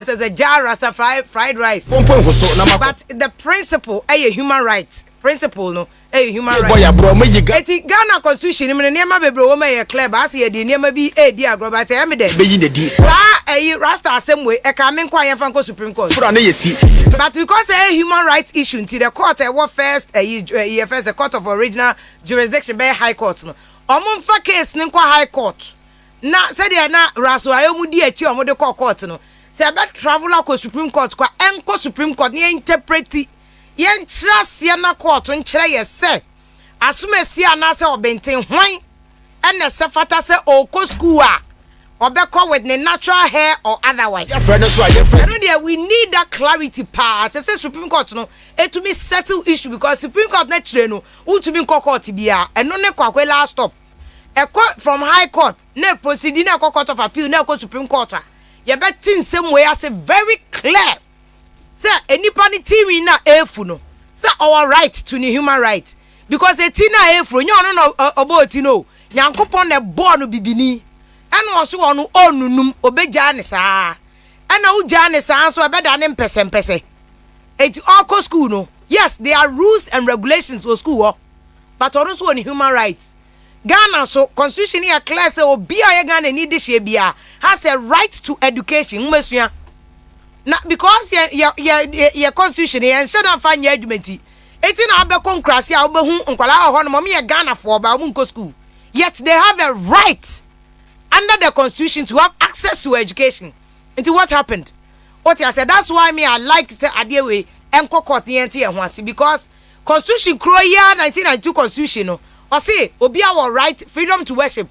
says a jar rasta fried rice. But the principle, a human right. Principle, no, a human right. Eti Ghana constitution, me nneema bebre wo me clear ba se de nneema bi e di agro ba te me de. A rasta asem we e ka me nkwa yemfa nko Supreme Court. But because a human rights issue until the court was first a court of original jurisdiction by high court no. Omo mfa case ni nkwa high court. Na said they na raso ayomu di echi omo de court no. Se be travel ko Supreme Court kwa enko Supreme Court ni interpret yen chira na court nchira ye se asumesi anase obenten hwan ene se fata se oko school a obekọ with the natural hair or otherwise. We need that clarity pa. Say Supreme Court no etumi settle issue because Supreme Court na chire no utumi court bia eno ne kwakwe last stop. E from high court na proceed na court of appeal na Supreme Court. You betin same way as very clear. Say enipa ni TV na efu no. Say our right to the human right because etina efu nyo no oboti no. Nyankopon na born bibini. Eno oso onu onunum obeja ne saa. Ena uja ne saa so ebeda ne mpese. Eti all school no. Yes, there are rules and regulations for school, but also on human rights. Ghana so constitution here clear say obi a Ghana need this bia has a right to education. Mmesua. Na because your constitution here should not find your argument. Eti na abekon krasi a obehu nkwala ho no mo me Ghana for ba mo school. Yet they have a right under the constitution to have access to education. Into what happened? What I said, that's why me I like say Adorye enko court enti ehwase because constitution kroya 1992 constitution no or say obi our right freedom to worship.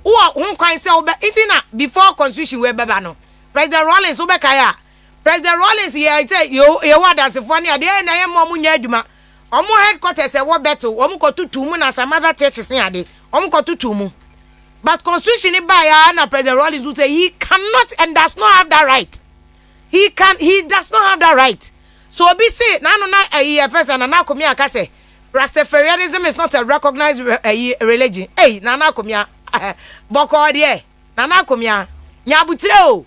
Who kwan say obe itina before constitution we beba no. President Rawlings obe kaya. President Rawlings here say yo wa dance for na de na ye mo nya aduma. Omo headquarters e wo beto, omo ko tutu mu na some other churches ni ade. Omo ko tutu mu. But constitution by na President Rawlings would say he cannot and does not have that right. He does not have that right. So be say na no na EFS and na komi aka say Rastafarianism is not a recognized religion. Hey, na komia boko de na komia nyabutre o.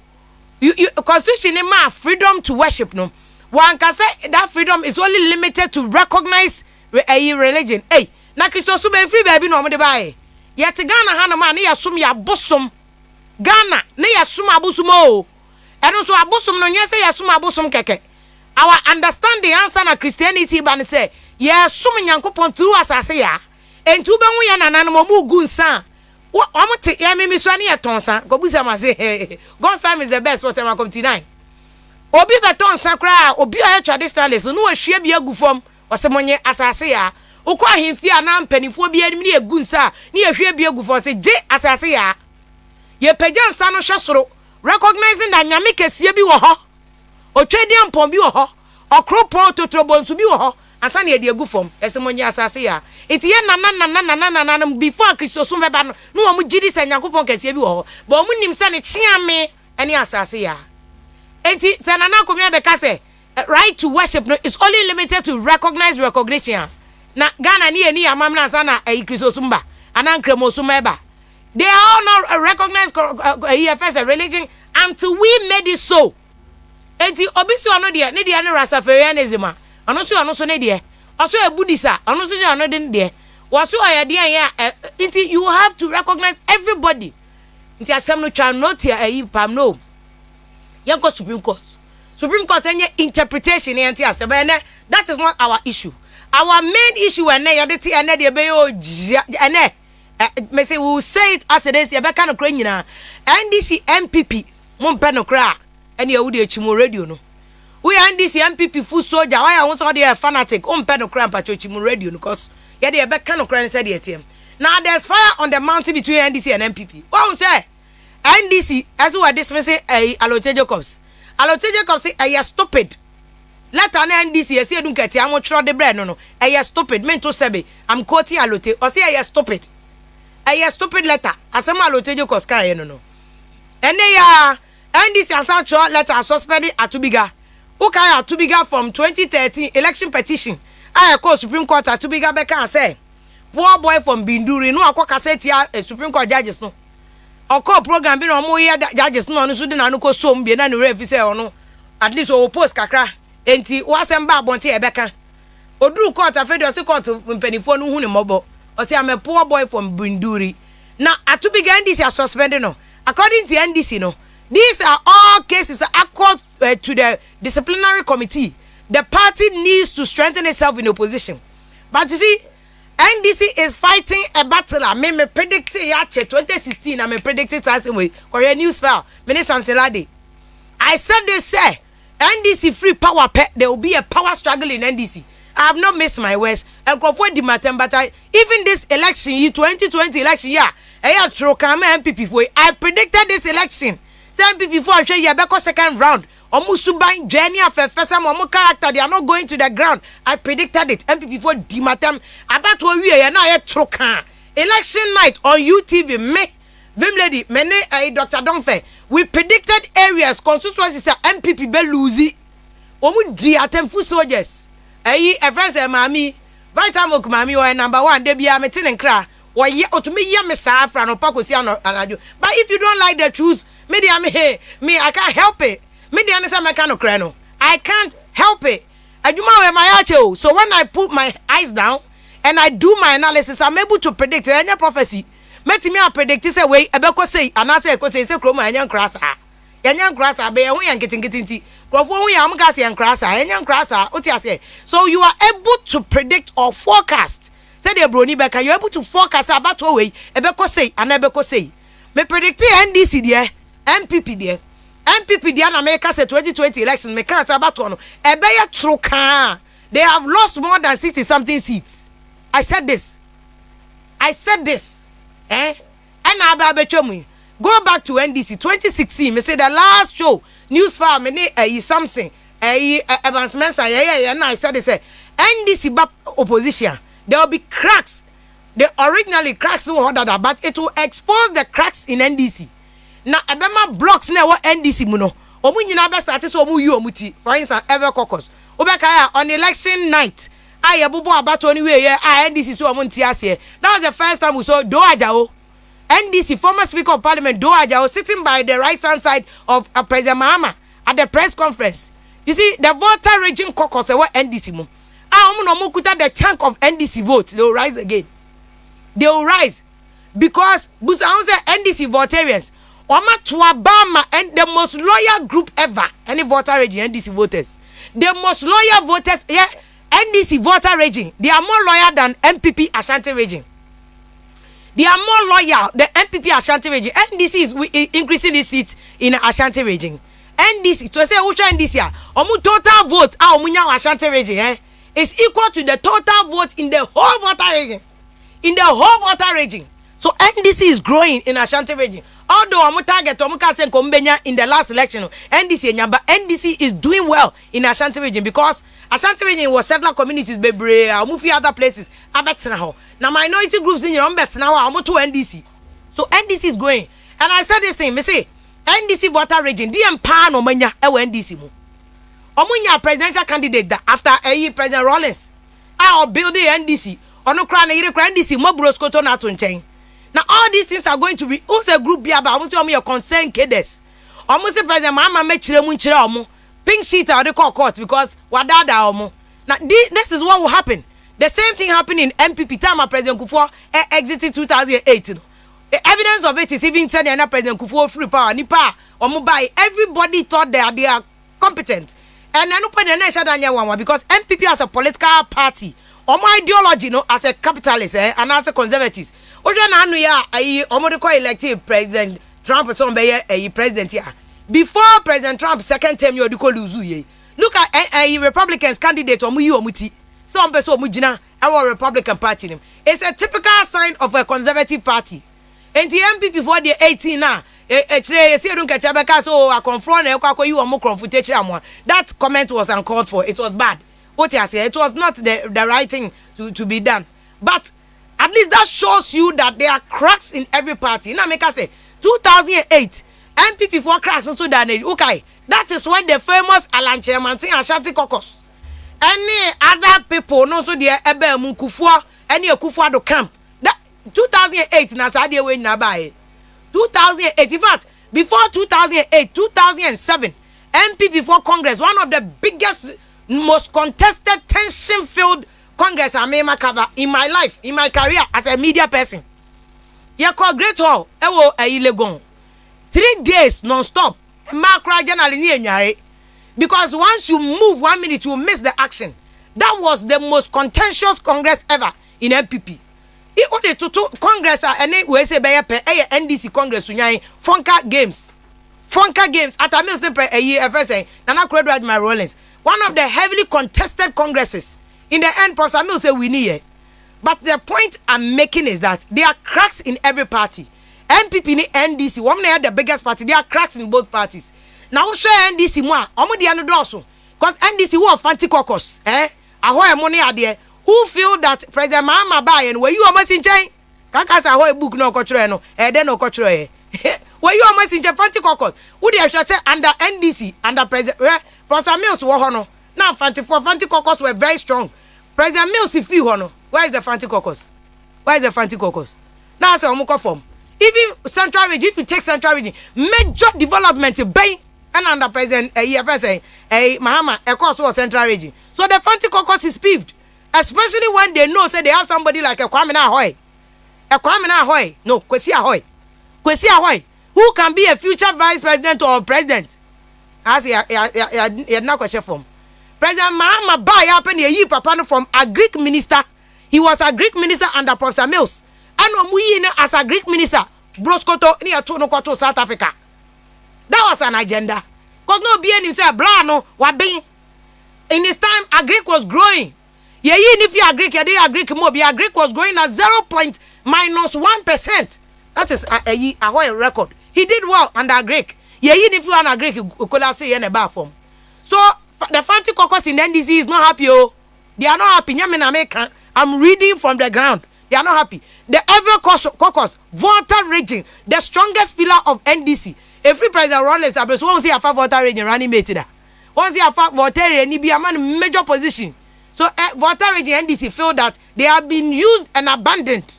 Constitution ma freedom to worship no. One can say that freedom is only limited to recognize a religion. Hey, na Christo so be free baby no mo de bae. Yet Ghana hana man ya sum ya bosom. Ghana ne ya sum abusum o. Eno so abusum no nyese ya sum abusum keke. Our understanding answer na Christianity ban say ya sum Nyankopon through asase ya. Entu be hu ya nanan mo mu gu nsa. Omo te ya memi so ne ya tonsa. Go busa ma say God's time is the best whatever come tonight. Obi be tonsa kra obi a traditionalist no ahwe bia gu fom osemonye asase ya. Ukwa himfi ana mpanifo bi anim ne egu nsa ne yehwe bi egu fo se je asase ya ye pagya nsa no hwesoro recognizing that nyame kese bi wo ho otwedi ampon bi wo ho okropon totrobonsu bi wo ho asa ne de egu fom esemonye asase ya enti ye na before Christo so beba no wo mu gidi se Nyankopon kese bi wo ho ba wo nim se ne chiame ene asase ya enti sanana komia be ka se right to worship no is only limited to recognition. Na Ghana ni amamna sana Christo sumba anankremo sumeba. They are all not recognized EFS a religion until we made it so. Enti obisi ono de ne de ne Rastafarianism ano so ne de oso e Buddhist ano so ano de waso ayade ya enti you have to recognize everybody. Enti asem no twa not here pam no. Yanko Supreme Court any interpretation enti asem that is not our issue. Our main issue and yoditi and the beyo me say we will say it as it is yebeka no kra nyina NDC MPP mon pe no kra and ye wudi echimo radio no we NDC MPP full soldier why I want so dey fanatic on pe no kra pa echimo radio no cause ye dey yebeka no kra say dey atiem now there's fire on the mountain between NDC and MPP what we say NDC as we dismiss Adorye Jacobs say I stupid. Let an NDC say don't get am tro de bre no e stupid me to sebe I'm quoting Adorye o say e stupid letter asem Adorye Jacobs kan no ene ya NDC answer tro letter suspended Atubiga who can Atubiga from 2013 election petition I call Supreme Court Atubiga be can say poor boy from Binduri no akoka say Supreme Court judges no o call program bi no mo ye judges no so de na no ko so mbie na no refi say ono at least o post kakra enti wasem ba bonte ebeka oduru court afedi o se court mpanifo no hu ne mobo o se am a poor boy from Bunduri now atubiga NDC are suspended no according to NDC no these are all cases across to the disciplinary committee. The party needs to strengthen itself in opposition. But you see, NDC is fighting a battle. I mean, me predicted 2016. I mean, predicted as way. Korea news file. Minister Samselade. I said they say NDC free power. There will be a power struggle in NDC. I have not missed my words. And confirm the matter. But even this election year, 2020 election year, I predicted this election. Some people before I show you a second round. Omusuban journey of first time omu character they are not going to the ground. I predicted it. MP before dimatem about what we are now trokan. Election night on UTV me Vim lady many Dr. Donfe. We predicted areas constituencies MPP be lose. Omu di atemfu soldiers. A friend say mami Vitamok mami or number 1 they be a meeting and cry. Or ye to me ya me safra no pako si ano. But if you don't like the truth, me I can't help it. Me the answer mechanic crano. I can't help it. So when I put my eyes down and I do my analysis, I'm able to predict any prophecy. Met me a predict say way ebeko say and I say say chroma and crassa. Yanyan crassa be and getting tea. We am gas and crassa and crassa. So you are able to predict or forecast. Say the brony beka you're able to forecast about way ebeko say and ebeko say. Me predict NDC there, MPP there. MPP Diana America said 2020 election me can't about one. Ebeya Troka. They have lost more than 60 something seats. I said this. And go back to NDC 2016. Me say the last show news file me something. Evans Mensa and I said this NDC back opposition. There will be cracks. They originally cracks no other but it will expose the cracks in NDC. Na ebema blocks na wo NDC mu no omu nyina be start so omu yi omuti for instance ever caucus obeka on election night aye bobo abato ni we ye NDC so omu nti ase. That was the first time we saw Do Ajao NDC former speaker of parliament Do Ajao sitting by the right hand side of President Mahama at the press conference. You see the voter raging caucus wa NDC mu omu no kuta the chunk of NDC vote they will rise again. They will rise because busa NDC votarians Oma Tuabama and the most loyal group ever. Any voter raging NDC voters. The most loyal voters, yeah, NDC voter raging. They are more loyal than MPP Ashanti raging. They are more loyal than MPP Ashanti raging. NDC is increasing the seats in Ashanti raging. NDC, to say which NDC, omu total vote, omunya Ashanti raging, is equal to the total vote in the whole voter raging. In the whole voter raging. So NDC is growing in Ashanti region. Although I'm target in the last election, NDC is doing well in Ashanti region because Ashanti region was settler communities, baby, movie other places. Now minority groups in your now I'm to NDC. So NDC is growing. And I said this thing, me say NDC voter region, DM pan omanya NDC mu. Omunya presidential candidate that after President Rollins. I'll build the NDC. Ono kra na yire kra NDC mo broskoto na to nchen. Now all these things are going to be who's a group biaba almost your concern cadets. Almost President Mama make chire pink sheet or the court because wadada omo. Now this is what will happen. The same thing happened in MPP time of President Kufuor exited 2008. The evidence of it is even said that President Kufuor free power nipa omo buy. Everybody thought they are competent. And I don't because MPP as a political party or my ideology no as a capitalist and as a conservative. Elected President Trump a president here. Before President Trump's second term, you look at Republicans candidate omuti. Some person mujina our Republican party. It's a typical sign of a conservative party. And the MPP for the 18 now. That comment was uncalled for. It was bad. What you say? It was not the right thing to be done. But at least that shows you that there are cracks in every party. Now make us say 2008 MPP for cracks in Sudan. Okay, that is when the famous Alan Chairman Ashanti caucus. Any other people no so there ebe Kufuor any Kufuor do camp. That 2008 na sadie we na buy. 2008 in fact before 2008 2007 MPP for Congress, one of the biggest, most contested, tension-filled Congress I may cover in my life, in my career as a media person. You call Great Hall, ewo Legon. 3 days non-stop. Because once you move 1 minute, you miss the action. That was the most contentious Congress ever in MPP. It only to Congress and we say NDC Congress Funka Games. Funka Games at a meal a year FSA. Nana Credit my Rollins. One of the heavily contested congresses. In the end, Professor Mills say we need it. But the point I'm making is that there are cracks in every party. MPP and NDC, one of the biggest party, there are cracks in both parties. Now share NDC more. Omo the also. Because NDC who fancy caucus. Ahoy money are there. Who feel that President Mahama buy and where you almost in chain? Kakas ahoy book no culture no. Then no culture. Where you almost in chain fancy caucus. Who they should say under NDC under President Professor Mills no. Now fancy caucus were very strong. President Mills if you hono. Where is the fancy caucus? Where is the fancy caucus? Now say omuko form. Even Central Region, if you take Central Region, major development bay and under President Mahama across all Central Region. So the fancy caucus is peeved, especially when they know say they have somebody like a Kwame Ahoy. No, Kwesi Ahoy, who can be a future vice president or president. As you not question from President Mahama buy happen ye papa from a Greek minister. He was a Greek minister under Professor Mills. And we as a Greek minister, Broskoto near Tonokoto, South Africa. That was an agenda. Because no being himself, Brano, Wabi. In his time, a Greek was growing. Yeah, if you are Greek, a Greek mob, a Greek was growing at 0.1%. That is a whole record. He did well under a Greek. Yeah, if you are a Greek, you could have said in a bar form. So the fancy caucus in NDC is not happy. Oh, they are not happy. I'm reading from the ground. They are not happy. The ever caucus, voter region, the strongest pillar of NDC. Every President Rollins, I won't see a voter region running mate there. Won't see a voter region, be a man major position. So voter region NDC feel that they have been used and abandoned.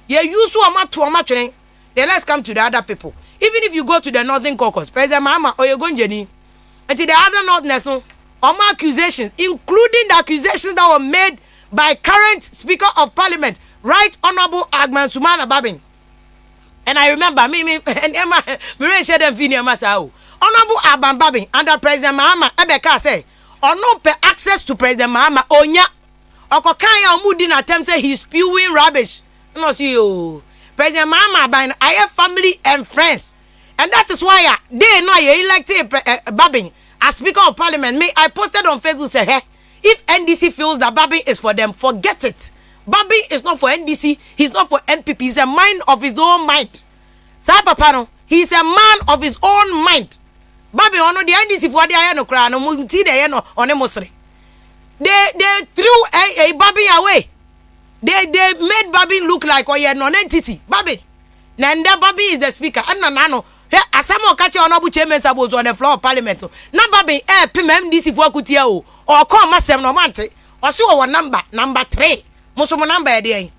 They use to then let's come to the other people. Even if you go to the Northern Caucus, President Mahama or you're going Jenny, and to the other Northern accusations, including the accusations that were made by current Speaker of Parliament, Right Honorable Agman Sumana Babin. And I remember me and Emma share them video Masao. Honorable Agman Babin under President Mahama Ebeka say, or no pay access to President Mahama Onya. Okokanya Omudin attempt say he's spewing rubbish. No see you. President Mahama by I have family and friends. And that is why they know you elected Babin as Speaker of Parliament. Me, I posted on Facebook say, hey, if NDC feels that Babin is for them, forget it. Babin is not for NDC. He's not for MPP. He's a man of his own mind. Sapapano, he's a man of his own mind. Babin ono the NDC for the ayano kra no muti de ayano one mosre. They threw a Babin away. They made Babin look like a non-entity. Babin. Nanda Babin is the speaker. Anano. Asamo kache honorable chairman sabos on the floor of Parliament. Na Babin pim MDC for kutia o. Or call myself no mante. Or see our number 3. Musumo number there.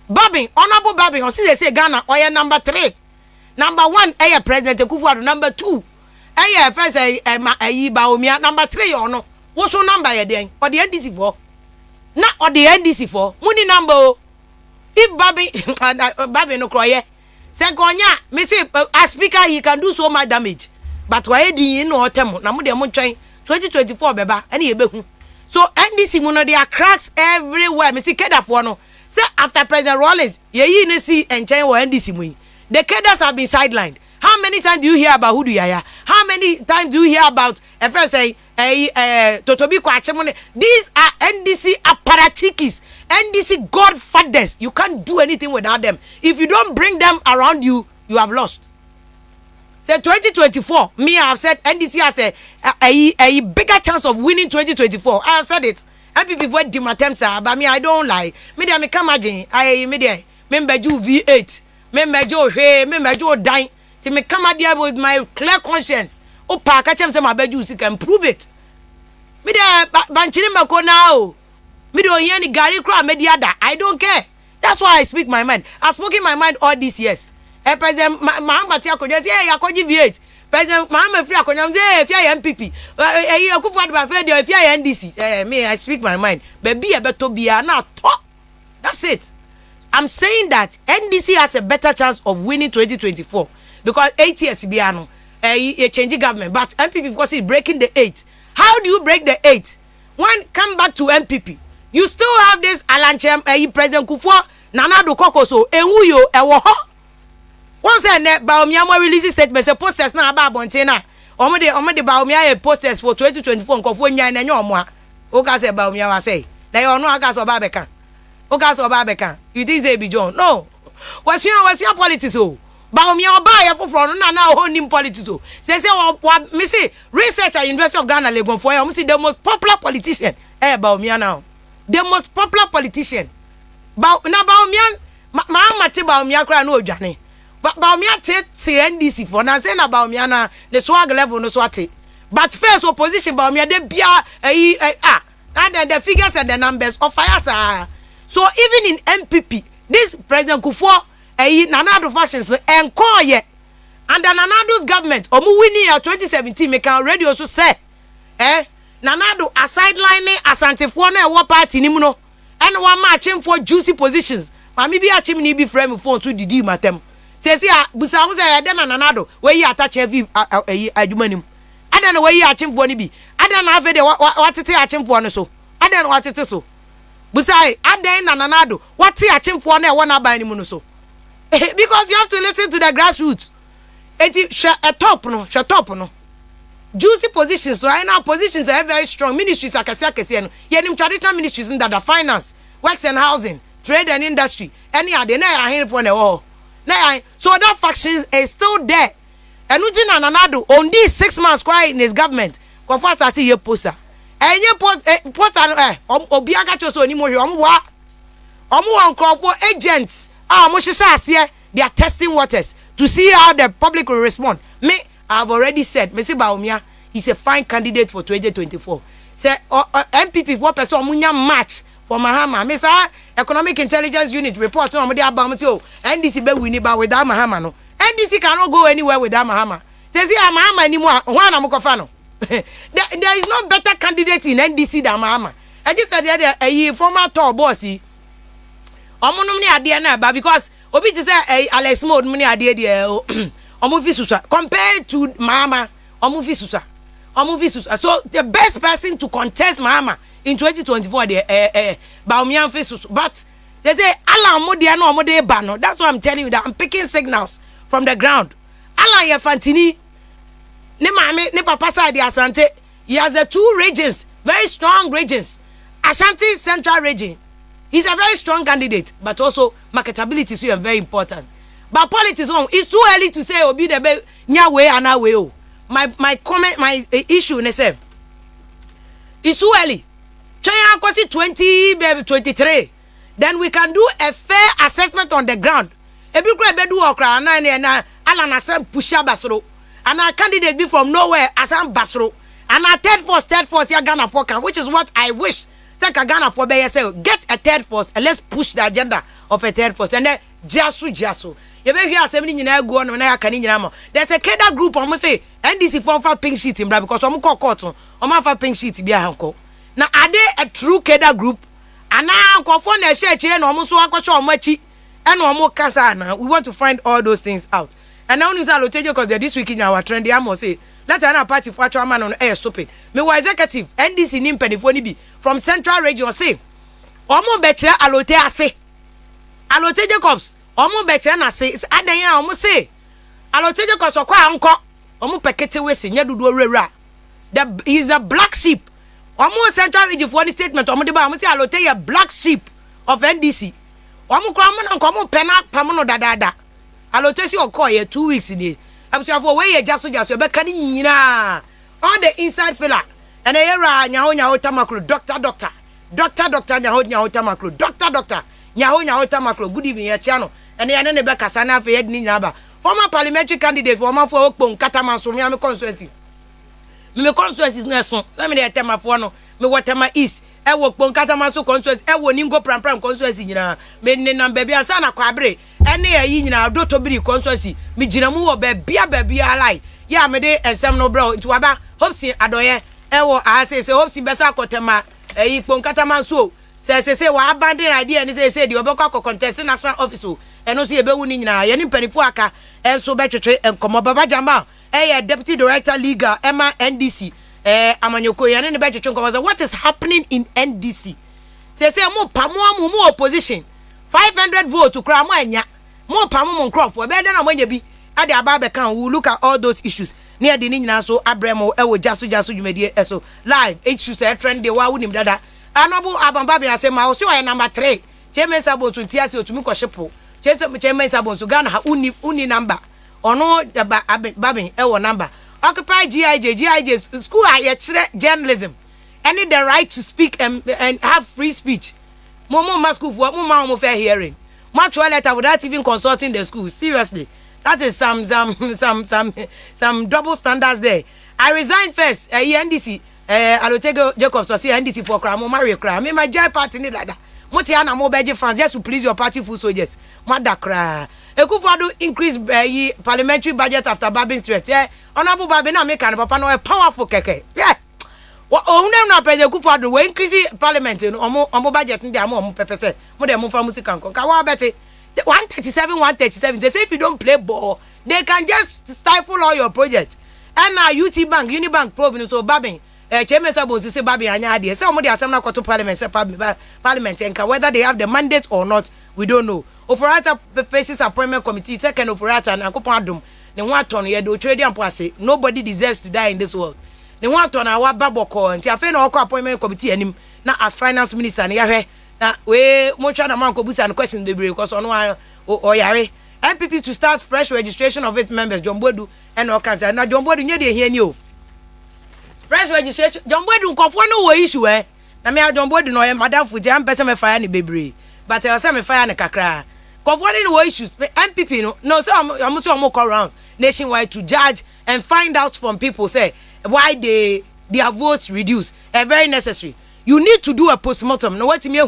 Babin, honorable Babin, or see they say Ghana or number 3. Number 1, President Kufuor, number 2. First Baumia, number 3 or no. What's your number there? Or the NDC for? Not or the NDC for. Money number. If Babin no cry. Sekonya, me say as speaker he can do so much damage. But why do you know temo? Na mo de mo try 2024 beba any ebehu. So NDC mono there are cracks everywhere. Me see Keda for no. Say after President Rollins, ye ni see enchen wo NDC mu. The cadres have been sidelined. How many times do you hear about Hudu Yaya? How many times do you hear about a friend say Totobi Kwachemone? These are NDC apparatchikis, NDC godfathers. You can't do anything without them. If you don't bring them around you, you have lost. Say 2024, me I have said NDC has a bigger chance of winning 2024. I have said it. MPP vote dim attempts are, but me I don't lie. Me dey me come again. I me dey me beju V8. Me beju he, me beju dying. See me come out there with my clear conscience. Oh, pa, catch him say my beju you can prove it. Me dey banchini mako now. Me don't hear any gari crowd me diada. I don't care. That's why I speak my mind. I've spoken my mind all these years. President Mahama Tiako just hey, Yakoji V8. President Mahama free akonyam say if you MPP eh Akufo Adba fe dey if you NDC me I speak my mind but be a better bia na talk. That's it. I'm saying that NDC has a better chance of winning 2024 because 8 years bia no a changing government, but MPP because it's breaking the 8. How do you break the 8? One, come back to MPP. You still have this Alanchem, President Kufo, Nanado Kokoso, Ewuyo, Ewoho. Once a net Baumia releases statement, say posters now about Bontena. Omade Baumia posters for 2024 and Kofunya and Yomwa. Oka say Baumia say. They all know Akas or Babeka. Okas or Babeka. You think say be John? No. What's your politics? Baumia buy for now holding politics. Say me say research at University of Ghana Legon for you. See the most popular politician. Baumia now. The most popular politician. Baumia ma te Baumia kra no Johnny. But Baumia te NDC for na say na Baumia na the swag level no swate. But first opposition Baumia de bia and the figures and the numbers of fire. So even in MPP, this President Kufo Nanado factions and call yet under Nanado's government winning 2017 make already also say Nanado a sidelining Asante Fuana war party nimuno and one matching for juicy positions but maybe a chimney be frame phone to the matem says here busa then Nanado where you attach heavy adumanim I don't know where you are chim for be I don't have what to say chim for so I don't know what it is so busa I then Nanado what say chim for na one buy nimuno so because you have to listen to the grassroots. Shut up no. Juicy positions, so right now positions are very strong. Ministries are kasiano. Yenim traditional ministries in that the finance, works and housing, trade and industry. Any are they na here for the all. So that factions is still there. And Ujina Nanado on these 6 months cry in his government. Confirm 30-year poster. And your poster Obiaga choso ni mo for agents. They are testing waters to see how the public will respond. Me, I've already said, Mr. Baumia is a fine candidate for 2024. Say, MPP for person munya match for Mahama. Mr. Economic Intelligence Unit report on NDC be winning but without Mahama no. NDC cannot go anywhere without Mahama. Says here Mahama anymore. There is no better candidate in NDC than Mahama. I just said a former top bossy. Because obi to say Alex Mode money idea compared to Mahama so the best person to contest Mahama in 2024 Baumia Fesus but they say Allah Modia no Mode Bano. That's what I'm telling you, that I'm picking signals from the ground. Allah Yafantini ne mame ne papa side Asante, he has the 2 regions, very strong regions. Ashanti Central region. He's a very strong candidate, but also marketability is very important. But politics, it's too early to say obi the nyawe anawe. My comment, my issue, say it's too early. China kosi 2023. Then we can do a fair assessment on the ground. Ebi kura bedu okra na ala na sem pusha basro. And our candidate be from nowhere asam basro. And our third force ya Ghana for can, which is what I wish. Ghana for get a third force and let's push the agenda of a third force and then gyaso. You may hear somebody go on na kanina. There's a Keda group almost say NDC form for pink sheet in because some court on for pink sheet be a hanko. Now are they a true Keda group? And now for na share and almost so akosho omachi and omo kasa na. We want to find all those things out. And now news I'll tell you because this week in our trend I must say let an party for actual man on air stupid. Me wa executive NDC nim penifoni bi from Central Region say omo bechere alote ase. Alote Jacobs omo bechere na say adan ya omo say alote Jacobs okwa anko omo pekete wesi nya dudu owura. He's a black sheep. Omo Central Region for the statement omo de ba omo say alote ya black sheep of NDC. Omo kwa mo na omo pena pamono dadada. Alote si okoye 2 weeks in I'm sure for where you just be cutting all the inside filler and a era nyaho tamakro doctor nyaho tamakro doctor nyaho tamakro. Good evening your channel and the ane be kasana fe yed ni nyaba former parliamentary candidate for okpon kataman so me constituency is na so let me tell my for no me Waterma East e wo okpon kataman so constituency e wo ningo pram constituency nyina me ne nam baabi ansa na kwabre ene yi nyina dotobiri constituency me gina mu wo baabi alai ya me de ensem no bro nti waba Hopeson Adorye ewo a say Hopeson besa kotema eyi kponkata manso say wa abandon idea ni say de obekọ contest national office o eno so ye bewu ni nyina ye ni mpanifo aka enso betwetwe enkomo baba jama deputy director legal Emma NDC amanyoko ye ne betwetwe enkomo say what is happening in NDC say mo pamo mo opposition 500 votes kra mo anya mo pamo mo nkrofo be na mo anya bi ade aba can we look at all those issues near the nyina so abremo ewo jaso dwumedie eso live issues trend dey wa wunim dada anobu abamba be ase ma o si o number 3 chairman sabo to ntiase otumi kwhyepo chairman sabo so Ghana ha uni number ono babin ewo number occupy GIJ school aye kire journalism any the right to speak and have free speech mo school for mo fair hearing much letter without even consulting the school seriously. That is some double standards there. I resigned first. NDC. Alotego Jacobs was here NDC for crime. Mario crime. Me my jail party ni like that. Motiana mo beje fans just to please your party full soldiers. Madakra. Ekufuado increase parliamentary budget after Babin threat. Yeah. Honorable Babin na make an papa no a powerful keke. Yeah. Ohun na pede Ekufuado we increase parliament omo budget ndi amo pepese. Mo de mo fa music kan ka wa beti 137 they say if you don't play ball they can just stifle all your projects and now UT Bank Unibank probe so babin chairman sabo say babin anya ade say omo dey asem na koto parliament say parliament and whether they have the mandate or not we don't know. Oforata faces appointment committee second Oforata na kopon adom ne ho aton ye do trade ampo ase nobody deserves to die in this world ne ho aton na wa baboko nti afa na okọ appointment committee anim na as finance minister na yahwe na we mo try na man ko busa no question dey because ono oyare MPP to start fresh registration of its members John Bodu and all cancer na John Bodu nye dey here ni o fresh registration John Bodu nkofo no wo issue na me John Bodu no ye madam futi am pese me fire ni bebre but I say me fire ni kakra nkofo ni wo issues MPP no so am so am call rounds nationwide to judge and find out from people say why their votes reduce very necessary. You need to do a postmortem. No what me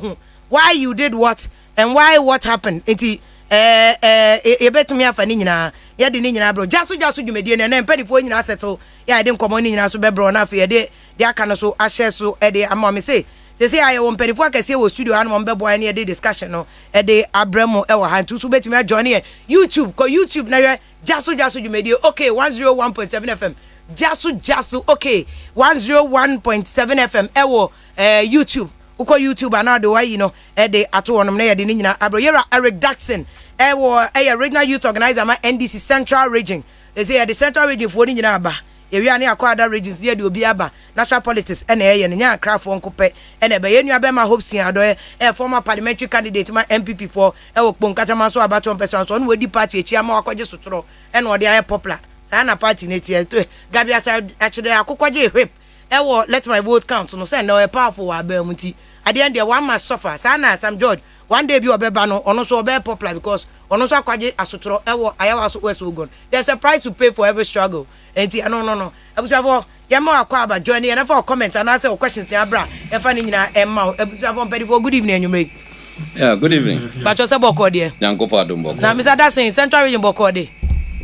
why you did what and why what happened. Enti ebetumi afa ni nyina ye de ni nyina bro. Jaso dwumedie na mpedifo nyina settle. Ya de nkomo ni nyina so be bro na afa ye de aka no so ahye so e de ama me say aye wo mpedifo akase wo studio anu be boy na ye de discussion no e de abramo e wo han tu so betumi join here YouTube na ye jaso dwumedie okay 101.7 FM Jasu okay 101.7 FM ewo YouTube uko YouTube anado wa you know de ato wonom na ye de ni nyina abroyera Eric Dadson ewo regional youth organizer ma NDC Central Region they say the Central Region for ni nyina aba ye wi ane akwa regions dey de obi aba national politics na ye ne nya krafo nkope na be ye nua be ma Hopeson Adorye former parliamentary candidate ma MPP for ewo kponkata man so abaton person so no wadi party echi ama akwaje sotoro na ode aye popular sana party netie to Gabia side actually akokwaje whip ewo let my vote count no say no powerful wa ba muti at the end there one must suffer sana Sam George one day bi obeba no ono so obe popular because ono so akwaje asotoro ewo ayawa so west ogon there's a price to pay for every struggle enti no ebusafo yema akwa aba join e na for comment and answer questions na bra e fa ni nyina emma ebusafo mpedifo good evening anyumre. Yeah, good evening. But you say boko de Yankopa Domboko na Mr. Dadson Central Region boko de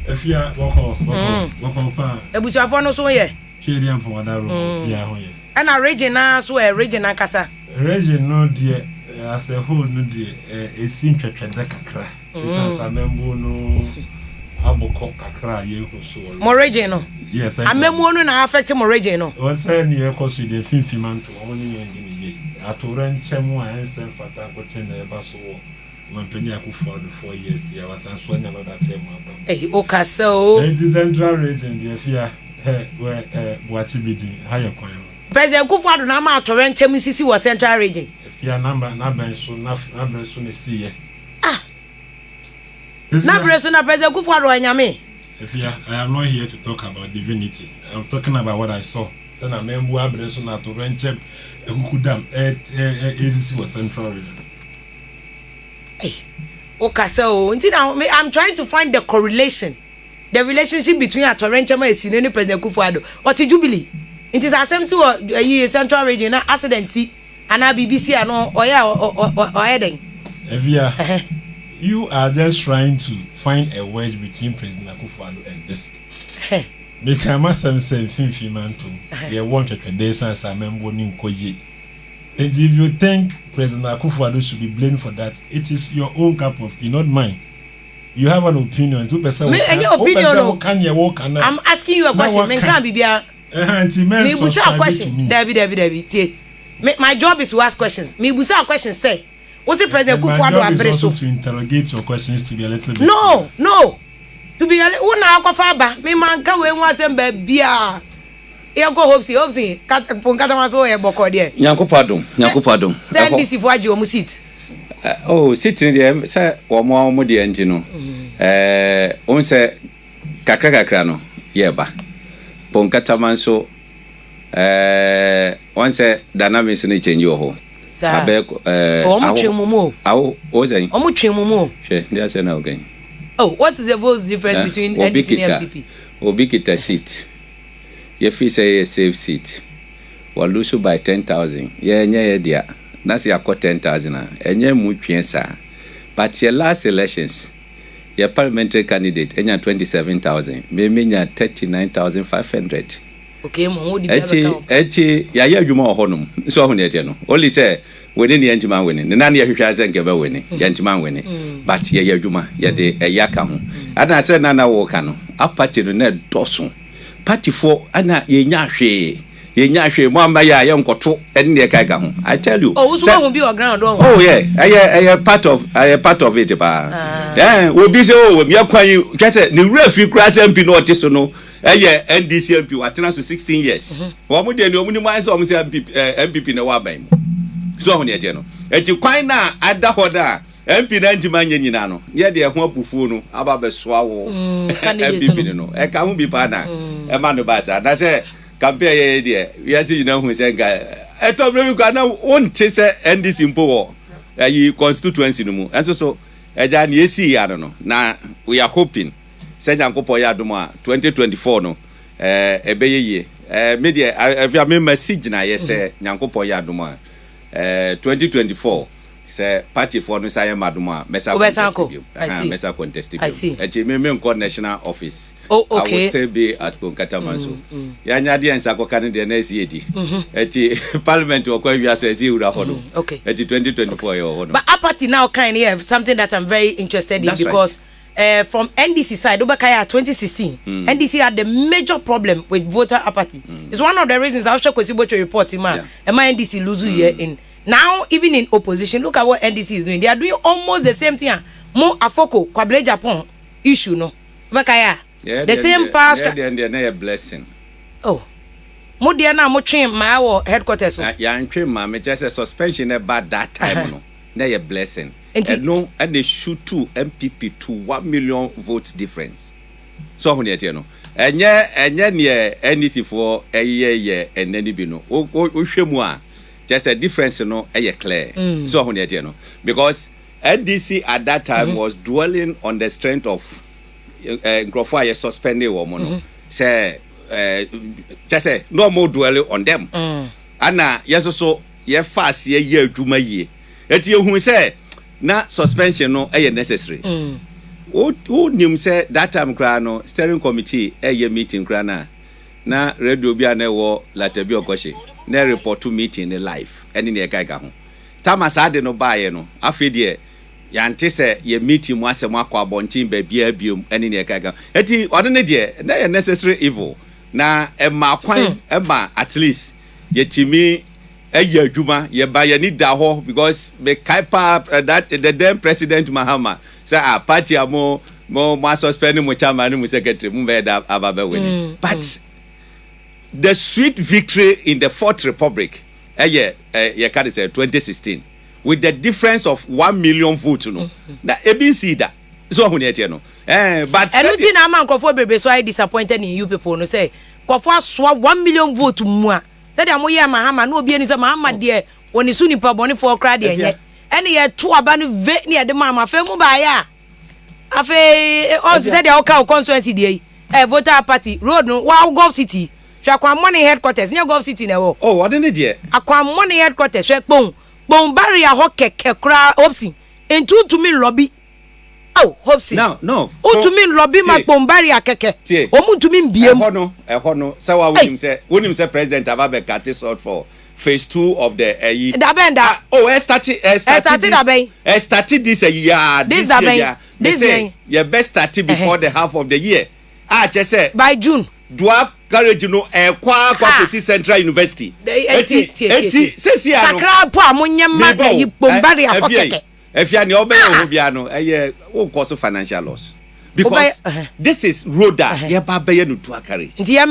Efia wako pa ebusafo no so ye hwede ampo wadaro bia ho ye ana region na so region akasa region no de as a whole no de esin twetwede kakra sa membo no aboko kakra ye ho so mo region no yes amemu no na affect mo region no won say ne e koso de finfimanto woni ye ngini ye atoran chemu a ense fata kote na e baso Mampeni akufo 4 years ya wasanso anya no that term aba okaso the Central Region the Efia buachi bidi higher kwan President Akufo-Addo na ma atore ntem sisi wo Central Region Efia number na benso ne see ye na benso na President Akufo-Addo anyame Efia I am not here to talk about divinity I'm talking about what I saw say na membu abreso na atore ntem ekukudam sisi wo Central Region. Okay, so I'm trying to find the correlation, the relationship between a torrential and any President Akufo-Addo. Or to Jubilee, it is a same to a Central Region accident see and a BBC and or heading. Evia, you are just trying to find a wedge between President Akufo-Addo and this. Me can master say finfi man too. They want to day since I remember nim koje. And if you think President Akufo-Addo should be blamed for that, it is your own cup of tea, not mine. You have an opinion. 2%. I'm asking you a question. Men can't be here. Me busa a question. Debbie. My job is to ask questions. Me busa a question. Say, what's the President Akufo-Addo address? To interrogate your questions to be a little bit. No. To be a little na me man can we want some baby. You go Hopeson. Punkatamaso e boko there. Nyankopado. Send this if waji omu sit. Oh, sitting there, say omo de enti no. On say kakra no. Yeba. Punkatamanso on say dynamics ni change yo ho. Abeg omu twemu awo o say. Omu twemu mo. She, they say now again. Oh, what is the most difference between NDC and MPP? Obikita seat. If you say a safe seat, we lose by 10,000. Yeah, dear. That's your 10,000. And you're much, but your last elections, your parliamentary candidate, and you're 27,000. Maybe you're 39,500. Okay, Mahmoud. You more honum. So, only say, winning the Antiman winning. The Nani has and give a winning, the Antiman winning. But ye Juma, ye de a Yakam. And I said, Nana Wokano, up party the net Dawson. Party for Anna ye nyashe mama ya yonkoto eni e kai ka ho. I tell you. Oh, so won't be your ground on. Oh yeah, I part of it ba. Obi say oh me kwan you say ni refi kura MP no otiso no. NDC MP watena so 16 years. Wo mo de ni omu ni man say omu say MPP na wa ban. So ho ne je no. Eti kwan na ada hoda MP na njima nyina no. Ye de ho apufuo no aba besoa wo. MPP no. E ka ho bi pa na. E ma no ba sa. Na say campaign ye de. We say you know who say guy. E to bre we na won te say NDC mpo wo. Yi constituency no mu. Enso so eja na esi ya no. Na we are hoping say Nyankopon ya dom a 2024 no ebeyeye. Media avia me message na ye say Nyankopon ya dom a 2024 say party for no say madom a mesa contest. I see. Eche me nko national office. Oh, okay. I will still be at Punkatamanso. Ya nyade en sakoka ne de na esiedi. Eche parliament o kwa wiase esi ura hono. Okay. Eche 2024 yo hono. But apathy now kind of something that I'm very interested in. That's because right. From NDC side, Obakaya 2016, NDC had the major problem with voter apathy. It's one of the reasons I was sure Kwesibo to report him. And my NDC lose here in now even in opposition. Look at what NDC is doing. They are doing almost the same thing. More afoko Kwable Japan issue no. Obakaya. Yeah, the same pastor. They're a blessing. Oh, more dear now, more train my headquarters. Yeah, I'm trained, ma. Me just a suspension about that time. No, they're a blessing. And no, and they shoot two MPP to 1 million votes difference. So when you know, and yeah, NDC for a year and then you know, oh, just a difference, you know, a clear. So when you know, because NDC at that time was dwelling on the strength of. Grofo ye suspended woman say just say no more dwell on them ana yes so ye fast ye adwuma ye eti ehun say na suspension no necessary who nim say that time kra no steering committee meeting kra na radio bia na wo latabi okoshi na report to meeting in live eni na kai ka ho tamasa de no baaye no afedie yante se ye meeting mu asem akwa abontin ba bia biom eni ne kaga eti odo ne de na necessary evil na ema kwan ema at least ye timi eya adwuma ye ba ye need da ho because be kaipa that the then president Mahama say party amo mo suspend mo chairman mo secretary mo be da ababa win but the sweet victory in the Fourth Republic ye can say 2016 with the difference of 1 million votes no na ebinsi da so ho ne tie no but anything na man kofo bebe so I disappointed in you people no say kofo asoa 1 million vote mu a say dem ye Mahama na obi eni say Mahama de oni su nipa boni for kra de enye ene ye to aba no ve ne de Mahama fe mu ba ya afe on say de o ka constituency de voter party road no wa Gulf City hwa kwa money headquarters ne Gulf City na wo oh what ne de akwa money headquarters hwe bon barrier ho keke kra opsi entu to me lobby Oh, Hopeson. No. O to mean lobby Macbombari akeke. O to mean BM. Ehono. So what would say President Ababe cut it short for phase 2 of the Dabenda. started this year. This year. Your best started before the half of the year. Just say by June. Dua garage no kwa Central University. Eti sesi ano. Sakra po amonyama yi Bombari akokeke. If you are Obiano, a cause of financial loss. Because this is road that you have to carry. This year,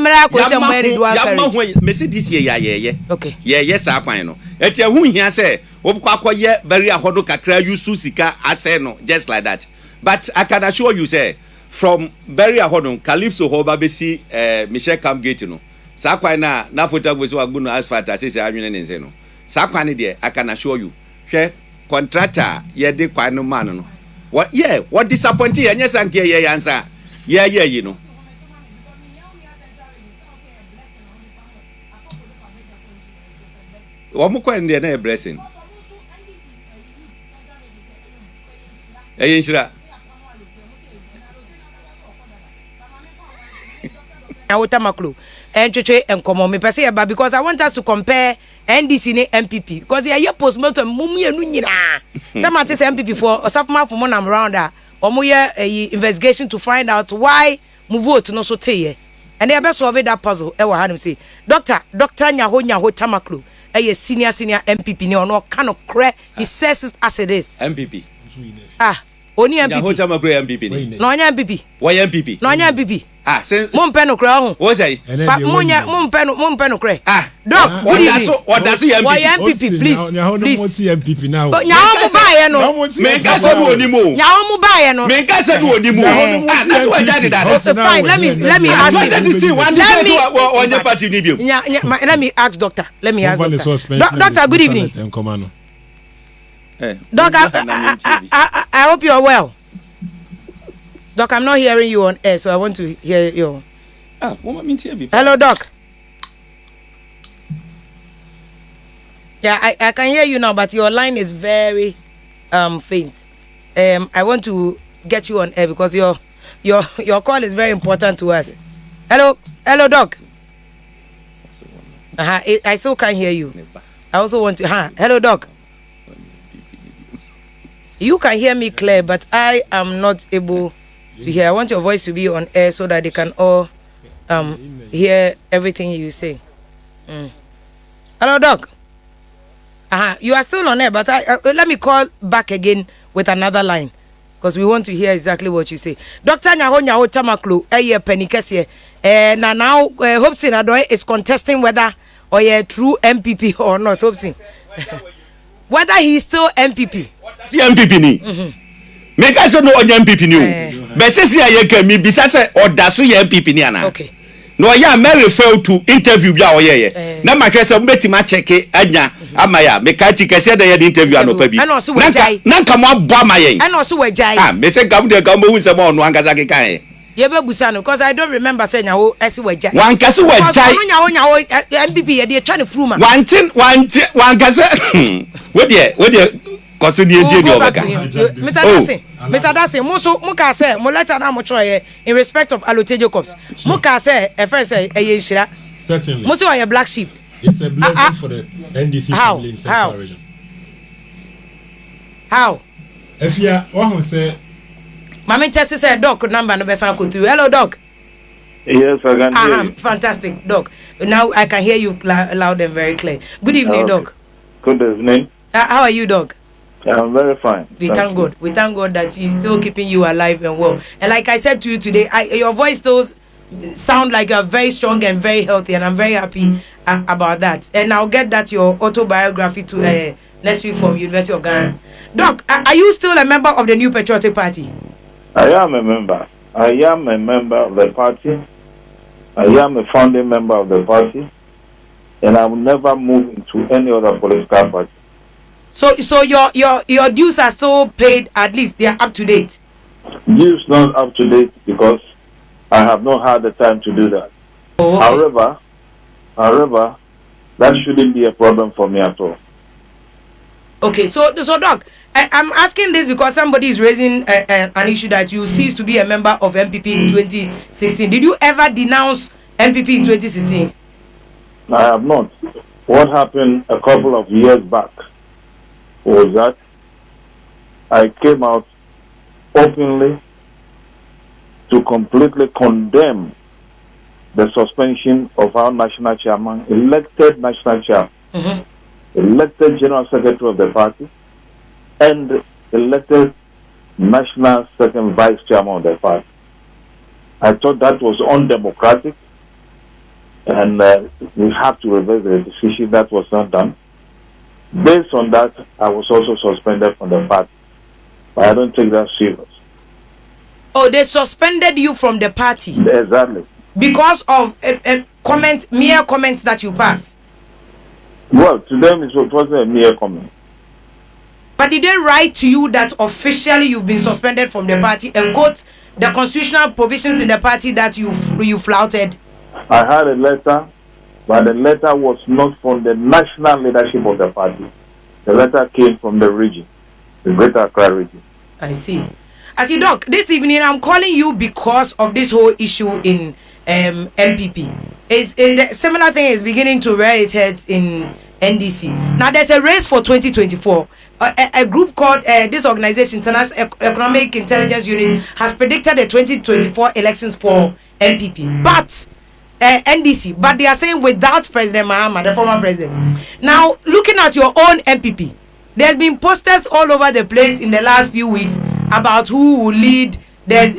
okay. Yes, I know. At your who here say, Obquaqua, very a hodo kakra, you susika, aseno, just like that. But I can assure you, say, from Berry Hodon, Calypso Hobabesi, Michelle Camgate, no. Sakwana, Nafuta was what good as far as I say, I'm in Zeno. Sakwani, dear, I can assure you. Share contractor, de kwano man no. What disappointing and yes, and answer. You know. One more coin there, blessing. And come on, me per se, because I want us to compare NDC and MPP because they are postmortem mummy and nuna. Some say MPP for or sophomore for monam around that or more investigation to find out why move vote no so teye. And they are best solve that puzzle. I will have him say, Doctor Nyaho Tamaklu, a senior MPP no kind of crack. He says it as it is. MPP. Only MPP. No MPP. Why MPP? No MPP. Mom pen no crown. What's I? Mom pen no cray. Doc, what does he MPP, please? MPP now. But Yamu buy no. Make us do any more. Yamu buy no. Make us do any more. That's why I did that. Fine, let me ask. What does he see? What on your party need? Let me ask doctor. Doctor, good evening. Doc, I hope you are well. Doc, I'm not hearing you on air, so I want to hear you. Hello, Doc. Yeah, I can hear you now, but your line is very faint. I want to get you on air because your call is very important to us. Hello, Doc. I still can't hear you. I also want to. Hello, Doc. You can hear me clear, but I am not able to hear. I want your voice to be on air so that they can all hear everything you say. Hello, Doc. You are still on air, but let me call back again with another line because we want to hear exactly what you say. Dr. Nyaho Tamaklu, Penikesi, now Hopeson Adorye is contesting whether or a true MPP or not. Hopeson. Whether he is still MPP. See MPP ni. Make us know on MPP ni. But say I can me bisa say or dasu MPP ni ana. Okay. No ya me refer to interview bia oyeye. Na ma hwe say betima check anya amaya me ka ti kese da ye interview anopa bi. Na nka mo abo amayen. And also we jai. Me say gam de gam hu say mo no angaza ke kan. Ye be busa no because I don't remember saying Nyaho esi we jai. Wan kase we jai. Nyaho MPP ye dey try to through man. Wan kase we dey Mr. Dadson, Muka say, Moleta na Motroye in respect of Alote Jacobs. Muka say, a friend say, a yeshira. Certainly. Musu are a black sheep. It's a blessing for the NDC family in Central Region. How? If you are one say, Mami Chelsea said, Doc, number no best uncle too. Hello, Doc. Yes, I can hear you. Fantastic, Doc. Now I can hear you loud and very clear. Good evening, Doc. Good evening. How are you, Doc? I'm very fine. We thank God. We thank God that He's still keeping you alive and well. And like I said to you today, your voice still sound like you're very strong and very healthy, and I'm very happy about that. And I'll get that your autobiography to next week from University of Ghana. Doc, are you still a member of the New Patriotic Party? I am a member. I am a member of the party. I am a founding member of the party, and I will never move into any other political party. So your dues are still paid, at least they are up to date. Dues not up to date because I have not had the time to do that. Oh, okay. However, that shouldn't be a problem for me at all. Okay, so Doc, I'm asking this because somebody is raising an issue that you ceased to be a member of MPP in 2016. Did you ever denounce MPP in 2016? I have not. What happened a couple of years back was that I came out openly to completely condemn the suspension of our national chairman, elected national chairman, elected general secretary of the party, and elected national second vice chairman of the party. I thought that was undemocratic, and we have to reverse the decision. That was not done. Based on that, I was also suspended from the party. But I don't take that serious. Oh, they suspended you from the party? Exactly. Because of mere comments that you pass? Well, to them it wasn't a mere comment. But did they write to you that officially you've been suspended from the party and quote the constitutional provisions in the party that you flouted? I had a letter, but the letter was not from the national leadership of the party. The letter came from the region, the Greater Accra region. I see. I see, Doc, this evening I'm calling you because of this whole issue in MPP. The similar thing is beginning to rear its head in NDC. Now there's a race for 2024. A group called this organization, International Economic Intelligence Unit, has predicted the 2024 elections for MPP. But NDC, but they are saying without President Mahama, the former president. Now, looking at your own MPP, there's been posters all over the place in the last few weeks about who will lead. There's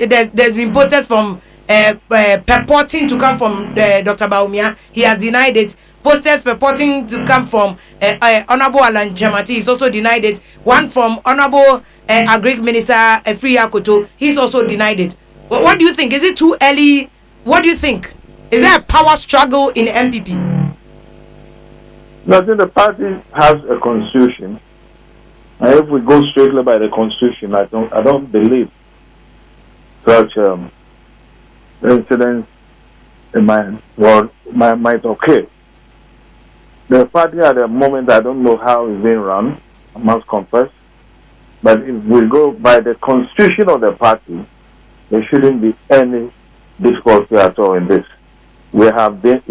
been posters from purporting to come from Dr. Baumia. He has denied it. Posters purporting to come from Honorable Alan Chamati. He's also denied it. One from Honorable Agric Minister Efri Akoto. He's also denied it. What do you think? Is it too early? What do you think? Is there a power struggle in MPP? No, I think the party has a constitution. And if we go strictly by the constitution, I don't believe such incidents might occur. The party at the moment, I don't know how it's being run, I must confess. But if we go by the constitution of the party, there shouldn't be any difficulty at all in this. We have been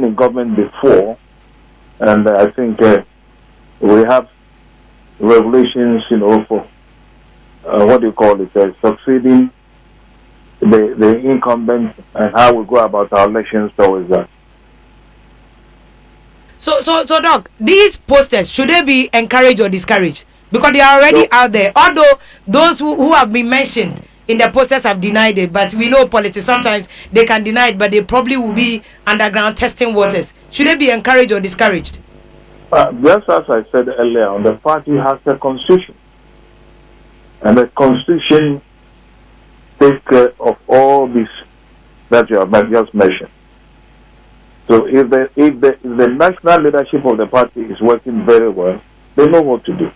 in government before, and I think we have regulations, for what do you call it, succeeding the incumbent and how we go about our elections towards that. So, Doc, these posters, should they be encouraged or discouraged? Because they are already out there. Although those who have been mentioned in the posters have denied it, but we know politics, sometimes they can deny it, but they probably will be underground testing waters. Should they be encouraged or discouraged? Just as I said earlier, the party has a constitution. And the constitution takes care of all this that you have just mentioned. So if the national leadership of the party is working very well, they know what to do.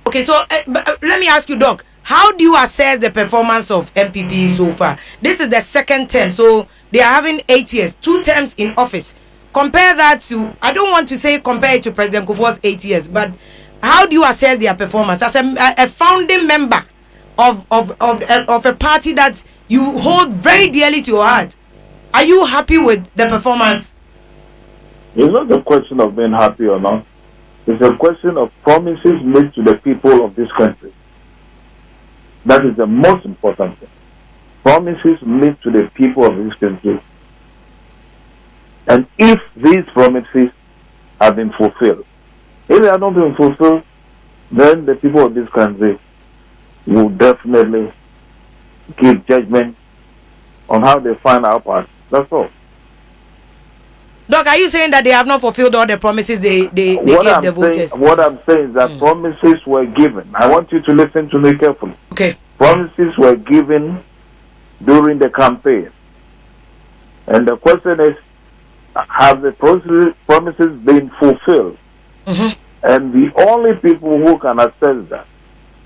Okay, so let me ask you, Doc, how do you assess the performance of MPP so far? This is the second term, so they are having 8 years, 2 terms in office. Compare that to, I don't want to say compare it to President Kufuor's 8 years, but how do you assess their performance as a founding member of a party that you hold very dearly to your heart? Are you happy with the performance? It's not a question of being happy or not. It's a question of promises made to the people of this country. That is the most important thing. Promises made to the people of this country. And if these promises have been fulfilled, if they have not been fulfilled, then the people of this country will definitely give judgment on how they find our part. That's all. Doc, are you saying that they have not fulfilled all the promises they gave the voters? What I'm saying is that promises were given. I want you to listen to me carefully. Okay. Promises were given during the campaign. And the question is, have the promises been fulfilled? And the only people who can assess that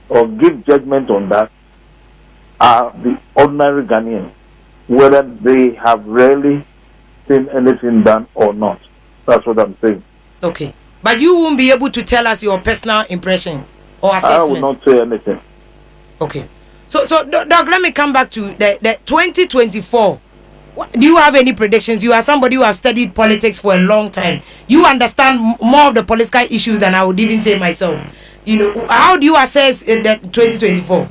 or give judgment on that are the ordinary Ghanaians, whether they have really seen anything done or not. That's what I'm saying. Okay. But you won't be able to tell us your personal impression or assessment. I will not say anything. Okay. So Doc, let me come back to the 2024. Do you have any predictions? You are somebody who has studied politics for a long time. You understand more of the political issues than I would even say myself. You know, how do you assess the 2024?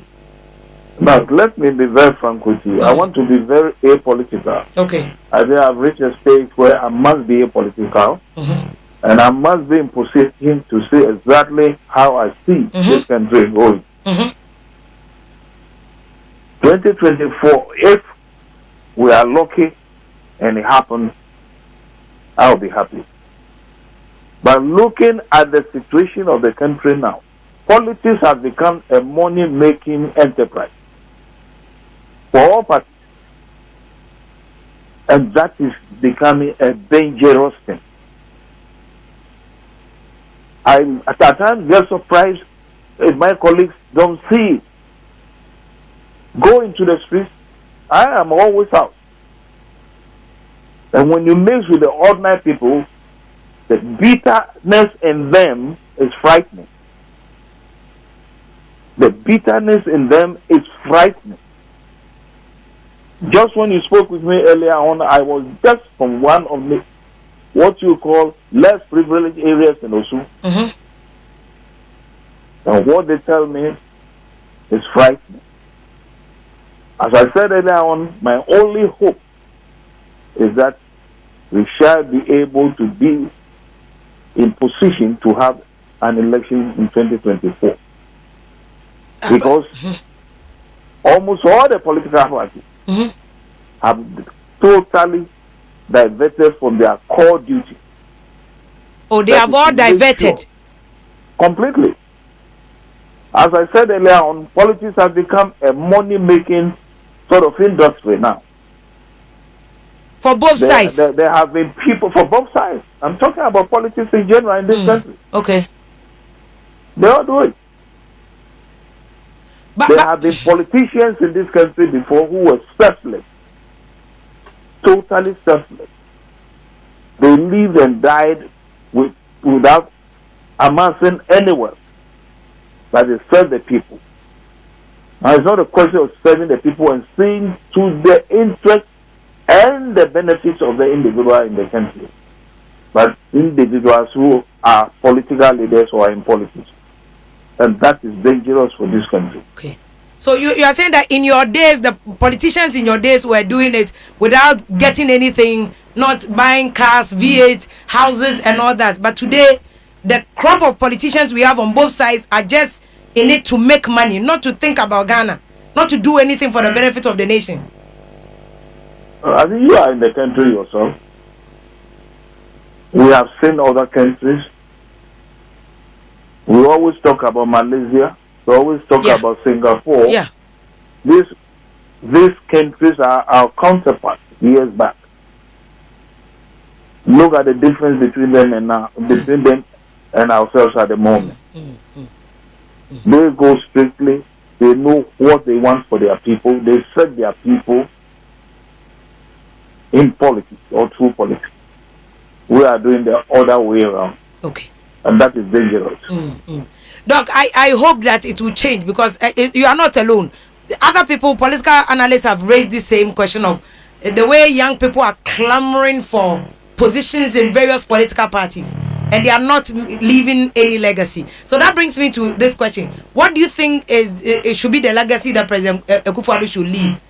But let me be very frank with you. I want to be very apolitical. Okay. I think I've reached a stage where I must be apolitical. And I must be in position to see exactly how I see this country going. 2024, if we are lucky and it happens, I'll be happy. But looking at the situation of the country now, politics has become a money-making enterprise for all parties. And that is becoming a dangerous thing. I at times get surprised if my colleagues don't see it. Go into the streets. I am always out. And when you mix with the ordinary people, the bitterness in them is frightening. The bitterness in them is frightening. Just when you spoke with me earlier on, I was just from one of the what you call less privileged areas in Osu. And what they tell me is frightening. As I said earlier on, my only hope is that we shall be able to be in position to have an election in 2024. Because almost all the political parties have totally diverted from their core duty. Oh, they have all diverted? Sure, completely. As I said earlier on, politics has become a money-making sort of industry now. For both sides? There have been people for both sides. I'm talking about politics in general in this country. Okay. They all do it. There have been politicians in this country before who were selfless. Totally selfless. They lived and died without amassing any wealth. But they served the people. Now it's not a question of serving the people and seeing to the interest and the benefits of the individual in the country. But individuals who are political leaders or are in politics. And that is dangerous for this country. Okay. So you are saying that in your days, the politicians in your days were doing it without getting anything, not buying cars, V8, houses and all that. But today, the crop of politicians we have on both sides are just in it to make money, not to think about Ghana, not to do anything for the benefit of the nation. I think you are in the country yourself. We have seen other countries. We always talk about Malaysia. We always talk about Singapore. Yeah. These countries are our counterparts years back. Look at the difference between them and now, between them and ourselves at the moment. They go strictly. They know what they want for their people. They serve their people in politics or through politics. We are doing the other way around. Okay. And that is dangerous. Doc, I hope that it will change because you are not alone. Other people, political analysts have raised the same question of the way young people are clamoring for positions in various political parties and they are not leaving any legacy. So that brings me to this question. What do you think it should be the legacy that President Akufo-Addo should leave?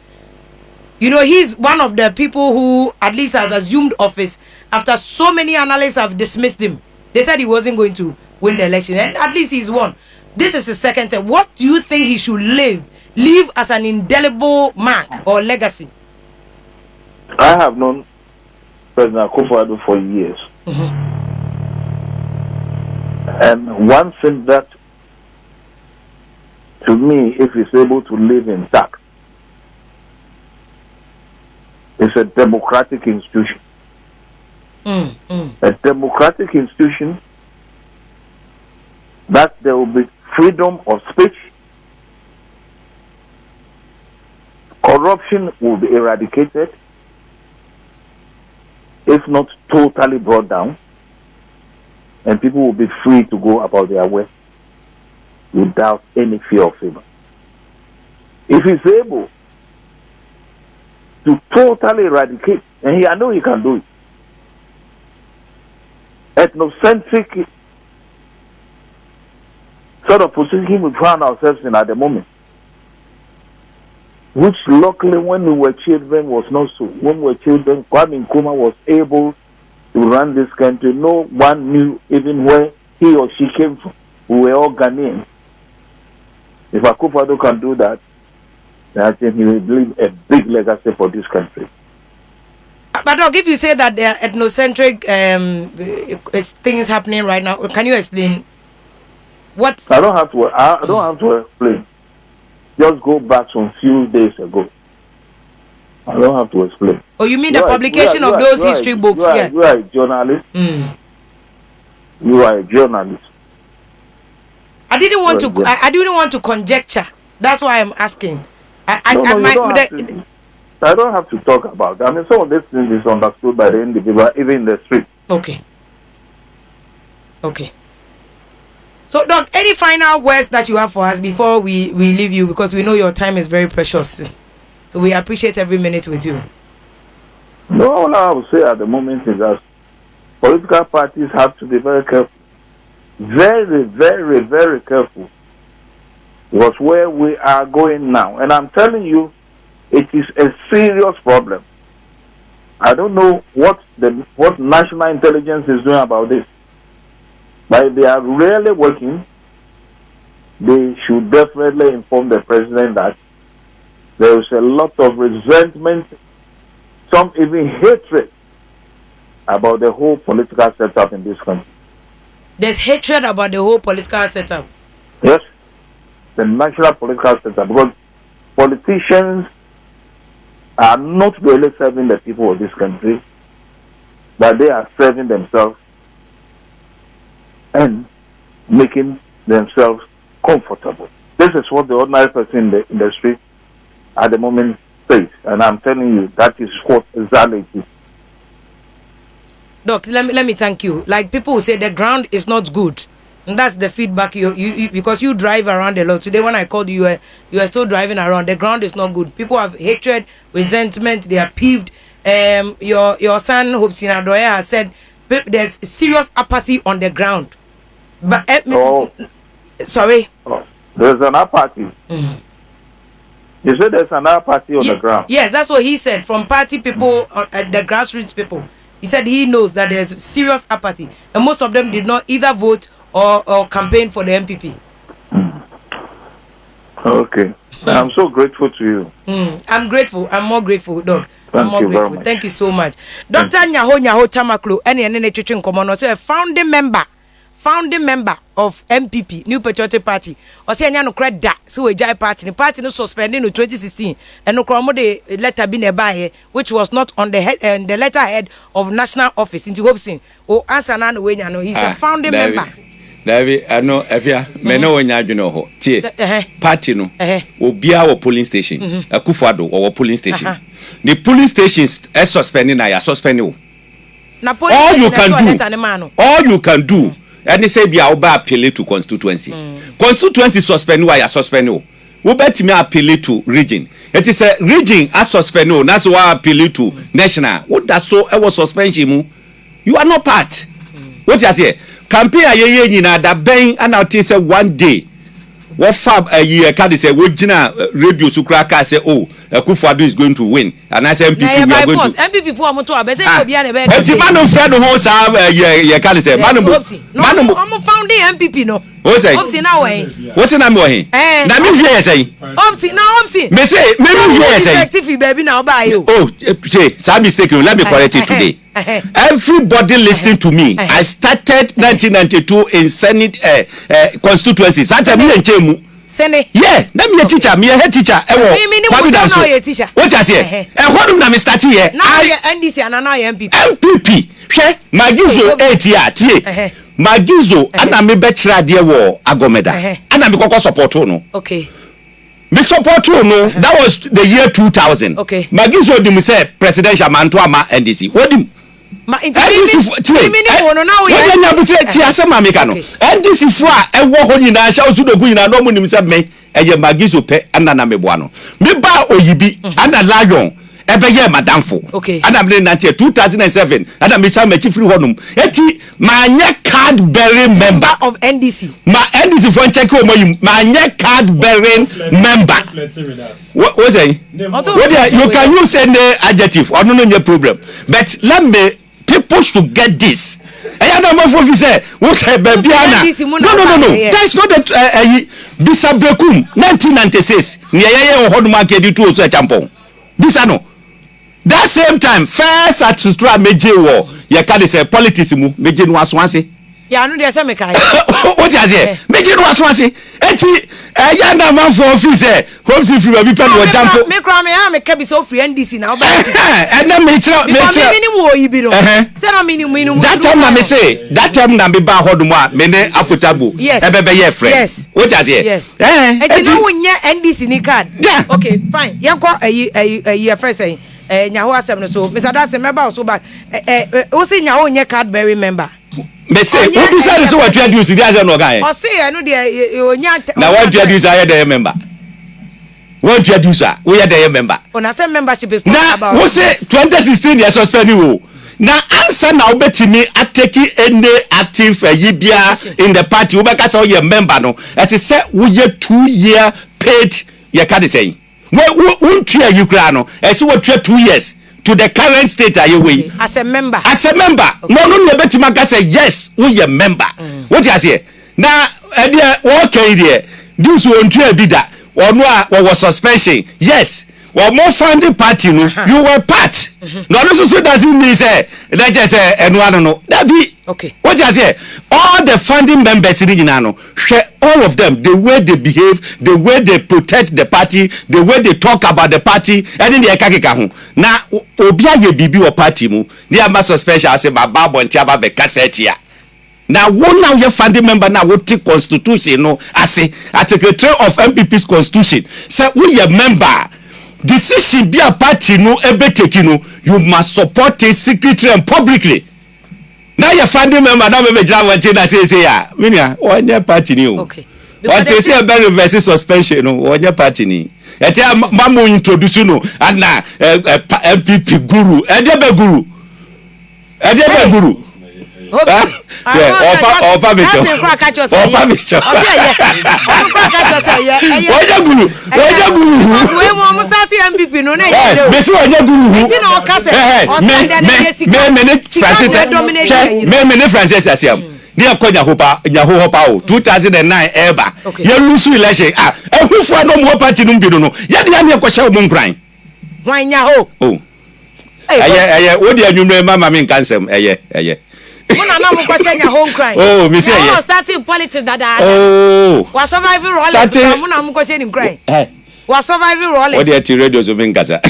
You know, he's one of the people who at least has assumed office after so many analysts have dismissed him. They said he wasn't going to win the election, and at least he's won. This is his second term. What do you think he should leave as an indelible mark or legacy? I have known President Akufo-Addo for years. And one thing that, to me, if he's able to live intact, is a democratic institution. A democratic institution that there will be freedom of speech, corruption will be eradicated, if not totally brought down, and people will be free to go about their way without any fear of favor. If he's able to totally eradicate, and I know he can do it, ethnocentric sort of position we found ourselves in at the moment, which luckily when we were children was not so. When we were children, Kwame Nkrumah was able to run this country. No one knew even where he or she came from. We were all Ghanaians. If Akufo-Addo can do that, then I think he will leave a big legacy for this country. But Doc, if you say that there are ethnocentric things happening right now, can you explain what? I don't have to explain. Just go back some few days ago. I don't have to explain. Oh, you mean the publication of those history books? Yeah. You are a journalist. You are a journalist. I didn't want to conjecture. That's why I'm asking. I don't have to talk about that. I mean, some of these things is understood by the individual, even in the street. Okay. So, Doc, any final words that you have for us before we leave you, because we know your time is very precious. So we appreciate every minute with you. No, all I would say at the moment is that political parties have to be very careful. Very, very, very careful. Because where we are going now, and I'm telling you, it is a serious problem. I don't know what national intelligence is doing about this. But if they are really working, they should definitely inform the president that there is a lot of resentment, some even hatred about the whole political setup in this country. There's hatred about the whole political setup? Yes, the national political setup, because politicians are not really serving the people of this country, but they are serving themselves and making themselves comfortable. This is what the ordinary person in the street at the moment says, and I'm telling you that is what exactly it is. Doc, let me thank you. Like people who say the ground is not good, and that's the feedback you because you drive around a lot. Today when I called you, you were still driving around. The ground is not good. People have hatred, resentment. They are peeved. Your son Hopeson Adorye has said there's serious apathy on the ground. But sorry. Oh, there's an apathy. Mm-hmm. You said there's an apathy on the ground. Yes, that's what he said. From party people, the grassroots people. He said he knows that there's serious apathy, and most of them did not either vote or campaign for the MPP. Okay. I'm so grateful to you. I'm grateful. I'm more grateful, Doc. I'm more grateful. Thank you so much. Dr. Nyaho Tamaklo, any founding member of MPP, New Patriotic Party. Or say no credit so we jai party. The party no suspended in 2016. And no kromo de letter be nearby, which was not on the head and the letterhead of national office into Hopeson. Oh, answer na no way no. He's a founding member. David, I know if you me know when you know ho. Tie party no. Obia or polling station. Akufo-Addo or polling station. The polling stations are suspending na ya suspending. All you can do. And they say be appeal to constituency. Constituency suspend why you suspend no. We bet me appeal to region. It is a region as suspend no. That's why appeal to national. What that so I was suspension. You are not part. What you say? Campaign aye na that bang and out say one day. What fab a year can say we jina radio to crack say oh Akufo-Addo is going to win and I say MPP we are going to MPP for moto abese obi na be e man no friend ho sa ye can say man no founding MPP no o say Hopeson na we what say na me we na me fear say Hopeson me say me fear say effective baby na oba yo oh say some mistake let me correct it today. Everybody listening to me. I started 1992 in Senate constituencies. That's me and Chemu. Senate. Yeah, let me a teacher. Me a head teacher. What I say? And what do I start here? Now NDC and now MPP. MPP. Magizo 8 year. Magizo and I me bachelor dear war Agomeda. And I me koko support no. Okay. Me support no. That was the year 2000. Okay. Magizo dim say presidential man to ama NDC. What dim? ma NDC no na we ya nya butre ti asema meka no NDC fo a ewo ho nyina sha osudogu nyina no munim se me eye magizo pe ana na meboa no me ba oyibi ana lion ebe ye madamfo ana me na 2007 ana me sa ma chifri honum eti ma nye card bearing member of NDC ma NDC for check o moyim ma nye card bearing member what say you can use any adjective or no no problem but let me people should get this. I don't know if you say, okay, Babiana. No. That's not a Bisabrekum, 1996. Niaye or Hodmarket, you two so champon. Bisano. That same time, first at Sustra Major War, Yakadi say politics, Major was once. Yeah, I know there's some kind. What is it? Major was once. Eti, a young man for officer, homes if you will be paid or jump. Make Rami, I'm a cabby so free NDC now. And then make sure you be that time I may say, that time I be bar Hoduma, Mene Afutabu. Yes, a friend. Yes, what is it? Yes, and you know when you're NDC ni card. Yeah, okay, fine. You got a first saying, Nyaho 7 so, Mr. Dadson, member so back. Also, Nyaho, your card bearing member. Me say, who decided so what you do? There's no guy. I say, I know the now what you do is I the member. What you do, sir? We are the member. On a same membership is not about. Who say 2016 years suspend you? Now answer now bet me at taking any active yibia in the party. We because all your member no. As I said, we 2-year paid. You can't say. Won't you no? As you 2 years. To the current state are you way as a member okay. No bet maka say yes we a member what you say now okay there this won't be that or no was suspension yes or more funding party no you were part no so doesn't mean say let's just say and one no that be okay what you say all the funding members in no all of them the way they behave the way they protect the party the way they talk about the party and in the ekakeka ho na obi aye bibi o party mu they am suspension say baba bonti aba be cassette ya na one now your funding member na what constitution no ase article 3 of MPP's constitution say we a member decision be a party no ebe take no you must support it secretly and publicly. Now your family member now me jam one thing that say ya minia on your party ni o okay what you say about reverse suspension no on your party ni e tell mamu introduce no and na MPP guru e dey be guru Opa Bishop. Ni akonya hopa 2009 eba ye lusu election ehufo no mo party no bi no ye de na ekosha mo nkran wan nya ho oh eye wo de anwumre mama me nkansem eye Muna na mo kwasha nya home crime. Oh, me say yeah. Starting politics dada. Oh. Was surviving rollers. Muna mo kwasha ni crime. Was surviving rollers. What the radio so me nkasa.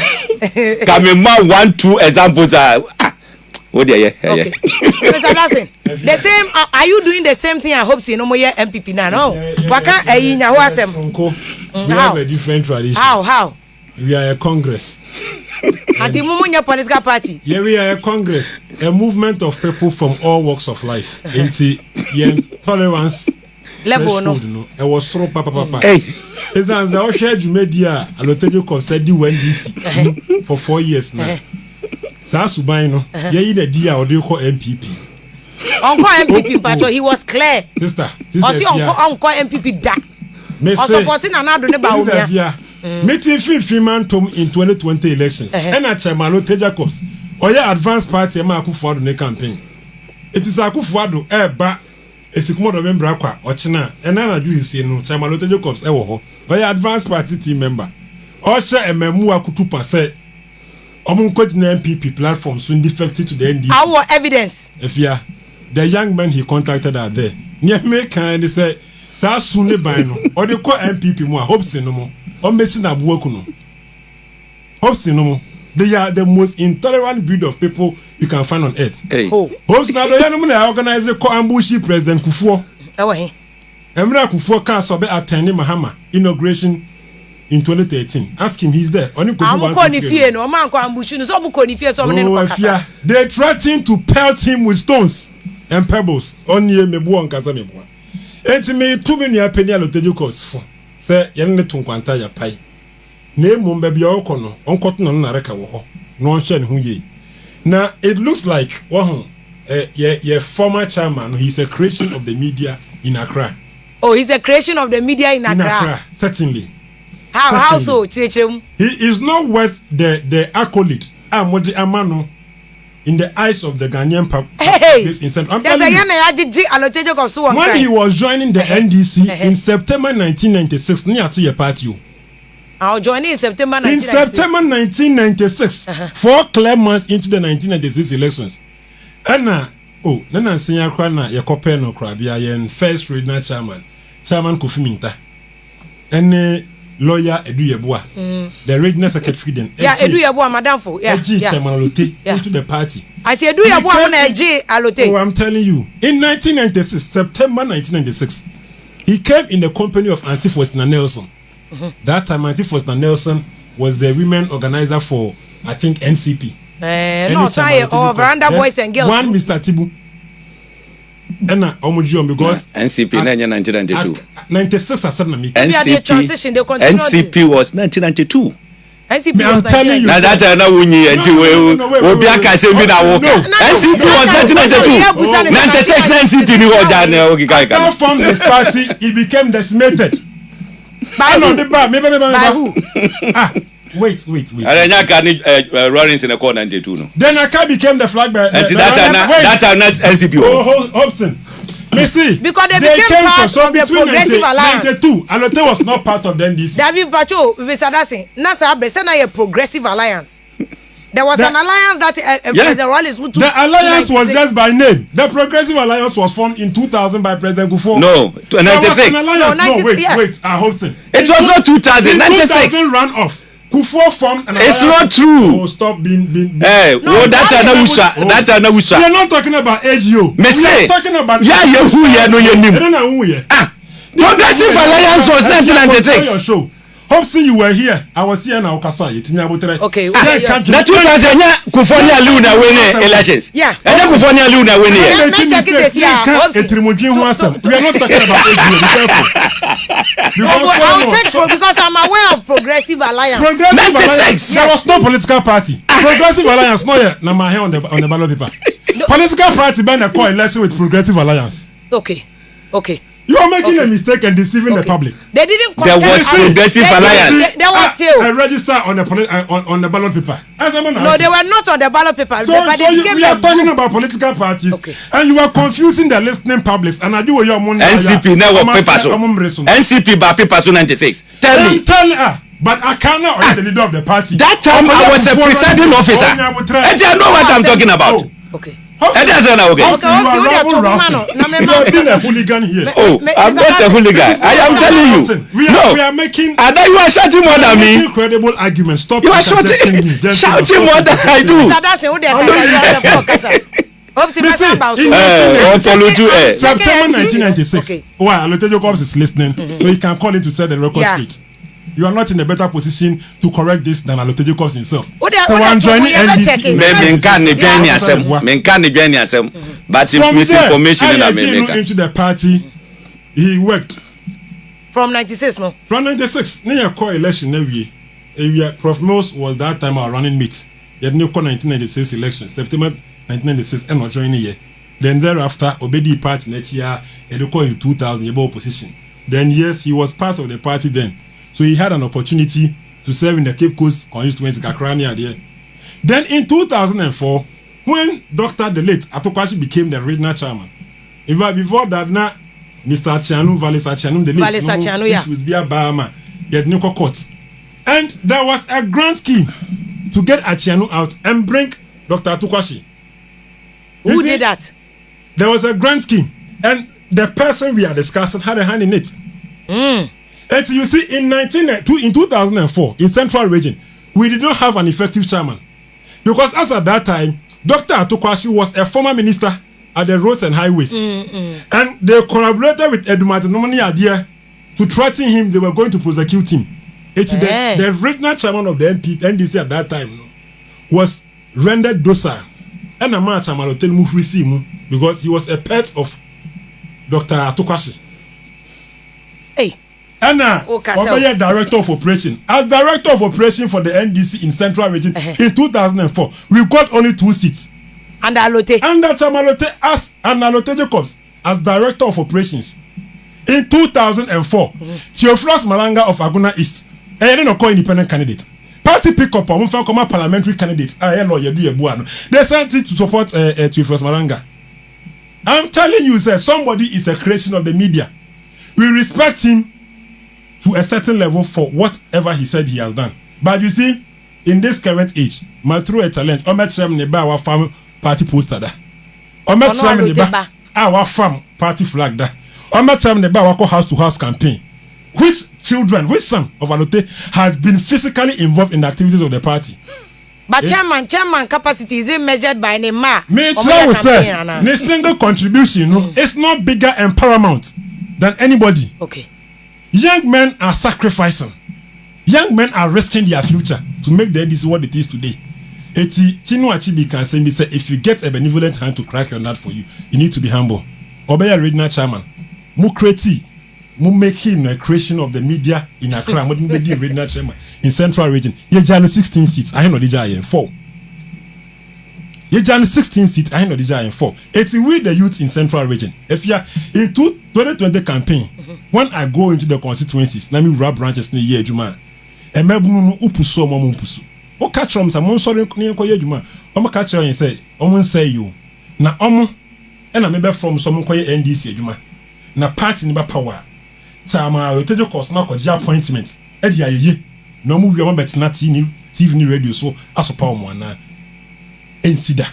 Come ma 1-2 examples what there okay. Mr. Dadson, the same are you doing the same thing at Hopeson no more MPP now no? Waka nya ho asem. We have a different tradition. How? We are a congress. Anti Mumunya political party. Yeah, we are a congress, a movement of people from all walks of life. Into tolerance level no. It was so papa. Hey, it's an shared media. I will tell you concerning NDC for 4 years now. Sasubaino, yeah, in the dia or do you call MPP? Uncle MPP, but he was clear. Sister, Uncle MPP da. On supporting another about meeting Freeman Tom in 2020 elections. And at Chamalo Jacobs, or your advanced party, Akufo-Addo ne campaign. It is Akufo-Addo, ba, a Sikmodo member, or China, and Anna Juice, Chamalo Jacobs, or your advanced party team member. Or share a memua kutupa say, Omunko MPP platform soon defected to the NDC. Our evidence. If you the young men he contacted are there. Near me kind say, Sa soon the bino, or the call MPP more, Hopeson no more. Or messing up work no. Hopeson no more. They are the most intolerant breed of people you can find on earth. Hey. Hopeson now the young organize the co-ambushi President Kufuor. Oh, hey. Emra Kufuor can so be attending Mahama inauguration in 2013. Ask him, he's there. Only they threatened to pelt him with stones and pebbles. Only mebu on kaza mebu. Enti me 2 million penny aloteju cost for. Say yenne tunkwanta ya pai. Ne mumbe bi okono onkoto no na reka wo ho. No hwe ne hu ye. Now it looks like yeah, former chairman. He's a creation of the media in Accra. Oh, he's a creation of the media in Accra. In Accra, certainly. How so? He is not worth the accolade. Amano in the eyes of the Ghanaian public. When he was joining the NDC in September 1996, near to your party. I'll join in September 1996. In September 1996, 4 clear months into the 1996 elections. And Nana Senior Krana, Yakopeno Krabia, and first regional chairman Kofi Minta, and lawyer Adorye, the regional secretary then. Yeah, Adorye, Madame Fo, yeah, chairman into the party. I tell you, I'm telling you, in 1996, September 1996, he came in the company of Auntie Faustina Nelson. That time, Auntie Faustina Nelson was the women organizer for, I think, NCP. No, sorry, or Veranda Boys and Girls. One Mr. Tibu. And Omujion because NCP 1992. 96 or 7. NCP was 1992. NCP I'm telling you. That's not when you NCP was 1992. 96 NCP. After from this party, he became decimated. By who? Wait. Rollins in the corner 92. No. Then Aka became the flag bearer. That's NCP. Hobson. See, because they became part of the Progressive Alliance. 92, Alote was not part of the NDC. David Pacho, Dadson, Nasa Besena a Progressive Alliance. There was an alliance that President Wallace would do. The alliance was just by name. The Progressive Alliance was formed in 2000 by President Kufo. No, 96. Wait, Hobson. It was not 2000, 96. 2000 ran off. Kufo formed an alliance. It's not true. Oh, stop being. Hey, no, that's an Usa. We are not talking about AGO. We are talking about. Progressive Alliance was 1996. Your show. Hopeson, you were here. I was here now. Okay. That 2000 Kufonia Luna win elections. Yeah. And then Kufonia Luna win here. We are not talking about AGO. Be careful. I'll check because I'm aware of Progressive Alliance. Progressive Alliance. There was no political party. Progressive Alliance. No, yeah. Now my hair on the ballot paper. Political party banned a co-election with Progressive Alliance. Okay. You are making a mistake and deceiving the public. They didn't. There was Progressive Alliance. There was still. I register on the ballot paper. No, they were not on the ballot paper. So we are talking about political parties, and you are confusing the listening publics. And I do your money. NCP never papers. NCP by papers 96. Tell me. But I cannot the leader of the party. That time I was a presiding officer. And you know what I'm talking about. Okay. You are being a hooligan here. Oh, I'm not a hooligan. I am telling you. We are making. And then you are shouting more than me. Incredible arguments. Stop. You are shouting more than I do. September 1996. Why? Alotejo Cobbs is listening, so he can call in to set the record straight. You are not in a better position to correct this than Alotejo Cobbs himself. So I'm joining NDC. But misinformation into the party, he worked from 96. No, from 96. Near co-election every year. Prof Mills was that time our running mate. He had new 1996 election, September 1996, and not joining here. Then thereafter, Obedi party next year, and in 2000, he was opposition. Then yes, he was part of the party then. So he had an opportunity to serve in the Cape Coast constituency, Kakrania there. Then in 2004, when Dr. the late Atokwashi became the regional chairman, in fact, before that, now Mr. Achianu, Valesa Achianu, the late, was via Bahama, he had Nuko Court. And there was a grand scheme to get Achianu out and bring Dr. Atokwashi. Who did that? There was a grand scheme, and the person we are discussing had a hand in it. And you see, in 2004, in Central Region, we did not have an effective chairman. Because as at that time, Dr. Atokwashi was a former minister at the roads and highways. And they collaborated with Edumate Nomani Adorye to threaten him they were going to prosecute him. The regional chairman of the NDC at that time was rendered docile. And a man Chamalote Mufrisimu because he was a pet of Dr. Atokwashi. Hey. Anna, director of operation. As director of operation for the NDC in Central Region in 2004, we got only 2 seats. And Alote. Under Chamalote as Alote Jacobs as director of operations. In 2004, Theophilus Malanga of Aguna East, and then a independent candidate. Party pick up on former parliamentary candidates. They sent it to support Theophilus Malanga. I'm telling you, sir, somebody is a creation of the media. We respect him to a certain level for whatever he said he has done. But you see, in this current age, my true a challenge. Omet Shem Neba our farm party poster da. Omet Shem Neba our farm party flag da. Omet Shem Neba our house to house campaign. Which children, which son of Alote has been physically involved in the activities of the party. But chairman capacity is measured by the ma. Me will say, the single contribution is not bigger and paramount than anybody. Okay. Young men are sacrificing. Young men are risking their future to make the NDC what it is today. Chinu Achibi can say, if you get a benevolent hand to crack your nut for you, you need to be humble. Obey a regional chairman. Mukreti. Mu make him a creation of the media in Accra. Mu make the regional chairman in Central Region. Ye janu 16 seats. I know the giant 4. Ye janu 16 seats. I know the giant 4. It's with the youth in Central Region. If you are in 2020 campaign, when I go into the constituencies, na me rub branches ni ye juma. E mebunu upuso mo mpusu. O catch from some mon sorry ni ko ye juma. O catch you say, o say you. Na omo e na me be from some ko ye NDC juma. Na party ni ba power. Sama otejo cost na ko appointment e dia ye no mu wiama betina TV ni radio so asopa omo ana ensida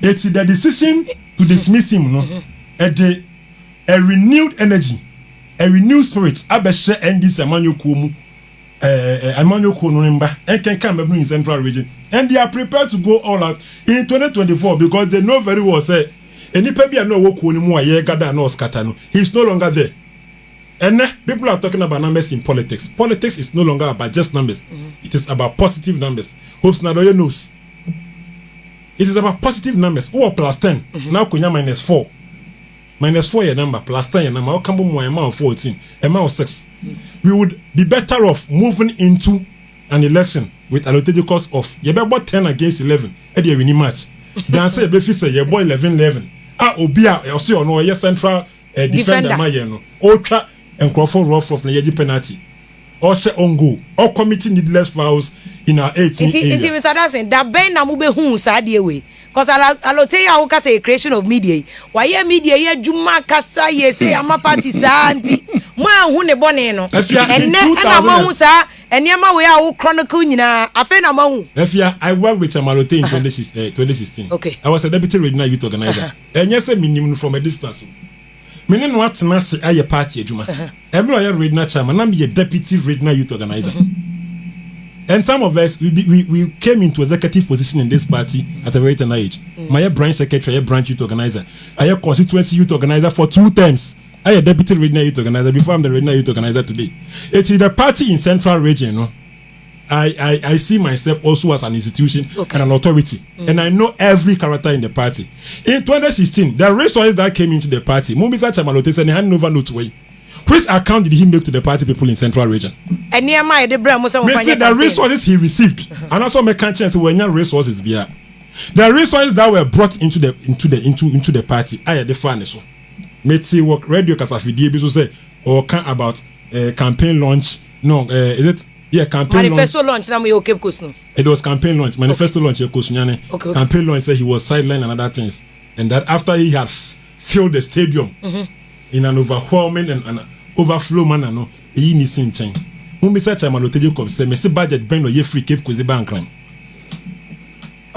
it's the decision to dismiss him no a renewed energy, a renewed spirit abeshe NDC amanyoku mu amanyoku no mba enken mebu in Central Region, and they are prepared to go all out in 2024 because they know very well say enipa bia no woku ni mu aye gada na oskata no, he's no longer there. And people are talking about numbers in politics. Politics is no longer about just numbers. It is about positive numbers. Hopeson Adorye knows. It is about positive numbers. Who are plus 10? Now kunya minus 4. Minus 4 your number, plus 10 your number. How come more amount 14? Amount 6. We would be better off moving into an election with allocated cost of about 10 against 11. Eddie winning match. Then say if you say your boy 11. Obia also no your central defender my no. Ultra and Crawford rough of the penalty. Also on goal. Or committing needless fouls in our 18 area. It is Dadson that Ben Namube who sadie way. Because I'll tell you how can say a creation of media. Why ye media ye Juma Kasa ye say I'm a party santi. Ma who ne boneno. And then sa and Yama we are chronicle na afena mahu. Efia, I worked with Chamalote in 2016. Okay. I was a deputy regional youth organizer. And yes, a minimum from a distance. Meaning what Nasi aye party Juma. Every other regional chairman, I'm a deputy regional youth organizer. And some of us we came into executive position in this party at a very tender age. My branch secretary, branch youth organizer, I a constituency youth organizer for 2 terms. I a deputy regional youth organizer before I'm the regional youth organizer today. It is the party in Central Region, no? I see myself also as an institution and an authority, and I know every character in the party. In 2016, the resources that came into the party, Mubisa Chamalote said he handed over notes way. Which account did he make to the party people in Central Region? And near my the resources he received, and also make chance when your resources be the resources that were brought into the party. I had the fairness. Meti work radio kasafidi ebi so say or can about campaign launch. No, is it? Yeah, campaign manifesto launch. Now we okay, course no. It was campaign launch. Manifesto launch. Okay. Campaign launch said he was sidelined and other things, and that after he had filled the stadium in an overwhelming and an overflow manner, no, he needs in change. When we search Chamalote Jacobs say, "Me see budget ben or ye free Cape Coast the bank crime."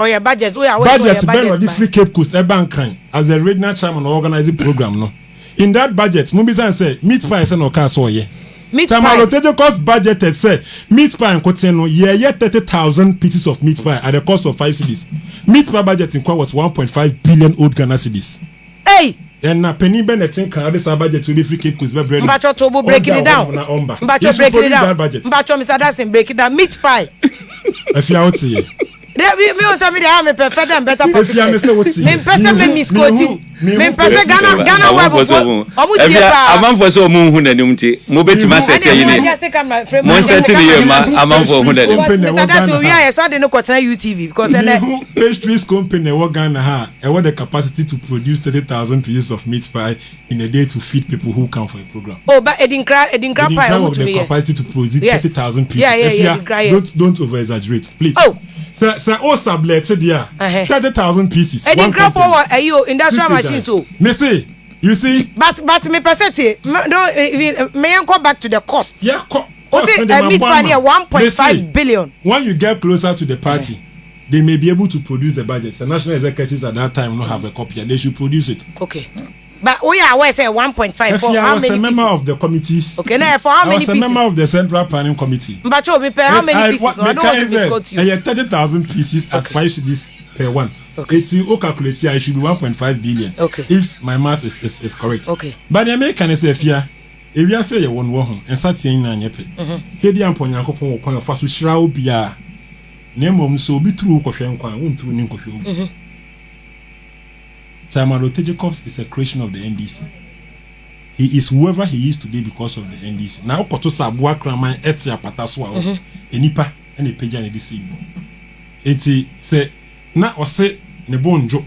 Oh yeah, budget. Budget ben or the free Cape Coast the bank crime as the regional chairman organizing program, no. In that budget, Mumbisan say meat pie and no car so yeah. Chamalote Jacobs budgeted say meat pie and cotton yeah 30,000 pieces of meat pie at the cost of 5 cedis. Meat pie budget in was 1.5 billion old Ghana cedis. Hey. And na penny Benetton can this budget will be free Cape Coast bread. Mbacho to break it down. Mbacho break it down. Mbacho Mr. Dadson break it down. Meat pie. If you out here. Me also me dey have me perfect and better possibility. Me person me misquoting. Me person Ghana web for. Omu tie pa. Amanfo so omu hu nanim ti. Mo betima set ye ni. Mo set ni ye ma amanfo hu nanim. Mr. Dadson we are Sunday no continue UTV because pastries company what Ghana ha and what the capacity to produce 30,000 pieces of meat pie in a day to feed people who come for a program. Oh, but Edinkra pie the capacity to produce 30,000 pieces. Yeah. Don't over exaggerate, please. Oh. Say sublet there 30,000 pieces. Edinkra for you industrial machines so. Me see, you see. But me percent no may go back to the cost. Yeah, meat pie near 1.5 billion. When you get closer to the party, they may be able to produce the budget. The national executives at that time don't have a copy and they should produce it. Okay. But we are aware say 1.5 for how many pieces? I was a member of the committees. Okay, now for how many pieces? I was a member of the Central Planning Committee. But how many pieces? I don't want to discuss to you. 30,000 pieces at 5 cities per one. Okay. It's you calculate here, it should be 1.5 billion. Okay. If my math is correct. Okay. But the American say here, if you say you want one and start saying na nyepe. Hedi ampon Yakopon wo kwan fa so hira obia. Na mom so obi turu kohwe nkwan, won turu ni kohwe obi. Adorye Jacobs is a creation of the NDC. He is whoever he is today because of the NDC. Now, Koto Sabua Kraman Etia Pataswa, Enipa, and a page and a DC. Eti say, na or say, Nebonjo.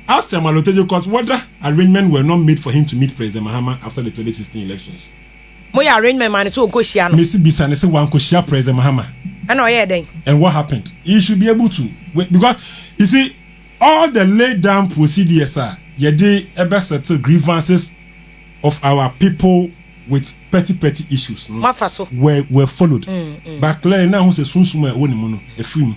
Ask Adorye Jacobs whether arrangements were not made for him to meet President Mahama after the 2016 elections. My arrangement man to Koshiano. Missy Bissan say one Koshia President Mahama. I know, yeah, then. And what happened? You should be able to. Because, you see, all the laid down procedures are yede ever settle grievances of our people with petty issues were followed. But clearly now who say sunsuma woni mu no e free mu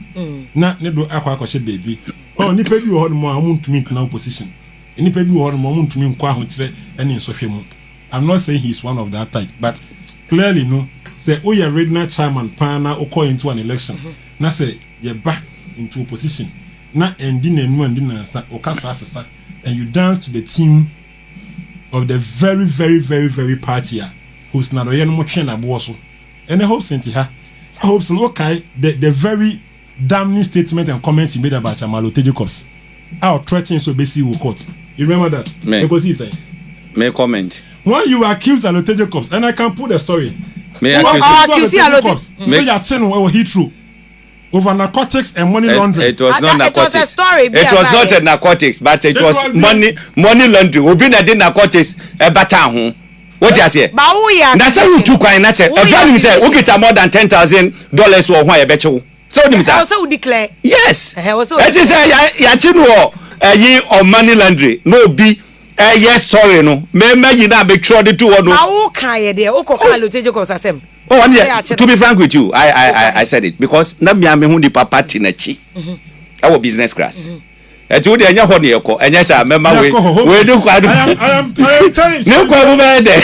na ne do akwa akwa baby oh nipa bi wo ho mo amun to meet now position nipa bi wo ho mo amun to me nkwa ho kire ene nsohwe mu. I'm not saying he's one of that type, but clearly no say oh ya regional chairman pana o call into an election na say ye ba into opposition na endi na enu endi na sa okasa asesa and you dance to the tune of the very party who's not Adorye no mo twen na bo so and the Hopeson ha Hopeson okay the very damning statement and comment he made about Adorye Jacobs out threatening so basically will court. You remember that? Because he said may comment when you accuse Adorye Jacobs and I can put the story may accuse Adorye Jacobs may you tell what he true over narcotics and money laundering. It was not narcotics. It was a story. It was not a narcotics, but it was money laundering. Obi na did narcotics e bata ho. What you say? Ba wo ya. Na say you kwan na say. E fa nim say o kita more than $10,000 wo ho e be chewo. So nim say. So declare. Yes. It is ya chi no yi on money laundering. No be yes story no. Me yi na be tro de to wo no. Ba wo kan ye de o ko kan Adorye Jacobs asem. Oh, to be frank with you, I said it because na me hu di papa tinachi. Our business class. E to dey anya ho ne yeko, anya say member we do kwadu. I am telling you. No kwadu be there.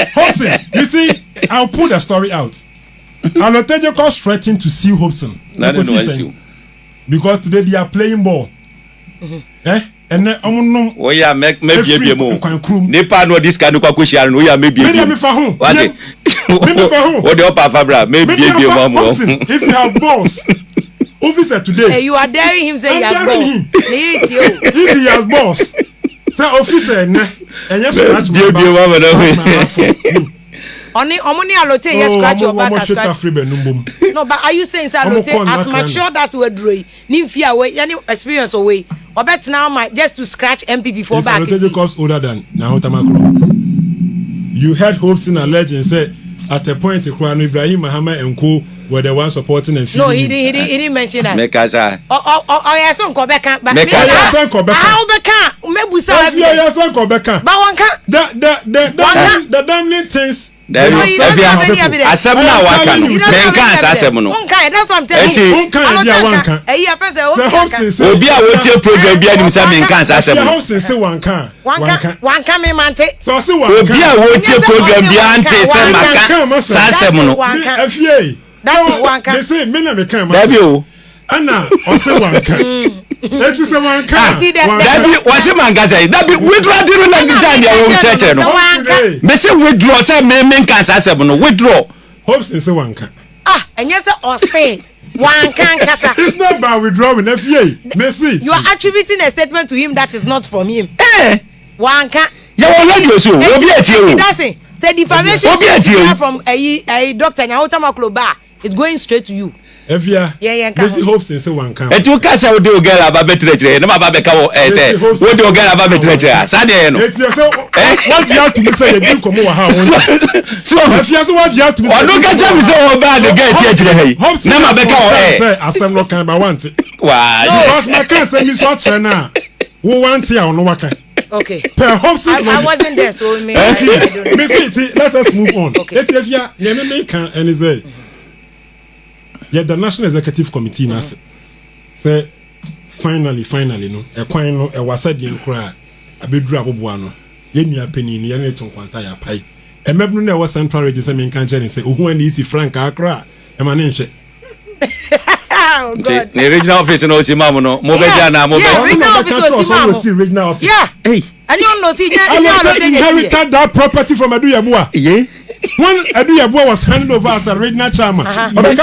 Hopeson, you see, I'll put the story out. Adorye Jacobs threatened to sue Hopeson. Because today they are playing ball. And then I'm oh yeah, make maybe more. Nepa no this kind of kwakoshian no yeah maybe. Me for who? What the upper fabra maybe more. If you have balls, officer today. You are daring him say he has balls. If he has balls, say officer and yes scratch Only Adorye yes scratch your back scratch. No, but are you saying Adorye as mature that's what Adorye nimfia we any experience away or bet now my just to scratch MPP for back. Adorye Jacobs older than now Tamakro. You heard Hopeson allege and said at a point Ibrahim Muhammad and co were the ones supporting and no he didn't mention that. Mekaza. Oh yes on Quebec but how Quebec mebusa yes on Quebec. But one can the damning things asem na waka menkan asem no that's what I'm telling you. Obi a wotie program bia nim say menkan asem no one can me mante obi a wotie program bia ante say maka asem no afie that's one can they say me na me kan ma o ana o say one can Let you say one can. That was a man say that be withdraw to the Jania church no. Me say withdraw say me can say no withdraw. Hopeson say one can. And yes or say one can kasa. It's not about withdrawing FA. Messi. You are attributing a statement to him that is not from him. One can. You already so. Dadson say defamation from a doctor Nyawotama is going straight to you. Efia. Messi Hopeson say one can. Et you can say what do girl about betre. No ma be ka say what do girl about betre. Sade no. It's what you have to say you come over house. So Efia say what you have to say. O do ka tell me say o ba the girl here here. Na ma be ka say asem no kan ba want it. Why? Because my can say me so trainer. Who want here or no waka? Okay. I wasn't there, so maybe let us move on. Okay. Efia me can and say yeah, the National Executive Committee say finally no e kwan no e wasa de nkura abeduru aboboa no ye nua pani no ye ne to kwanta ya pai e mebnu na e was Central Region say me kan chere say ohu ani isi frank akra e ma ne nhwe. Oh God. The regional office no si mamu no mo be ja na mo be. Regional office si regional office. Yeah. Hey. And you know see inherited that property from Adorye Boa. Yeah. When Adorye Boa was handed over as a regional chairman, it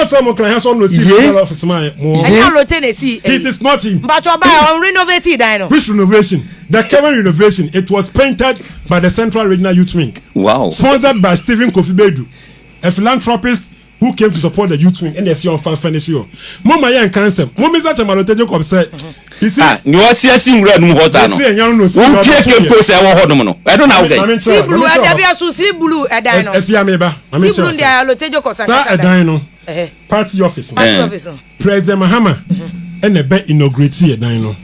is not him. But you buy renovated, I know. Which renovation? The current renovation. It was painted by the Central Regional Youth Wing. Wow. Sponsored by Stephen Kofi Bedu, a philanthropist who came to support the youth wing and the see on fan finish you. Mama yan cancer. Mama zacha malote Jacob said. You see, you are seeing red no water no. Who take post I want no. I don't know how. See blue, there be see blue edano. Efia meba. See blue there lote Jacob say. Sa edano. Party office. Party office. President Mahama and the be inaugurate edano.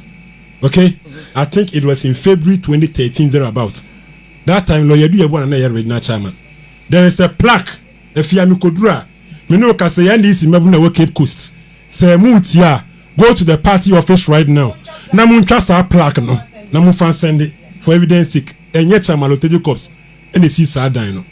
Okay? I think it was in February 2013 thereabout. That time lawyer do one na regional chairman. There is a plaque. Efia mi kodura. Me no ka say NDC mebu na Cape Coast. Say mutia go to the party office right now. Na muntwa sa plaque no. Na mu fan send it for evidence sake. Enye chairman Lotejo Corps. NDC sa dan no.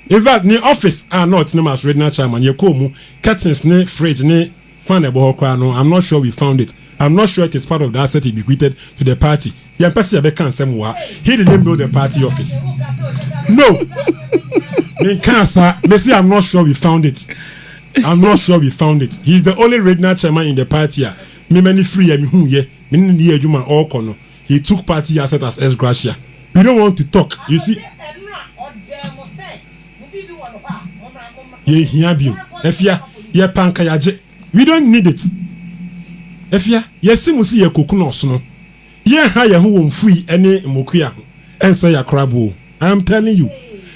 In fact, ni office are not no as regional chairman. Ye ko mu curtains ne fridge ne fan ebo hokra no. I'm not sure we found it. I'm not sure it is part of the asset he bequeathed to the party. Yan person be kan sem wa. He didn't build the party office. No. Messi, I'm not sure we found it. I'm not sure we found it. He's the only regional chairman in the party. Me many free me who ye. Me ni ejuma all kono. He took party asset as ex gratia. We don't want to talk. You see. Ye hiabio. Efia ye panka yaje. We don't need it. Efia ye simusi ye kokuno no. Ye ha ye hu free any mokuya. Ensa ya krabo. I am telling you.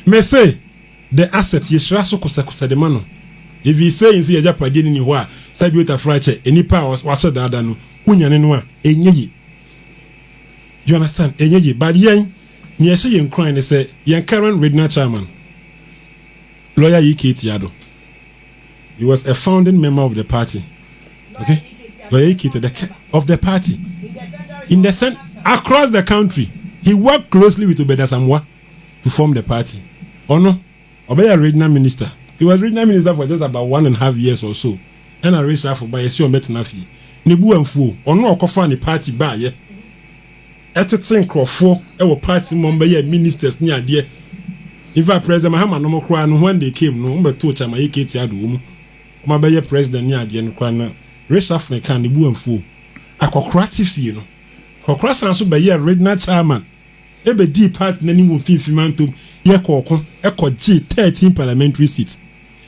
Me say the asset yeshra so kusa de mano. If you say in see ya padi ni ho a sabi ota frache enipa was dada no unyane no a enyeyi. You understand? Enyeyi but yen me say yen crying they say yen current regional chairman lawyer Ike Tiado. He was a founding member of the party. Okay? Lawyer Ike of the party. In the across the country. He worked closely with Obeda Samwa to form the party. Or no? Obey regional minister. He was regional minister for just about 1.5 years or so. And I reached out for by a show metanafi. Nibu and Fu, or no coffee party by ye. At a think of 4 party member ministers near dear. In fact, President Mahama no more crying when they came, no but to Chama Ike my bay president near the end corner. Reach out for the can Nibu and Fu. A cocrative, you know. Cocras answer by ye regional chairman. Ebe deep part nani mu fifi mantum ye kokon ekoji 13 parliamentary seats.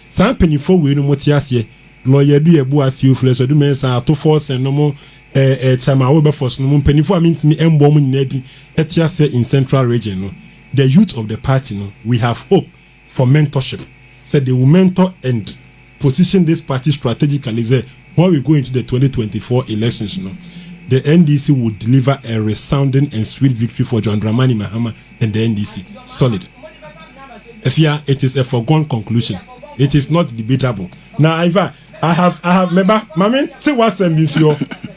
San penifo we no motiase lawyer du ye bu afiu fleso du mensa to force no mo chama we be force no mo penifo amintimi embo mu nyinadi etiase in Central Region no. The youth of the party no, we have hope for mentorship. Said they will mentor and position this party strategically there when we go into the 2024 elections no. The NDC will deliver a resounding and sweet victory for John Dramani Mahama and the NDC. Solid. Efia, it is a foregone conclusion. It is not debatable. Now, Iva, I have remember, Mami, say what's them before.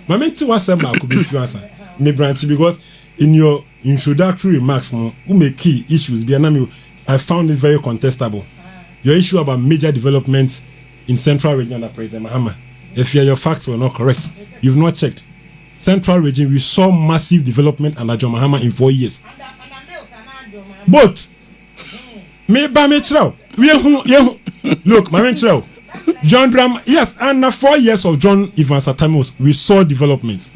Mami, say what's them could be answer. Me branch because in your introductory remarks, you make key issues. I found it very contestable. Your issue about major developments in Central Region under President Mahama. If your facts were not correct, you've not checked. Central Region, we saw massive development under John Mahama in 4 years. But me ba me chro. Look, my chro. John Dram, yes, under 4 years of John Evans Atamos, we saw development.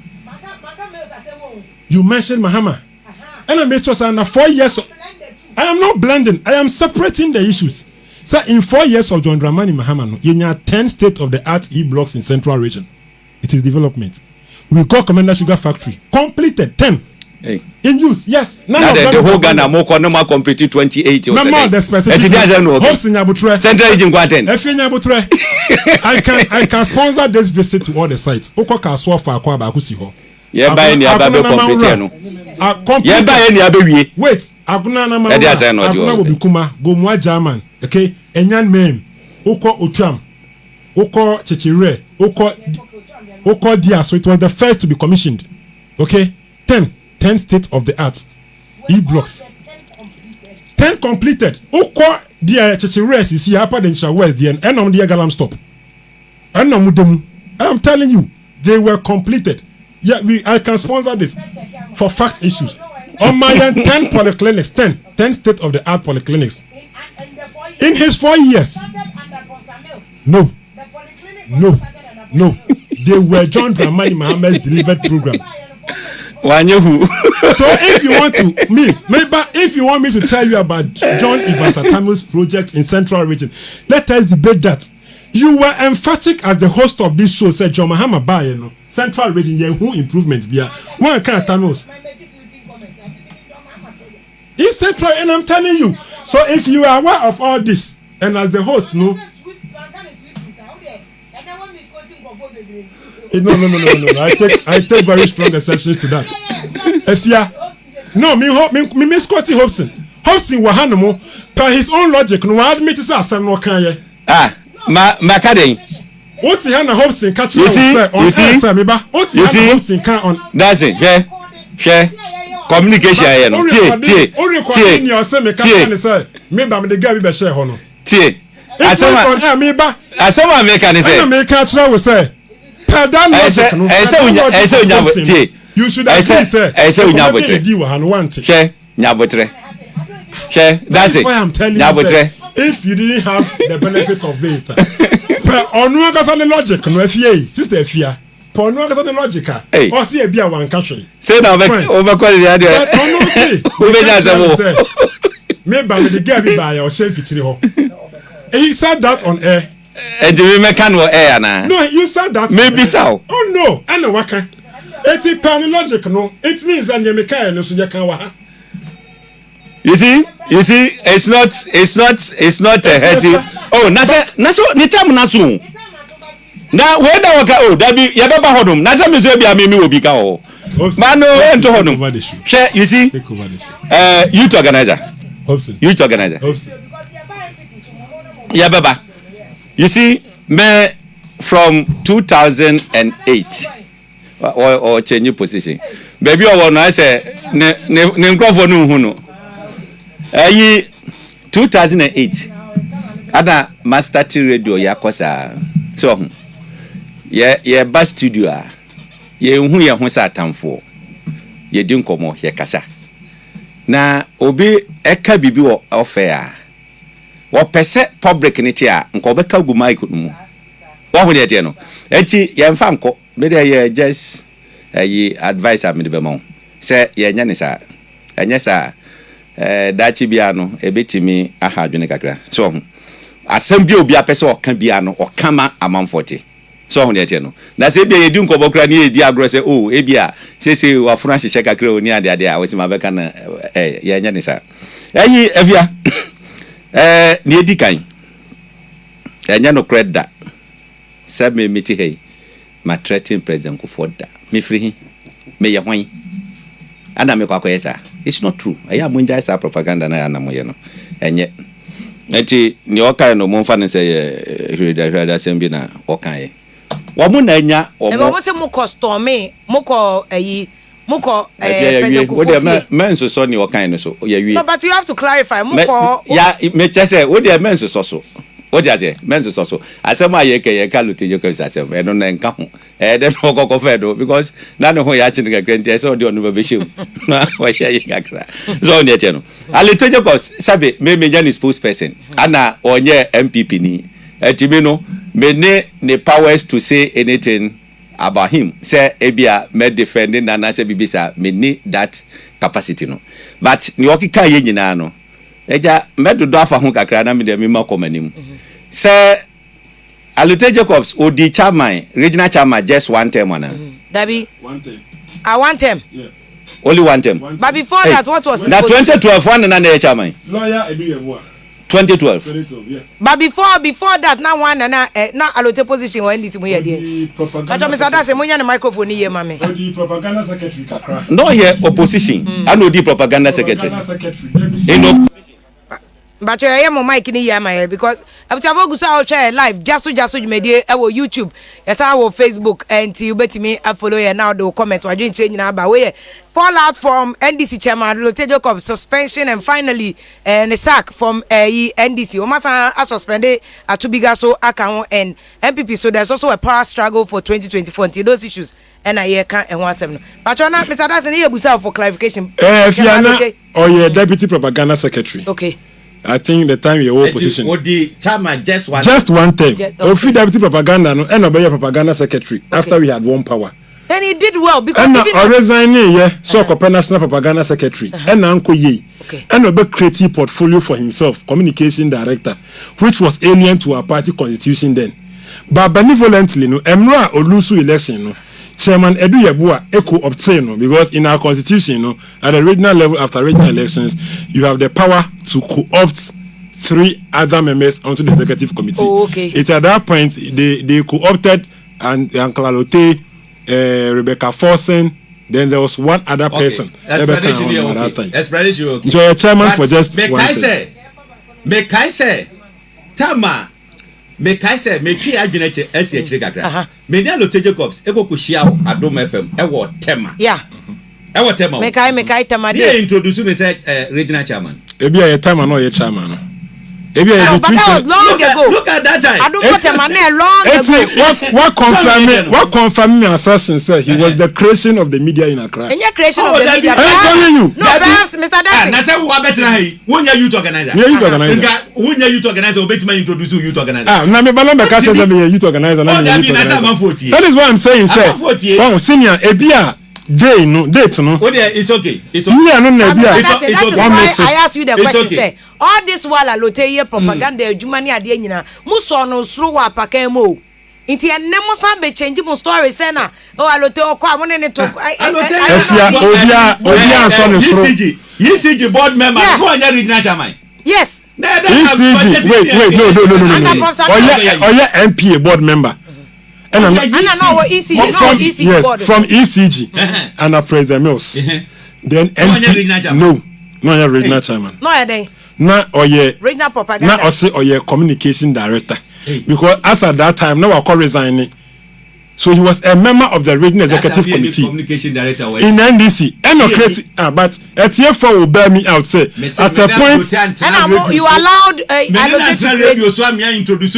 You mentioned Mahama. And I made sure under 4 years I am not blending, I am separating the issues. So in 4 years of John Dramani Mahama, you have 10 state-of-the-art e-blocks in Central Region. It is development. We got Commander Sugar Factory. Completed 10. Hey. In use, yes. Now the whole Ghana more completed 28. No more the specific. Hopeson Abutre. Central Region Guaten. I can sponsor this visit to all the sites. Oko Kaswa for Akwa Bakusiho. Yeah, by any other complete. Yeah, by any other way. Wait, Aguna will be Kuma, Gomwa German. Okay, Enyan Mem, Oko Ucham, Oko Chichire, Oko Dia. So it was the first to be commissioned. Okay, 10 state-of-the-art e-blocks. 10 completed. Oko Dia Chichire is here, upper than West, the end of the Galam stop. I am telling you, they were completed. Yeah, I can sponsor this for fact issues. On my 10 polyclinics, 10 state-of-the-art polyclinics. In his 4 years. No. They were John Dramani Mahamad's delivered programs. So if you want me to tell you about John Evans Atamu's project in Central Region, let us debate that. You were emphatic as the host of this show, said John Mahama Bayeno. Central Region, who improvements be one kind of Thanos. In Central, and I'm telling you. So if you are aware of all this, and as the host, no. No. I take very strong exceptions to that. If me misquoting Hopeson. Hopeson Wahanomo, per his own logic, no admit is as no can. Macadam. What's the hand of Hopeson catching? You see? Hopeson can on. That's it. Share. Communication. Maybe I'm the guy we share honor. I saw make an say. You should have said, that's it. Why I'm telling you, if you didn't have the benefit of it, on no logic, no sister fear. For no logic, or see a beer one country. Say now, over quality. Maybe I'm the guy by yourself. He said that on air. And the mechanical air now. No, you said that. Maybe so. Oh no, I know what can. It's a logic, no. It means that you make a You see, it's not a healthy. Oh, Nasa, Nitam Nasu. Now, when I walk out, that be Yababa Hodum, Nasa Mizabia Mimi will be cow. Mano, and to Hodum. Share, you see, youth organizer. Youth organizer. Yababa. You see, me from 2008 or change your position. Baby, I want to say, ne microphone no. 2008. Ada master radio yakosa. So, ye ba studio a. Ye hu ye ho sa atamfo. Ye di nkomo ye kasa. Na obi eka bibi wo ofe a. Wo pese public ni ti a nko be ka gu mic mu. Wo hu de tie no. Enti ye mfa nko me de ye just advice me de be mo. Se ye nya ni sa. Enya sa dachi bia no ebetimi aha adwene kakra. So asem bia obi apese o ka bia no o kama amanfote. So hu de tie no. Na se bia ye di nko bokra ni ye di agro se oh e bia se wa funa hyehyɛ kakra oni ade a wesi ma be ka na ye nya ni sa. Eyi afia ni edi kan enya no credit sɛ me meti hey ma threatening president Kufuor me free hi me ye hwan ana me kwakɔ yesa. It's not true. Aya munja sa propaganda na ana moye no enye enti ni okai no mo mfa ne sɛ hweda sembi na okai wo mo na enya wo mo se mo custom me mo ko president Kufuor men so ni okai no so ye wi. No, but you have to clarify mo ko ya me chese wo de men so what you say men's also asem ayeke ka luteje ko asem e no na nka ho den okoko fedo because na no ho ya chi nka kwenti so de onu be shim na wa ye kakra so ne tie no aleteje ko sabe me nya spokesperson ana onye MPP ni etimi no me ne powers to say anything about him say ebia me defending na say bibisa me need that capacity no but ni okika ye nyina no eja me dodo afa ho kakra na me de me makomanim say Alute Jacobs odi chairman regional chairman just one term ana Dabi one term one term yeah only one term but before that what was his na 2012 one na chairman lawyer Adorye 2012 yeah but before that na one na Alute position when this we here Acho Mr. Dadson mo nya na microphone here mama the propaganda secretary kakra no here opposition and odi propaganda secretary but I am on mic ni here my because abutiabo guso I share live jaso jumedie e wo YouTube yes I wo Facebook and you betimi follow here now the comment wa join change na ba we fallout from NDC chairman Lote Jacob suspension and finally the sack from NDC omasa suspended to gyaso account and MPP so there's also a power struggle for 2024 until those issues and I can and 17 but na Mr. Dadson here busa for clarification Fiana or your deputy propaganda secretary okay I think the time you were position. Odi chairman just one time. Ofi deputy propaganda no and obey propaganda secretary after we had one power. Then he did well because and even resigning so national propaganda secretary and uncle ye and obey creative portfolio for himself communication director which was alien to our party constitution then. But benevolently no emra olusu election no Chairman Adorye Eco obtain no because in our constitution no at the regional level after regional elections you have the power to co-opt 3 other members onto the executive committee. Oh, okay. It's at that point they co-opted and Lote, Rebecca Hopeson, then there was one other person. Explanation okay. So chairman for just Make I say Tama me kai say me twi adwene che asi akire kakra me dia Lote Jacobs e kokko hia Adom FM e wo tema yeah e wo tema me kai tema dey introduce me say regional chairman e bia ye time no ye chairman no e bia ye look at that time Adom tema na long what confirm me assassin say he was the creation of the media in Accra and your creation of the media I'm telling you no perhaps Mr. Dadson na say we better hi wonya youth organizer wonya youth organizer obetima introduce youth organizer na me bala me ka say me youth organizer na me youth organizer that is what I'm saying say oh senior e bia date no oh there it's okay yeah no na bia that is why I ask you the question say all this while Lote here propaganda adwuma ni ade nyina muso no suru wa pakan mo inti enne mo san be change mo story say na o Lote okwa mo ne to obia so no suru ECG board member who anya regional chairman yes ECG wait no oya MPA board member and I know ECG board from ECG and President Mills then MP no regional chairman no ya na oye regional propaganda na ose oye communication director because as at that time now I resigning so he was a member of the regional executive committee communication director in NDC and no create but etf will bear me out say at a point and you allowed radio so am introduce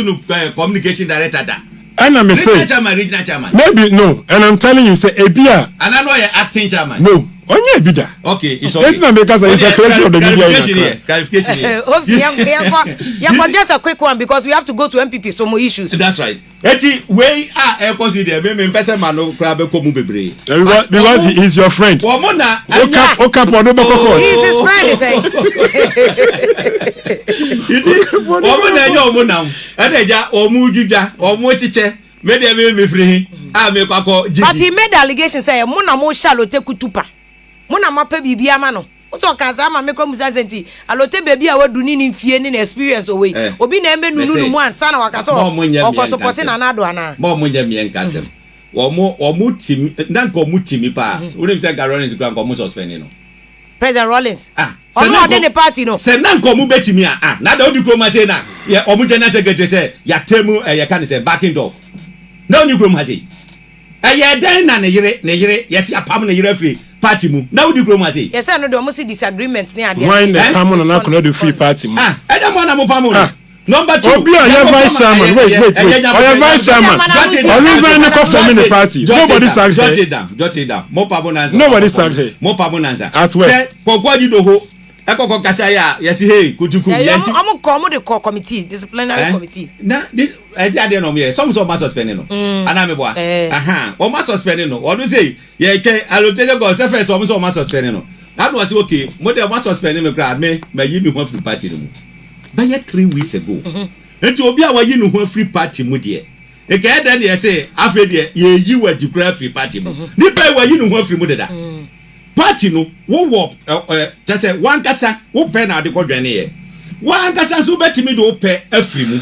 communication director da and I'm say regional chairman maybe no and I'm telling you say ebia and I know you acting chairman no onye ebida okay it's okay it's not because it's a creation of the media clarification here hopes yeah just a quick one because we have to go to MPP some more issues that's right eti we are cause you there me person man no kra be ko mu bebre because he is your friend wo na oka podo be kokko he is his friend he say wo na yo na e dey ja o mu juja o mu chiche me dey me free hin me kwako gb but he made the allegation say mo na mo sha Lote kutupa mo na mape bibia ma no so kaza ma me ko musazenti Lote baby a wadu ni mfie ni experience owe obi na embe nunu mu ansa na wakasa o ko support na nado ana mo nya me nkasem wo mo timi dan ko mu timi pa we say Rollins grant ko mu suspend no President Rollins ono ade the party no se nan ko mu betimi na da odi kroma say na ye o mu general secretary say ya temu ye kan say backing door na odi kroma say ye den na ne yire yes apam ne yire free party mu na odi kroma say yes no do mo see disagreement ni ade why the pam na na kono do free party mu eja mo na mo pam no Number 2. Obi your vice chairman. Wait. Your vice chairman. From the party. Nobody sacked her. Jot it down. More pabonanza. Nobody sacked her. More pabonanza. At where? Kogwaji doho. Eko kasa ya. Yes, hey, kutuku. Yanti. I'm going to call committee, disciplinary committee. Na this idea no me. Some must suspend no. Ana me boa. Aha. O must suspend no. O do say ye ke allocation go say first o must suspend no. I was okay. Mo dey must suspend me grad me yi me ho free party no. But yet 3 weeks ago. Enti obi a wayi no ho free party mu de. E ka den dey say afre de ye yi wa declare free party mu. Ni pa wayi no ho free mu de da. Party no wo just say one kasa wo pe na de kodwane ye. One kasa so betimi de wo pe afri mu.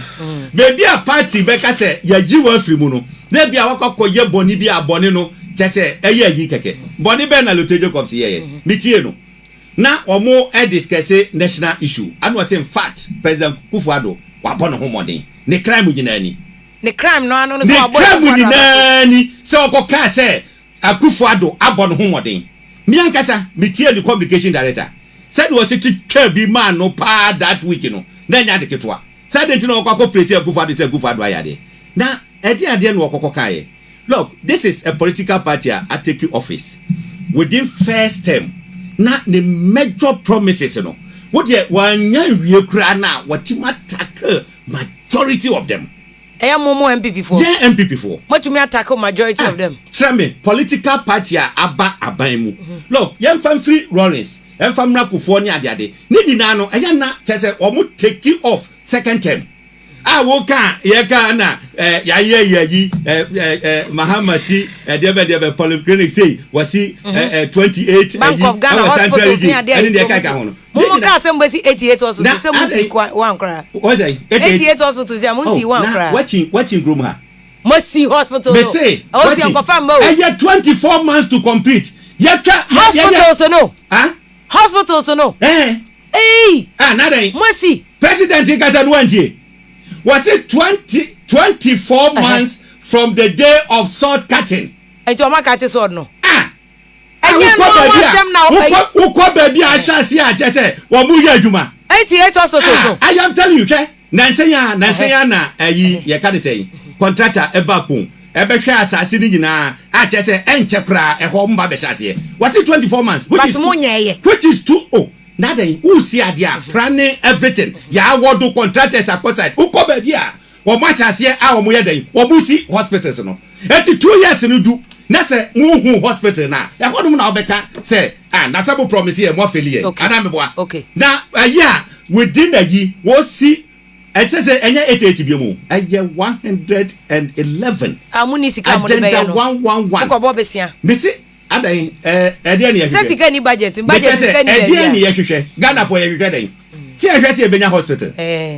Baby a party be ka say ya yi wa afri mu no. Na bia wakọ ye boni bi abone no just say eye yi keke. Boni be na Lotte Jacobs ye. Mitie no. Na omo discuss national issue. And was in fact President Kufuado wa bono ho modern. Ne crime nyina ni. Ne crime no anu so abo. Ne crime nyina ni. Se okoka say Kufuado abono ho modern. Mi ankasa mitie the communication director. Said was it to be man no pa that week no. Na nya de ketwa. Said it no okwa president Kufuado say Kufuado ayade. Na ade no okokoka ye. Look, this is a political party at taking office. Within first term na the major promises no what ye wanya wie kura na watima attack majority of them momo MPP for MPP for watumi attack majority of them tell me political party aba aban mu look yem fam free Rollins yem fam na Kufuor ni ade ni dina no eya na chese omo take off second term woka ye ka na ya yi Mahamasi debe polyclinic say wasi 28 Bank of Ghana hospitals ni ade and dey ka hono mo ka say mbesi 88 hospitals say mo si one kra what's that 88 hospitals ya mo si one kra watching room ha mo si hospital me say o si confirm mo 24 months to complete ya twa hospitals no hospitals no na dey mo si president ka say wantie was it 24 months from the day of sword cutting? And to make a sword no. Uko baby ashasi a jese wa mu ye adwuma. 88 hospitals no. I am telling you, nansenya na ayi ye ka de say contractor eba pon ebe hwe asase ni nyina a jese enche kra eho mba be shase. Was it 24 months? Which is too Nothing. Who see idea planning everything. Ya award contractors outside. Who come here? What much as here? Our moya day. What we see hospitals no. 2 years no do. Na say who hospital na. Ya go na obeka say na sabo promise here more failure. Okay. Now a year within a year we see. It says enya 88 bi mu. Aye 111. Amuni sika mo de be no. 111. Ko bo besia. Me see adan ede ne yehwe sika ni budget sika ni ede ne yehwe Ghana for yehwe den si yehwe si ebenya hospital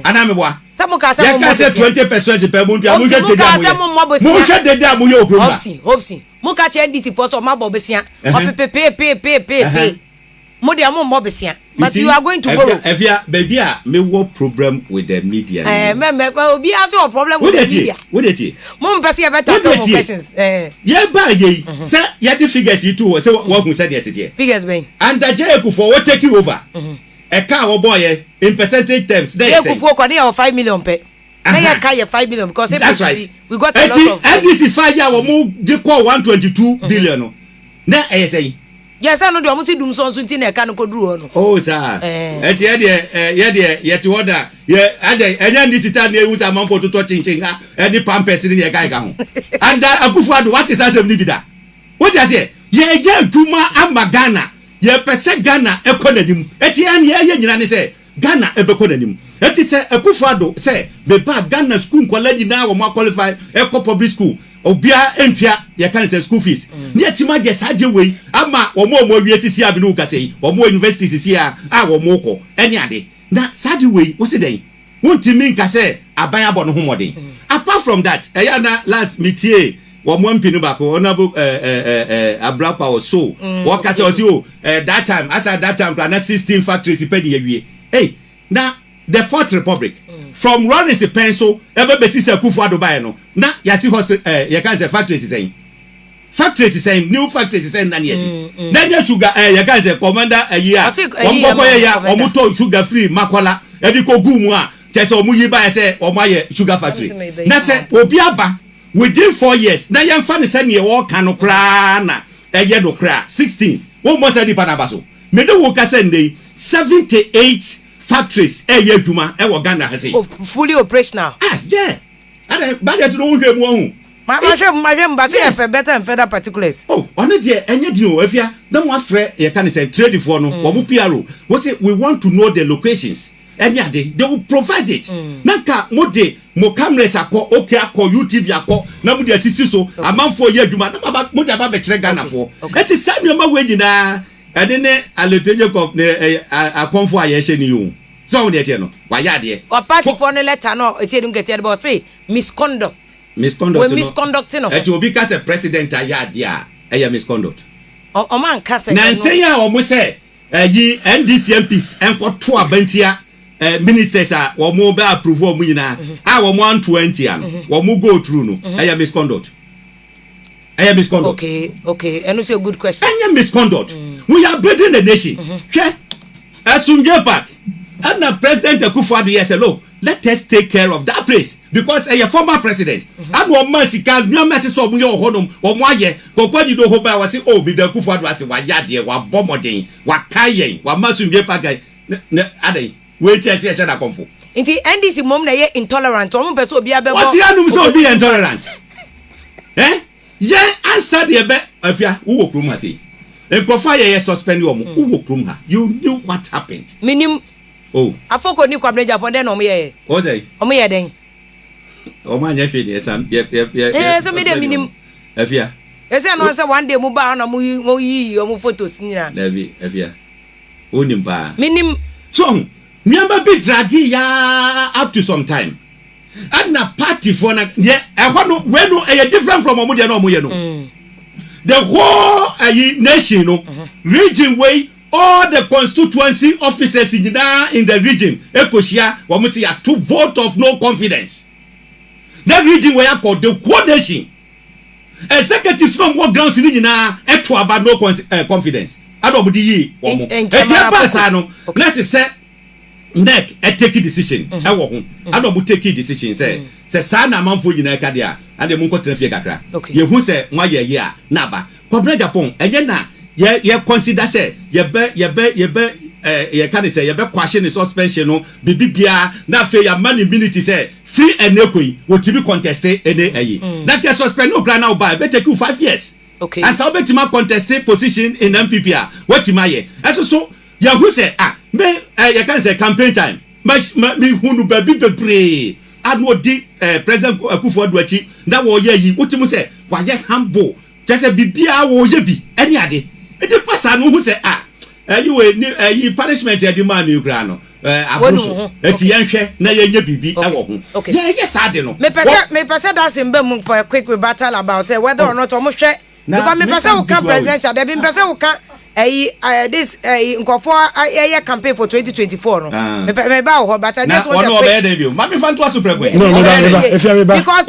ana me boa samu ka sa mo 20% per month amu hwe dede amu mo hwe dede amu ye okroma Hopeson mo ka che NDC for so ma bo besia o mo de amu mo besia but you are going to borrow efia baby a me wo problem with the media obi has your problem with the media what it mo mpese e better to questions ye ba ye say ye the figures you too say what who said yesterday figures ben and Adorye Kufuor what take you over e ka wo boy in percentage terms they say Kufuor kwa dey 5 million pe na ye ka ye 5 million because that's right. We got a lot of NDC 5 year wo mu dey call 122 billion na e say yes I know do amusi dum so nti na e ka no koduru no oh sir eti ye ti order ye ade enya NDC ta na ewu sa manfo to chinchin ha edi pampers ni ye ka ho and Kufuor what is asem ni bida what you say ye adwuma amagana ye pese Ghana ekonanim eti ye nyina ne say Ghana ebekonanim eti say Kufuor say be ba Ghana school kwala nyina wo ma qualify eko public school obia entwa ye kan say school fees ni atima je saje we ama omo wi asisi abi no kasei omo university sisi a omo ko eni ade na saje we wo se den wonti min ka say aban abo no homoden apart from that na last meeting wo mo mpinu ba ko honorable Abrapa or so wo ka say o that time as at that time na 16 factories pe di awie na the Fourth Republic from Rollins pencil ebe beti se Kufuor buy no na ya see hospital ya can say factories is saying new factories is saying na yesi na ya sugar ya can say commander ya omboko ya omuto sugar free makwala edi ko gumu a Just omuyi ba say omaye sugar factory. Na say obi aba within 4 years. Na yan fa ne say ne wo kan no kra na eye no kra 16. Wo mo say di pa na ba so. Me de wo ka say ndey 78 factories eye adwuma e wo Ghana ha say. Fully operational. Yeah. And budget no hwe mu ohun. My but say better and further particulars. Oh, on it there, and you know, if you don't want free, you can say trade for no, or PRO. We say we want to know the locations. And yeah, they will provide it. Naka mode mo cameras ako okay ako YouTube ako na mo de assist so amount for year duma na baba mo de baba chere Ghana for. It is sad number we nyina and then aleteje ko akonfo ayehye ni you. So we dey no. Wa ya de. Or party for no letter no, e say don't get it but say misconduct. Misconduct. We misconduct no. Et obi ka say president ayade a misconduct. O man ka say. Na say ya o mo say yi NDC MPs enko to abantia ministers are or more by approve of Muna, our 120 and or more go through no. I am misconduct. Okay, and it's a good question. I am misconduct. We are building the nation. As soon as back, and the president Akufo-Addo said, look, let us take care of that place because a former president. And one mercy can no mercy so we honum or one year. But when you don't hope I was say, oh, be the Akufo-Addo as a wayadi, wa bomoding, wa kaye, wa masunge pagay. Ade. Wait till I say I come for. Inti NDC mom na ye intolerant. Omo person obi abebo. What you know so be intolerant? Yeah, answer the be afia who wo krum ha say. Enkofa ye suspend you who wo krum ha. You knew what happened. Minim. Oh. Afoko ni kwabne Japan den omo ye. What say? Omo ye den. Omo anya hwe dey sam. So me dey minim. Afia. Ese no say one day mu ba na mu yi omo photos nira. Levi afia. Onim ba. Minim. So remember be draggy ya up to some time. And na party for na yeah, different from omudia no omuye no. The whole nation no region way all the constituency officers in the region ekoshia we say ya to vote of no confidence. That region where called the whole nation. Executives from what grounds in nyina eto about no confidence. Adobudi yi omo. Etia pass no. Let's say neck take a decision e wo ho adomu take a decision say sa na manfo nyina ka dia ade mu nkotra fie kakra ye hu say nwa ye a na ba kwabra Japan enye na ye consider say ye can say ye be question the suspension no bibia na fe ya man immunity say free and equal what to be contested any that can suspend no plan now by be take you 5 years and so betima contested position in MPP what you maye so ya who say me you can say campaign time me hunu baby bebre anu di president Akufo-Addo achi that wo ye yi what you say wa ye humble just say bibia wo ye bi any ade e dey pass anu who say you punishment e di man you gra no abroso eti yenhwe na ye nya bibi e wo ho yes ade no me pese that simbe mu for a quick rebuttal about say whether or not omo hwe because me pese wo can presidential there be pese wo can this nkofo campaign for 2024 no me ba ho but I just want to say no mami fan to super gwe if you be because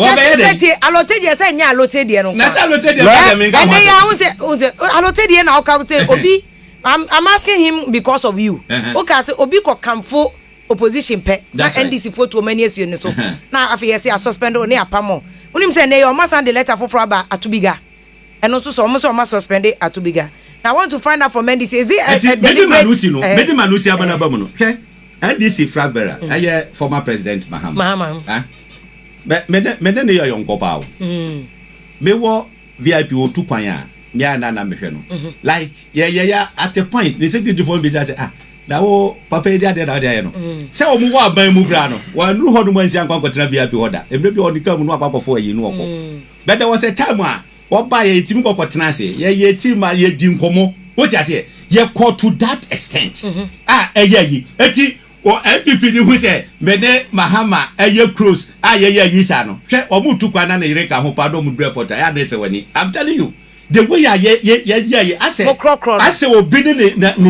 say allotted dey say nya allotted dey no na say allotted dey na me ga and then ya say allotted dey na o ka say obi I'm asking him because of you okay say obi ko kamfo opposition pe na NDC photo many esi no so na afi say suspend o ne apamo unim say ne o ma send the letter for aba atubiga and also so almost suspend atubiga. Now I want to find out from NDC. Is it Medi Manusi abana bamuno. Okay. NDC flag bearer. Aye former president Mahama. Me ne young papa. Me wo VIP o tu kwan ya. Me ana na me hwe no. Like yeah at a point the secretary for business say na wo papa dia no. Say o mu wo aban mu gra no. Wa nru hodo mo ansia nkwan kwatra VIP order. Emre bi odika mu no akwa ayi no okọ. But there was a time oba ye timi kokotena ase ye tima ye di nkomo what you say ye call to that extent yi eti o MPP ni hu say mene Mahama ye close ye yi sa no hwe omutu kwa na yire ka ho pa do mu reporter ya dey say wani I'm telling you the way ye ase obi ni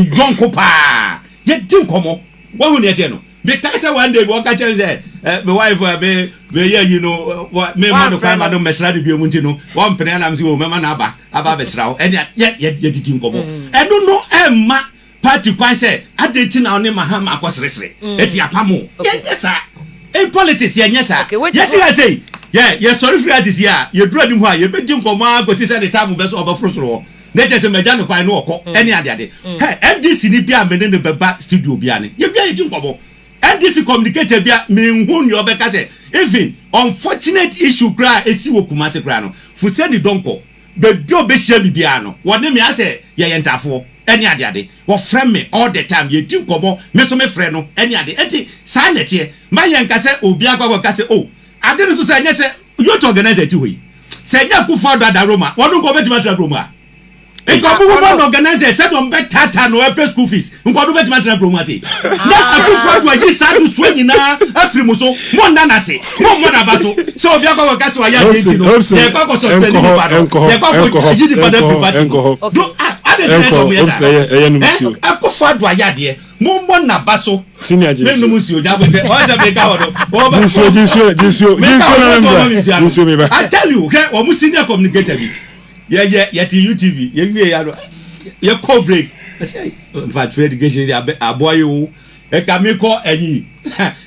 yonko pa ye di nkomo wa hu ne ete no because one day we catch say my wife me you know me man of my madam mesra de biom nti no one pene na am say o me man aba besra and ye didi nkomo e no no party kwan say adenti na oni Mahama akosresre eti apamo yes in politics yes sir yet I say yeah sorry free as here you do any why you be din komo go see say the time be so obafro na just me jano kwan no okọ any ade NDC ni bia me ne beba studio bia ne ye bia din komo NDC communicator bia me hu ni obeka say even unfortunate issue kra esi wo Kumasi kra no fu se ni donko be bio be share bia no woni me ase ye yentafo any ade wo friend me all the time ye din komo me so me friend no any ade enti sa nete ma ye nka se obi akwa ka se oh ade no so say nya se you to organize ti hoyi se nya ku for da Roma wonu ko betima tra Roma e ko bu bo organize se don bet tata no pay school fees nko do betima tra Roma ti na ku for do yi sa do so nyina afiri mu so mo nda na se mo na ba so obi akwa ka se wa ya dey ti no e ko suspend ni ba do e ko yi di pa da fi party do ade se so mo yesa ko for do ya de mo na ba so senior Jesus me no musio ja bo te o se be ka ho do Jesus me ba I tell you okay o mu senior communicator bi ye ti UTV ye wie ya do ye call break I say in fact education aboy o e ka me call eyi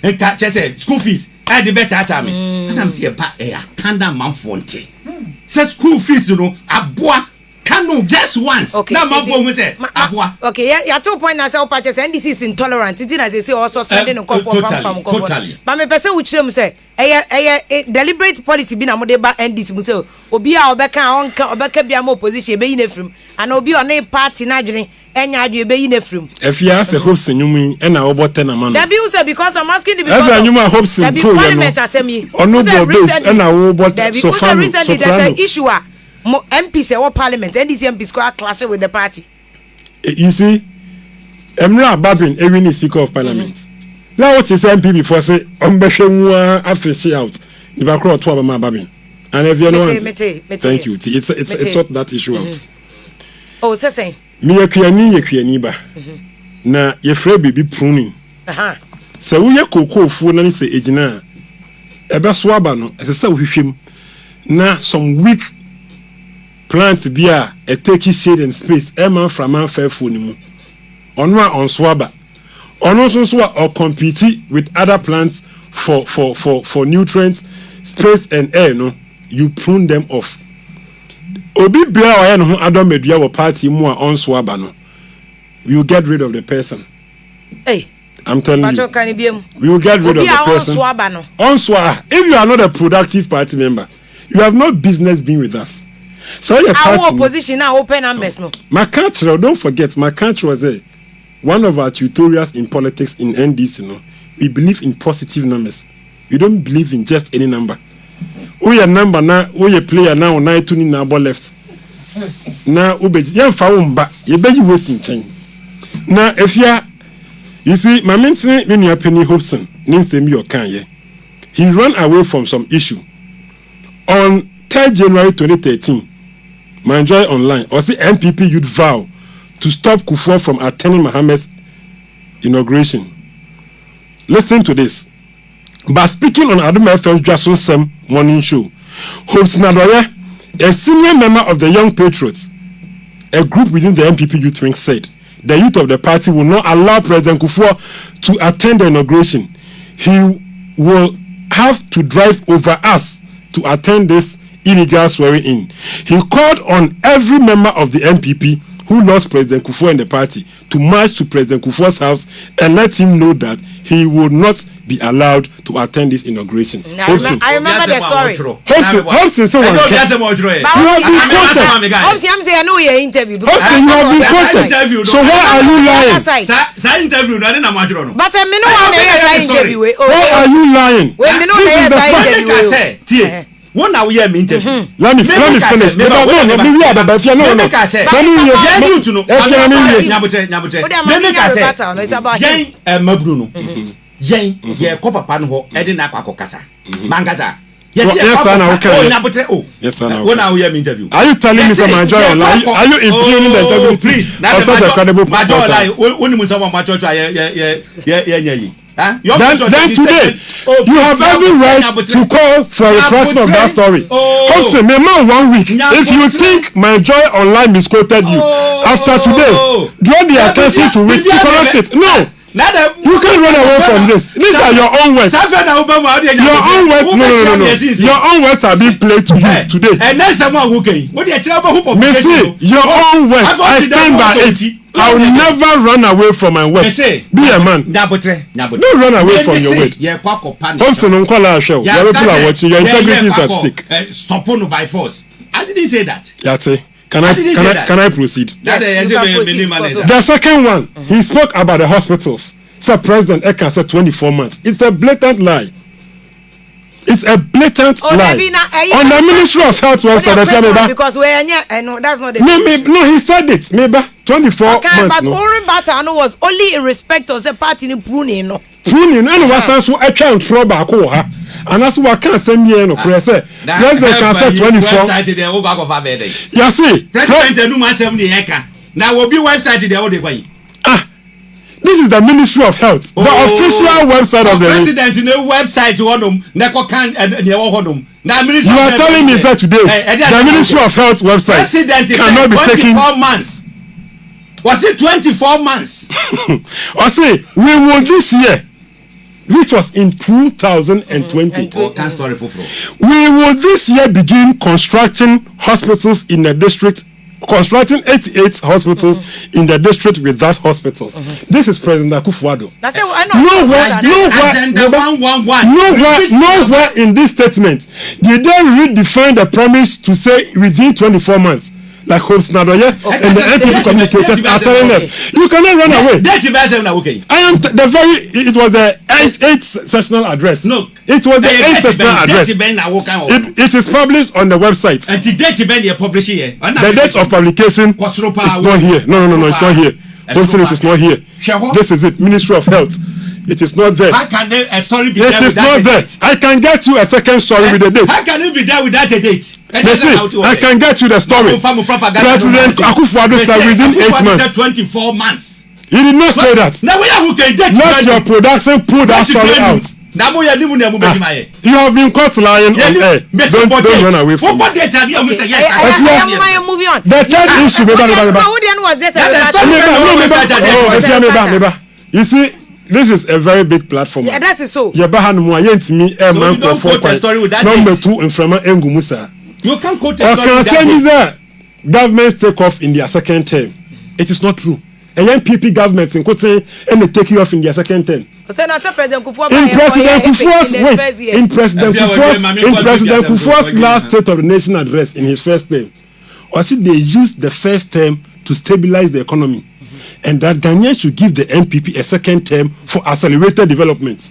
e ka chese school fees e de better at me and am say pa e akanda manfonte say school fees no aboa Kano just once. Okay. Now my phone say aboa. Okay, yeah, 2 point na say o purchase NDC is intolerant. It na say or suspending on totally. But me person which them say deliberate policy bi na mo de ba NDC mo say obi a obeka bia mo opposition be yi na frim and obi on a party na adwene enya adwe be yi na frim. Efia say Hopeson nyumi e na obote na man. That be say because I'm asking the because Esa nyuma Hopeson to parliament asemi. Ono bo base e na obote so far. Recently there's an issue MPs or parliament NDC MPs go clash with the party. You see Emra Babin even is speaker of parliament. Now what is MP before say ombehwe afresh out. You back to Abama Babin. And if you know thank you. It's sort that issue out. Oh, say me yakuani ba. Na ye frɛ bibi pruning. Aha. Se wo ye kokofu na ni se ejina ebe so aba no se wo hwehwem na some weak plants bi a take shade and space man from man fair phone mu ono a on swaba ono so or compete with other plants for nutrients space and air no you prune them off obi bia o ya no adom medua wo party mu a on swaba no you get rid of the person. Hey, I'm telling you we will get rid of the person on swaba. If you are not a productive party member you have no business being with us. So your our opposition now open numbers no. My country, don't forget, my country was one of our tutorials in politics in NDC. No, we believe in positive numbers. We don't believe in just any number. We a number now, we a player now. Now to ni na ball left. Now we be young faumba. You be you wasting time. Now if you see, my mentor, me ni Penny Hopeson, ninse mi okanye. He ran away from some issue on 3rd January 2013. My Joy Online or the MPP you'd vow to stop Kufuor from attending Mohammed's inauguration. Listen to this. By speaking on Adorye FM's gyaso morning show, host Adorye, a senior member of the Young Patriots, a group within the MPP youth wing, said the youth of the party will not allow President Kufuor to attend the inauguration. He will have to drive over us to attend this illegal swearing in. He called on every member of the MPP who lost President Kufuor in the party to march to President Kufuor's house and let him know that he would not be allowed to attend this inauguration. I remember the story. Hopeson, someone. Hopeson, I'm saying I know your interview. Hopeson, you have been quoted. So why are you lying? Sa interview no na madro no. But me no one hear interview. Why are you lying? When me no hear interview. One now we me interview. Let me finish. No, we are the fear no. Mabru no. Yen ye ko papa no ho e de na akwa kasa. Mangaza. Yes, interview. Are you telling me some Joy Online? Are you impugning the integrity? Please, that's a credible Then today, you have every right to call for a retraction of that story. Also, remember 1 week. If you think my Joy Online misquoted you, after today, draw the attention to it to correct it. No. You can't run away from this. These are your own words. Your own words. No. Your own words are being played to you today. And then someone who can. Messi, your own words. I stand by it. I will never run away from my words. Be a man. Don't run away from your word. Hopeson on call our show. Your people are watching. Your integrity is at stake. Stop on by force. I didn't say that. That's it. Can I proceed? Yes, you can proceed. The second one, he spoke about the hospitals. So President Eka said 24 months. It's a blatant lie. It's a blatant lie. On the Ministry of Health website, because no, that's not the no, he said it. Maybe 24 months. But Orin Bata was only in respect of the party in pruning. Pruning, and was so a child for back. And that's what I can't send me no President can say 24. You see, President now will be website the other way. This is the Ministry of Health, the official website of the president. No website to them. You are telling me that today the Ministry of Health website president cannot be taken 24 months. Was it 24 months? I say we will this year, which was in 2020. We will this year begin constructing hospitals in the district. Constructing 88 hospitals in the district without hospitals. This is President Akufo-Addo. Nowhere in this statement did they redefine the promise to say within 24 months. Like Hopeson Adorye and the NDC communicators are telling us, you cannot run away. I am it was the 8th sessional address. No, it was the 8th sessional address. It is published on the website. The date of publication is not here. No, it's not here. Don't say it is not here. This is it, Ministry of Health. It is not there. How can a story be there? It is not there. I can get you a second story with a date. How can it be there without a date? I can get you the story. President Akufo-Addo said within 8 months. 24 months. He did not say that. Let your production pull that story out. You have been caught lying on air. Don't run away from it. The third issue. You see, this is a very big platform. Yeah, that is so. You don't quote a story with that. Number 2 in Frama Engumusa. You can't quote a story with that. Governments take off in their second term. It is not true. A young PP government in quoting and they take you off in their second term. In President Kufuor's last State of the Nation address in his first term, or see they used the first term to stabilize the economy, and that Ghanaians should give the NPP a second term for accelerated development.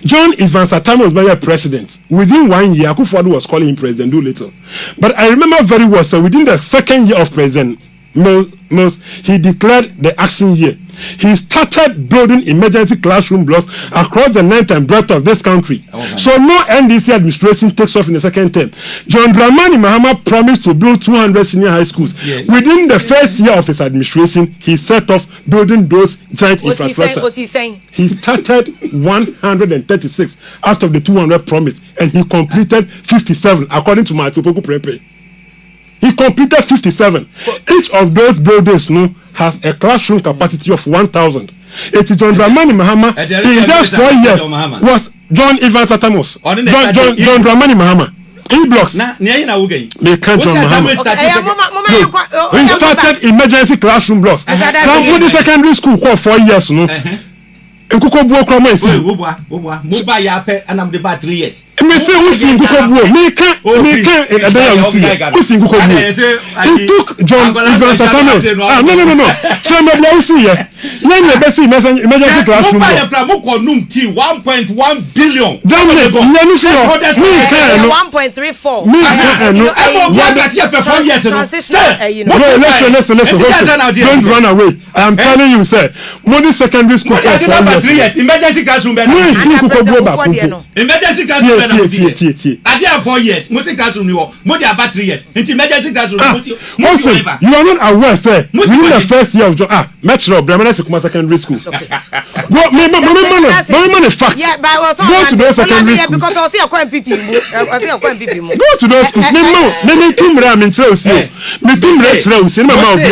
John Evans Atama was by president. Within 1 year, Akufo-Addo was calling him President Doolittle. But I remember very well, so within the second year of President Mills, he declared the action year. He started building emergency classroom blocks across the length and breadth of this country. So no NDC administration takes off in the second term. John Dramani Mahama promised to build 200 senior high schools. Within the first year of his administration, he set off building those giant infrastructure. He started 136 out of the 200 promised, and he completed 57 according to Matupoku Prepe. He completed 57. Each of those buildings has a classroom capacity of 1,000. It is John Dramani Mahama in just 4 years was John Evans Atamos. John Dramani Mahama. In blocks. They can't John Mahama. He started emergency classroom blocks. Some put the secondary school for 4 years. Nkuko buo kroma esi. Muba ya pe anam de ba 3 years. Me say usi nkuko buo. Me can usi nkuko buo. It took John Evans Atamos. No. So me bia usi ye. Yen be see emergency classroom. Mo ko num ti 1.1 billion. Damn it. Me see 1.34. Me what does he perform years ago? Listen. Don't run away. I am telling you, sir. Money secondary school. 3 years. Emergency classroom. Emergency classroom. I did 4 years. Music classroom. More than about 3 years. Into emergency classroom. Also, you are not aware, sir. Within the first year of Metro, Bremen Secondary School. Go, me fact. Yeah, but I was go to those secondary schools. Because I see a coin people. Go to those schools. Me tumra me traus you. Me tumra traus. Me mama obi.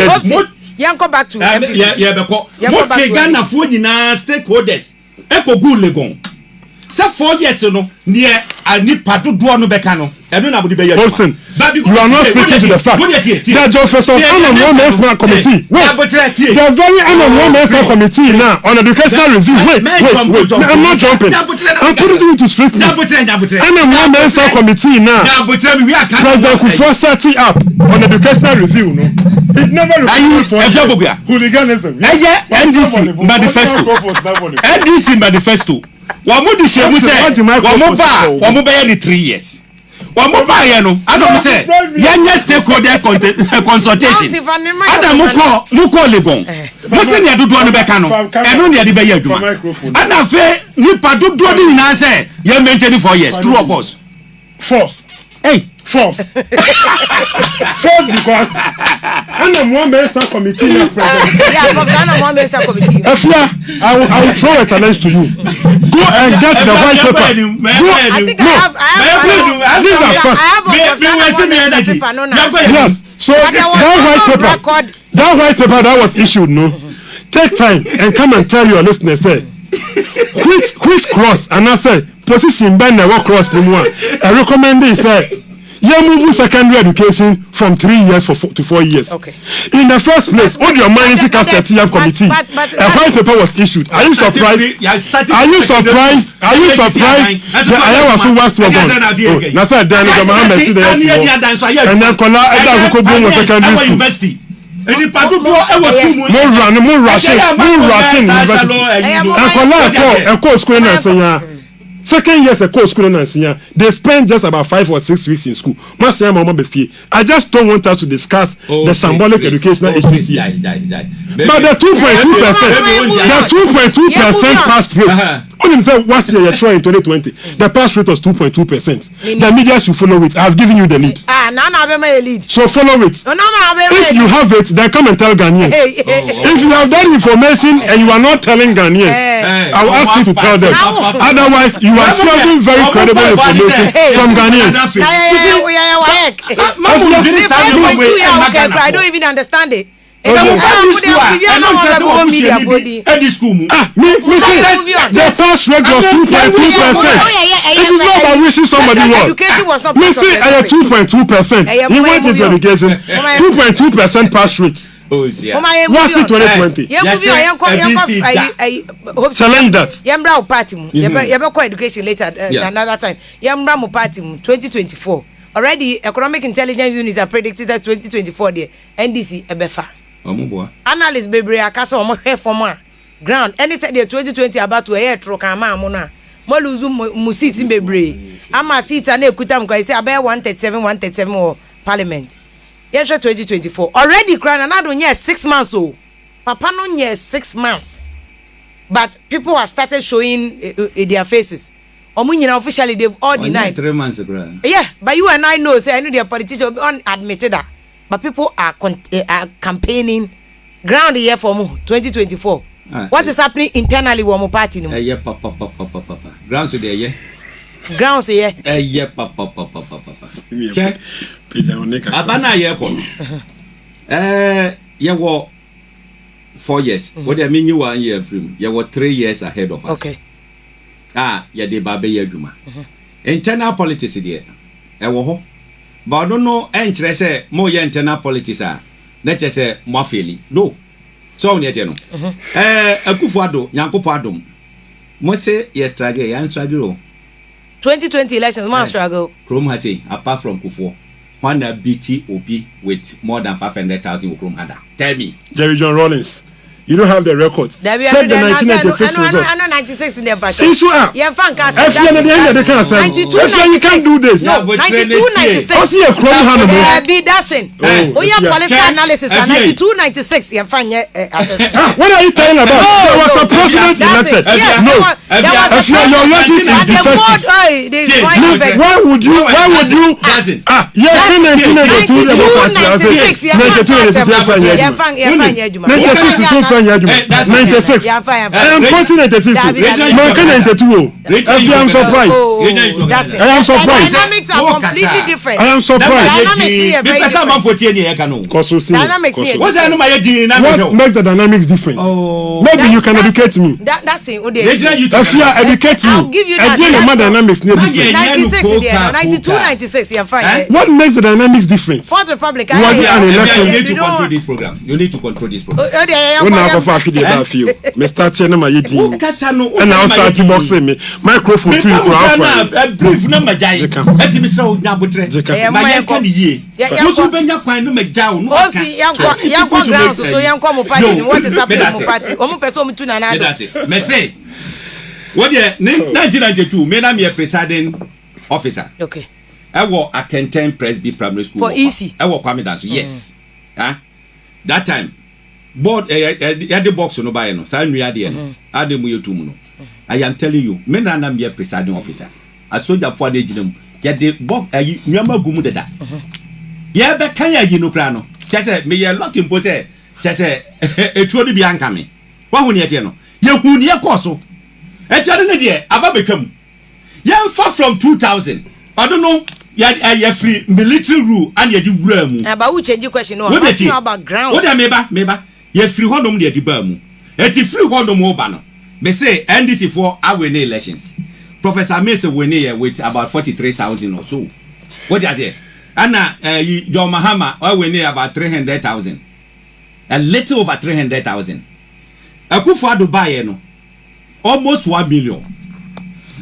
Yanko back to beko. Mo Ghana fo nyina stakeholders. Eko go Legon. Say 4 years no near anipa dodo no beka no. Eno na bodi be year. Listen. You are not speaking to the fact. That just first one committee. The very one committee now on educational review. Wait. I'm not jumping. I'm putting you to straight. One committee now. President Kufuor set it up on educational review. No, it never reviewed for hooliganism. NDC manifesto. Wamudi shemu say wamu be 3 years. Wamu ba ye no adom say yanya stakeholder consultation. Adam muko Legon. Mo se ne dodo no beka no. Eno ne de be ye adwuma. Ana fe nipa dodo ni na say ye maintain 4 years. True or false? False. Hey, false. False because I'm one member committee now, President. Yeah, but I'm one member committee. Afia, I will throw a challenge to you. Go and get the white paper. I think I have Yes. So that white paper that was issued, no. Take time and come and tell your listeners, say, which cross, and I say, position by the work cross the one. I recommend this, say, you move secondary education from 3 years to 4 years. Okay. In the first place, all your money is cast at TM committee. A white paper was issued. Are you surprised? Are you surprised? I was so vast to go. Nasa Dan Mohammed and then Kola Edako was secondary school. Any part of more rushing. And Kola a course school and second years a course school and they spend just about 5 or 6 weeks in school. I just don't want us to discuss the symbolic educational issues. But the 2.2% pass rate. When you say what's your trial in 2020, the pass rate was 2.2%. The media should follow it. I have given you the lead. Lead. So follow it. If you have it, then come and tell Ghanaians. If you have that information and you are not telling Ghanaians, I will ask you to tell them. Otherwise, you are serving very credible information from Ghanaians. I don't even understand it. The pass rate was 2.2%. It is not about wishing somebody well. We see at 2.2%. He went into education. 2.2% pass rate. What's it 2020? Challenge that. Yambra party. Yabako education later another time. Yambra party 2024. Already economic intelligence units are predicted that 2024 there NDC ebefa. Analysts bebre akasa omo hwe from ground any said the 2020 about to air tro kan ma mo na mo lose mu seats bebre ama seats na ekuta m kwa say abe 137 or parliament yes 2024 already crown na do nye 6 months o papa no nye 6 months but people have started showing their faces omo nyina officially they've all denied 3 months ago. Yeah, but you and I know say I know their politicians admitted that. But people are campaigning ground here for 2024. What is happening internally with our party? Yeah, papa. Grounds there, yeah. Grounds here. Yeah, papa. Okay. Abana yeah, yeah, what 4 years. What I mean, you 1 year from. You were 3 years ahead of us. Okay. Yeah, the baby yaduma. Internal politics there. But I don't know, and say more internal politics are. Let's just say more fairly. No. So, Nietano. A Kufuado, Yankopadum. Mose, yes, struggle, and struggle. 2020 elections, man struggle. Chrome has say, apart from Kufuor, one BT OP with more than 500,000 Chrome had. Tell me. Jerry John Rollins. You don't have the records. Check the 1996 results. I know 96 in their party. Issue up. Yeah, fan cast. If you can't do this. No, 92, 96. I see a Chrome hand. Be Dadson. Oh, yeah, political analysis. 92, 96. Yeah, fan. What are you talking about? There was a president elected. No. If you are elected is defective. Why would you? Ah, yeah, 92, 96. Yeah, fan. friend here. 96. I am 96. Man, 92. I am surprised. I am surprised. Dynamics are completely different. I am surprised. Dynamics here very different. Dynamics here. What makes the dynamics different? Maybe you can educate me. That's it. If you educate me, I'll give you that. Dynamics 96 there, 92, 96. You're fine. What makes the dynamics different? Fourth Republic. You need to control this program. You need to control this program. When I go for a few, me start telling my yeti. And I'll start to box me. Microphone to you. Brief number jai. Eti mi so na botre. Ma ye kan ye. Musu benya kwan no meja no. O si yankwa ground so yankwa mo party. What is happening mo party? Omo person mo tu na na. Me say. What ye 1992 me na me presiding officer. Okay. I was at Kenten Presby Primary School. For easy. I was coming down. Yes. That time, board the box no buy no. So we had the ade mu yetu no. I am telling you, me na am be presiding officer. A soldier for the gym. Get the box nyama gumu deda. Ye be kan ya yi no kra no. Kese me ye lock in pose. Kese etuo ni bi anka me. Wa hu ne ye no. Ye hu ne ye koso. Etuo ne de aba betwam. Ye fa from 2000. I don't know. Yeah, free military rule and you do. About which change question? No, I'm asking about ground. What meba? You free honum the Bamu. At the free honum mobano. May say NDC for our elections. Professor Mesa win with about 43,000 or so. What does it? Anna, John Mahama, I win about 300,000. A little over 300,000. A Kufa Dubai, no, almost 1 million.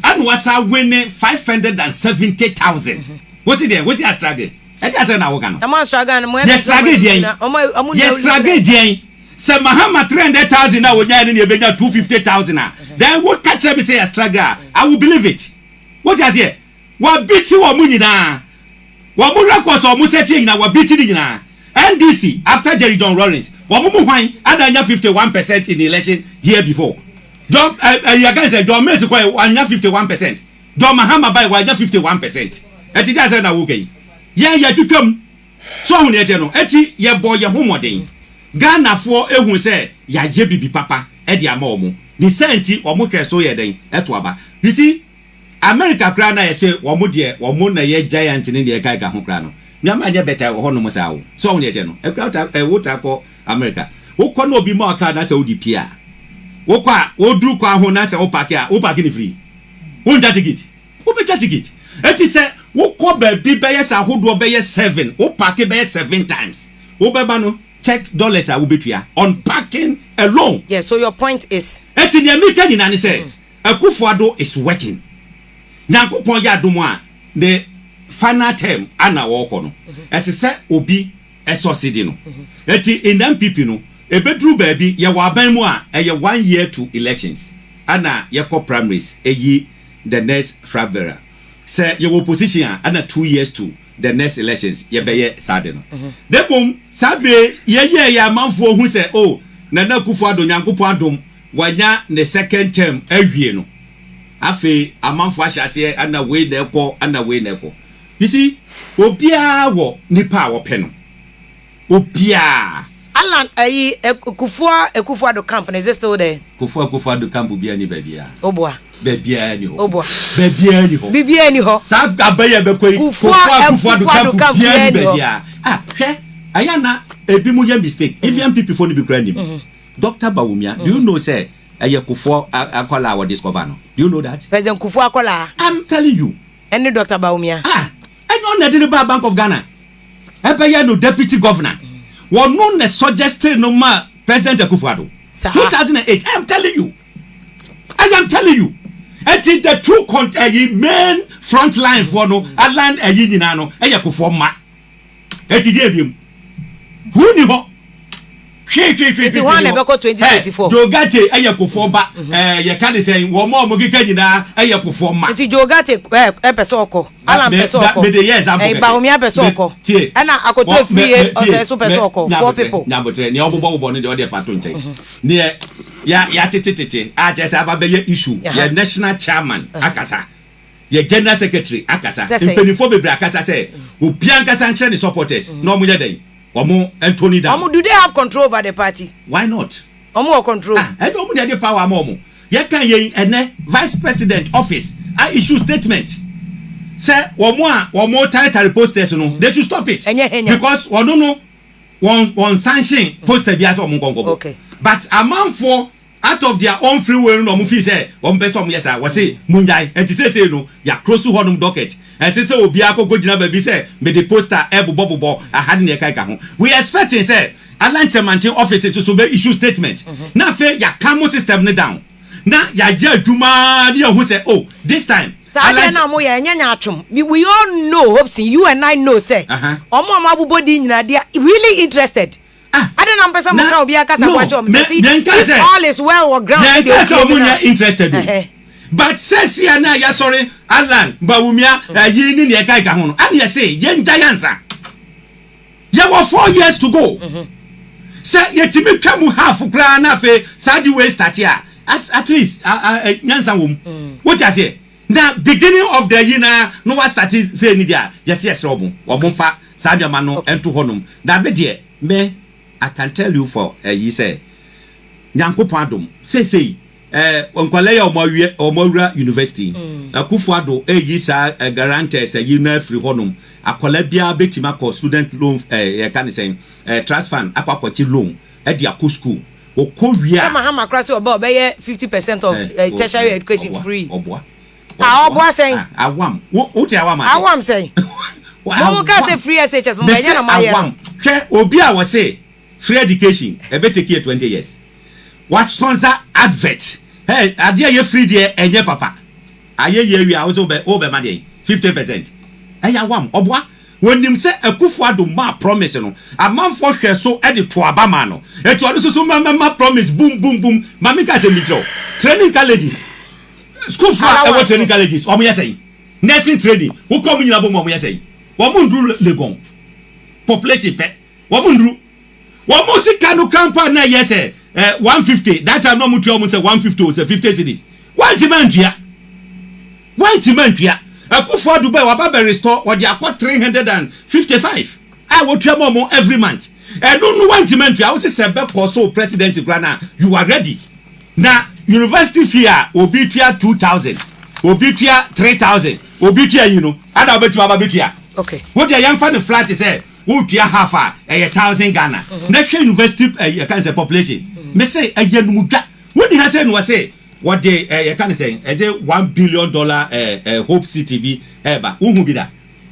And was I winning 570,000? What's it there? What's your struggle? And that's an organ. I'm struggling. Yes, struggle. Yes, struggle. Say Mahama 300,000 now. When you're 250,000 now. Then what catch me say a struggle? I will believe it. What is it? What beat you or money now? What more was or musetting now? What beating you now? NDC after Jerry John Rollins. What more wine? And 51% in the election here before. Dom, you guys say Dom Messi quite 51%. Dom Mahama by 51%. And it doesn't know okay. Yeah, you come. So on the general, eti ye boy your homework. Ghana for a who say, ya jebi papa, Edia Momo. The senti or muke so ye den, etwaba. You see, America crana say, Wamudie, Wamuna ye giant in India Kaika Hukrano. Yamaja better or honomusao. So on the general, a crowd a water call America. Who can no be more card as ODPR. Wokwa odru kwa ho na se opake ni free wonja ticket obeja ticket eti se wokọ ba bi be yes ahodo be yes 7 opake be 7 times obeba no check dollars a wobetua on parking alone. Yes, so your point is eti ne mika ni na ne se Akufo-Addo is working Nyankopon ya domo a the final term ana woko no ese se obi esosidi no eti in MPP no a bedroom baby, ye waban mu a 1 year to elections. Ana ye ko primaries the next February. Say your opposition ana 2 years to the next elections. Ye be ye sade no. De mom sabe ye amanfo hu say oh Nana Akufo-Addo Nyankopon adom wanya the second term awie no. Afi amanfo ahyase ana we na ekọ. You see, obia wo nipa wo pe no. Obia Alan Akufo-Addo camp is it still there? Akufo-Addo camp bi ani babia. Oboa. Babia ni ho. Oboa. Babia ni ho. Bibia ni ho. Sa abaye be koi Akufo-Addo camp bi ani babia. Ah, hwe ayana ebi mu ye mistake. If MPP for ni bi kra nim. Dr. Bawumia, do you know say Akufo Akola wa discover no? Do you know that? President Akufo Akola. I'm telling you. Any Dr. Bawumia. Ah, I know na the Bank of Ghana. Ebe no deputy governor. One non suggested no ma President Akufo-Addo 2008. I am telling you. It is the true main front line for no Alan Ayinina no Akufo ma. It is him. Who ni ho? It's one ebeko 2024. Jogate Akufo ba. You can say one more mogika nyina Akufo ma. It is Jogate pesoko. Alan pesoko. But the yes am. Bawumia pesoko. Ana akoto free o pesoko. 4 people. Na botre ni obobo ni de pato nche. Ni ya tete a just ababeye issue. Ya national chairman akasa. Ya general secretary akasa. Impenifo bebre akasa say obi ankasa nche ni supporters. No mo ye den. Omo Anthony down. Do they have control over the party? Why not? omo control and omo dey power mo ye kan ye ene vice president office I issue statement say womo title posters no they should stop it because we don't know one sanction poster bi as omo nkonko okay but amount for out of their own free will no mo fi say one person yes I was say munjai and say no ya close to honum docket and say obi akoko gina ba bi say me the poster ebobobo ahade ne kai ka ho we expecting say Alanche office to be issue statement na fe ya camo system ne down na ya ya adwuma dia hu say oh this time na mo ya nyanya atwom we all know Hopeson you and I know say omo amabobodi nyina dia really interested I don't know person mo ka obi aka sa kwacho o say all is well or ground they say omo interested but says here na ya sorry Alan Bawumia yi ni ne kai ka ho no and you say yen giantsa ya were 4 years to go say yetimi twamu half kra na fe sadi way start here at least nyansa wom what you say na beginning of the year no was start say ni dia yes robun obunfa sadi ma no ento honum na be de me I can tell you for you say nyankopon adom say onkwale ya omawura university akufuado yi sa guarantee say you na free honum akwala bia betima ko student loan can say trust fund akwakwati loan e dia ko school okowia hama cross oba obeye 50% of tertiary education free obwa say awam wo ti awam say mo ka say free SHS mo nya na maye awam hwe obi a wo say free education e be take 20 years what sponsor advert hey adie ye free there enye papa aye ye wi a wo so be ma dey 50% eya wam obwa wonim se Akufo-Addo ma promise no amanfo hwe so e de to abama no eto ado so ma promise boom mama ka se mitro training colleges school for e training colleges omo yesey nursing training wo kom nyina bo mo yesey wo mo ndru legon population pe wo mo ndru wo mo sika no campaign na yesey 150 that time no mo twa mo say 150 or say 50 cities one timantua Akufo-Addo by waba restore or the akwa 355 I will try more every month I don't know one timantua I was say be so presidency grana you are ready now university fee obi tua 2000 obi tua 3000 obi tua you know ada obi tua baba tua okay what the young fan flat is say who tua half a 1000 Ghana next university you can say population me say agenu mudwa what the has say no say what they you can say $1 billion Hope CTV eba uhu bida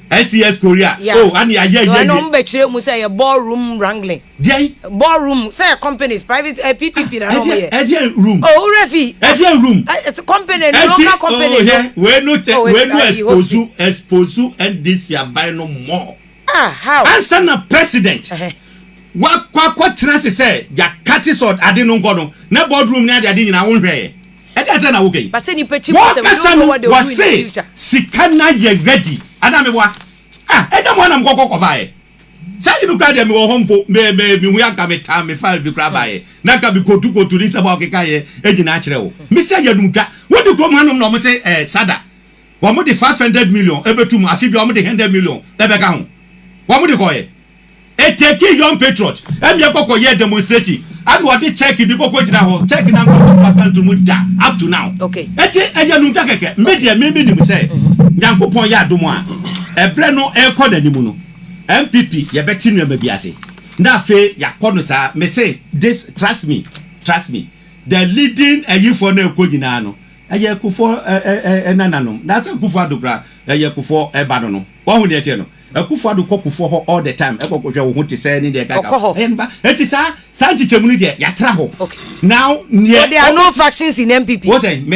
SCS Korea oh and ya no be kire mu say ballroom wrangling dey ballroom say companies private PPP na no here room oh refi room it's a company local company we no expose NDC abai no more how answer na president wa kwa trans say ya catty sword ade no ngono na boardroom na ade nyina wo hwe say na okay but say ni pechi say we don't know what they will do in the future sikana ye ready ana me wa eda mo na mkoko kofae say you grad me wo hompo me hu aka me ta me file bi kra bae na ka bi kotu ni se ba okeka ye ejina a kire wo me say ya dumtwa wo de krom hanom no mo say sada wo mo de 500 million ebetum afi bi wo mo de 100 million ebeka ho wo mo de koye e take young patriot em ye kokko ye demonstration and what the check bi kokko jina ho check na ko account mu da up to now okay eti eja numta keke media me nim say nyankopon ya adomo a ebre no e ko da nimu no MPP ye beti no bi ase na fe ya kono sa me say this trust me the leading ayifo na ekọ jina no eye kufo nananom that's Akufo-Addo bra eye kufo eba no wo hu ne tie no Akufo-Addo kokufo all the time ekokotwa wo hu te say ni de kaka enba eti sa sanchichemu ni de ya tra ho now near there are no factions in MPP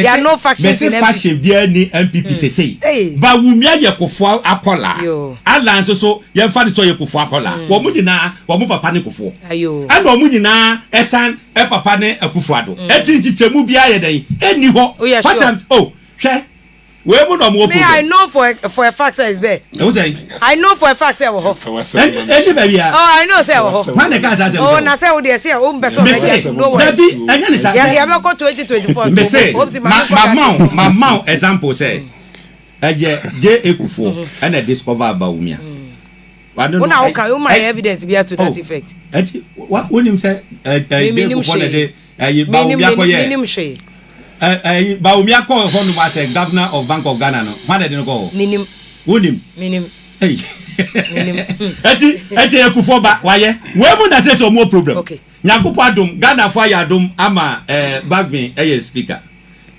there are no factions in MPP faction bia ni MPP say ba wumia ye kufo akola alan so ye fa de so ye kufo akola wo mu nyina wo mu papa ne kufo ayo and wo mu nyina esan papa ne Akufo-Addo eti nchichemu bia ye den eni ho what oh hwe we mo no mo I know for a fact say is there I know for a fact say wo ho any baby I know say wo ho man the can say oh na say wo dey say o mbe so no worry Dabi anya ni sa ya be ko 2024 me say my mount example say eje je Akufo and I discover about Umia una okay o my evidence be to that effect what when him say Akufo na dey Minim she. Baumia call home was a governor of Bank of Ghana. What did you go? Minim. Minim. Hey. Eti Kufoba, why? Where would I say some more problem? Okay. Nyakupadum, Ghana fire dum, ama, bagme, speaker.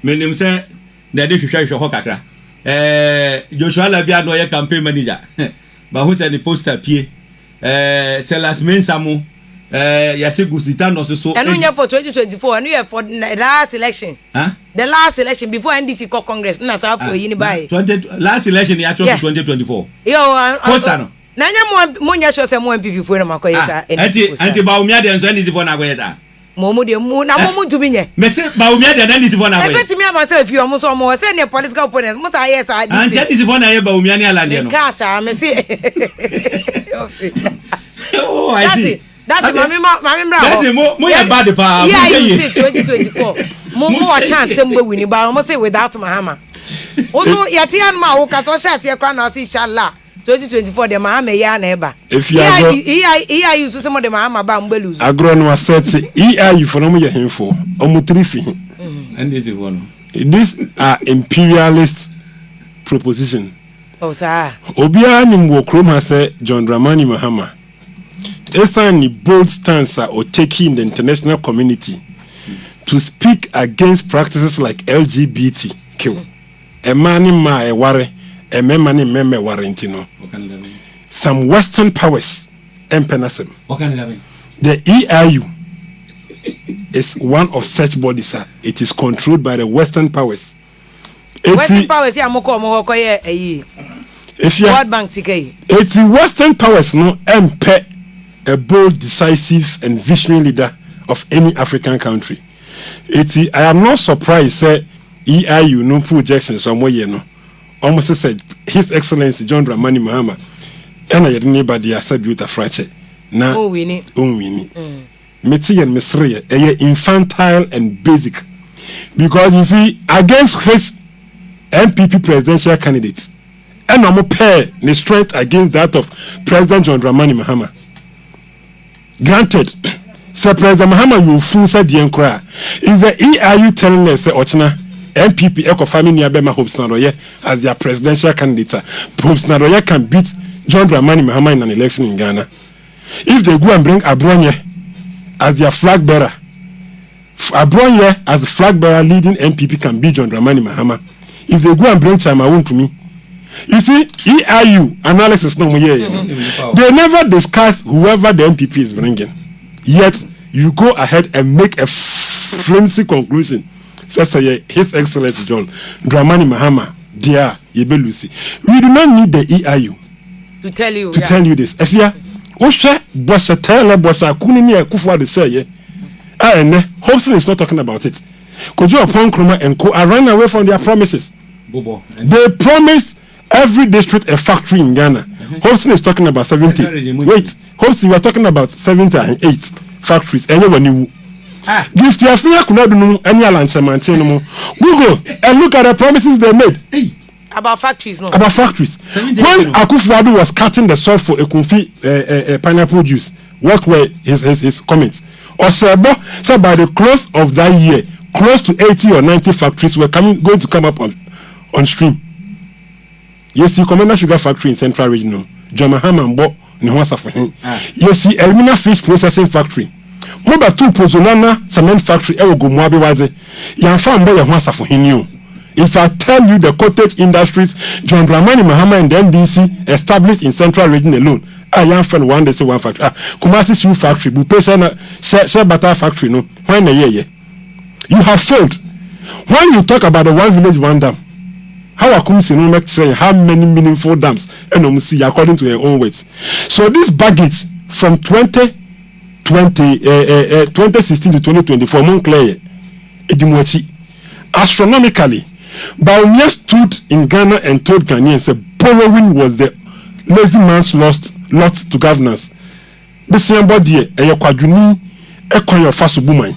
Minim say, the dish show Hokakra. Joshua Labiano, campaign manager. But who's any poster P? Sellers men Samu. Yasegusitano so. And we for 2024, and we have for the last election. Huh? The last election before NDC called Congress. That's how for you buy. Last election, the actual 2024. Yo, Postano. Nanya Monya shows some more people for Makoya. Anti Baumia and NDC for Nagoeta. Momo de Moon, I'm Momo to be near. Messi Baumia and NDC for Nagoeta. I bet me myself if you are almost more send your political opponents. What I yes, I did. And NDC for Baumia Landiano. Casa, Messi. Oh, I see. That's Mammy. That's more bad power. Yeah, you see 2024. More chance some winning, but I must say without Mahama. Also, Yatian Mao, Katosha, your crown, I see Shala. 2024, the Mahama ya neighbor. If you are used to some of the Mahama Bambelus. Agron was said, you for no him for Omutrifi. And this is one. These are imperialist proposition. Oh, sir. Obianim Wokroma said John Dramani Mahama. Any bold stance or taking in the international community to speak against practices like LGBTQ. A man in my worry, a man in meme warrantino. Some Western powers empenasem. The EIU is one of such bodies. It is controlled by the Western powers. Western powers, yeah, moko if you World Bank TK. It's the Western powers, no MP. A bold, decisive, and visionary leader of any African country. I am not surprised, say, EIU no projections somewhere, you know. Almost said His Excellency John Dramani Mahama, and I had anybody said beautiful fracture. Now, Winnie. Meti and Misri, infantile and basic. Because you see, against his MPP presidential candidates, and I'm pair the strength against that of President John Dramani Mahama. Granted, Sir President Mahama, you fool said the inquiry. Is the EIU telling us, Ochina, MPP Eco Family Abema Hopeson as their presidential candidate? Hopeson can beat John Dramani Mahama in an election in Ghana. If they go and bring Adorye as their flag bearer, Adorye as the flag bearer leading MPP can beat John Dramani Mahama. If they go and bring Chamawun to me, you see, EIU analysis no more. They never discuss whoever the MPP is bringing. Yet you go ahead and make a flimsy conclusion. Says His Excellency John Dramani Mahama, dear Yebelusi. We do not need the EIU to tell you this. If you Osha Bossa Taylor Bossa Kunini Kufa de say, and Hopeson is not talking about it. Could you upon Kroma and Co are run away from their promises? They promised every district a factory in Ghana. Hopeson is talking about 70. Wait, Hopeson, we are talking about 78 factories. Anyone new? Give to Africa could not do any allowance. Google and look at the promises they made. About factories, no? About factories. When Akufo-Addo was cutting the soil for a Ekunfi pineapple juice, what were his comments? Osebo said by the close of that year, close to 80 or 90 factories were going to come up on stream. Yes, you Commander Sugar Factory in Central Regional. John Mahama Mbo Nwasa for him. Yes, Elmina Fish Processing Factory. Moba 2 Pozolana Cement Factory Ewo Gumwabe Waze. Yanfa Mbo Nwasa for him. If I tell you the cottage industries John Dramani Mahama and the NDC established in Central Region alone, I am from one day so one factory. Kumasi Shoe Factory, Bupesa Shea Butter Factory, no. When a year. You have failed. When you talk about the one village, one dam, how I come to say how many meaningful dams and see according to your own weights. So this baggage from 2016 to 2024, Moncler, Edimochi, astronomically, Baumia stood in Ghana and told Ghanaians that borrowing was the lazy man's lot to governance. The same body, a quadruni, a coin of fast woman.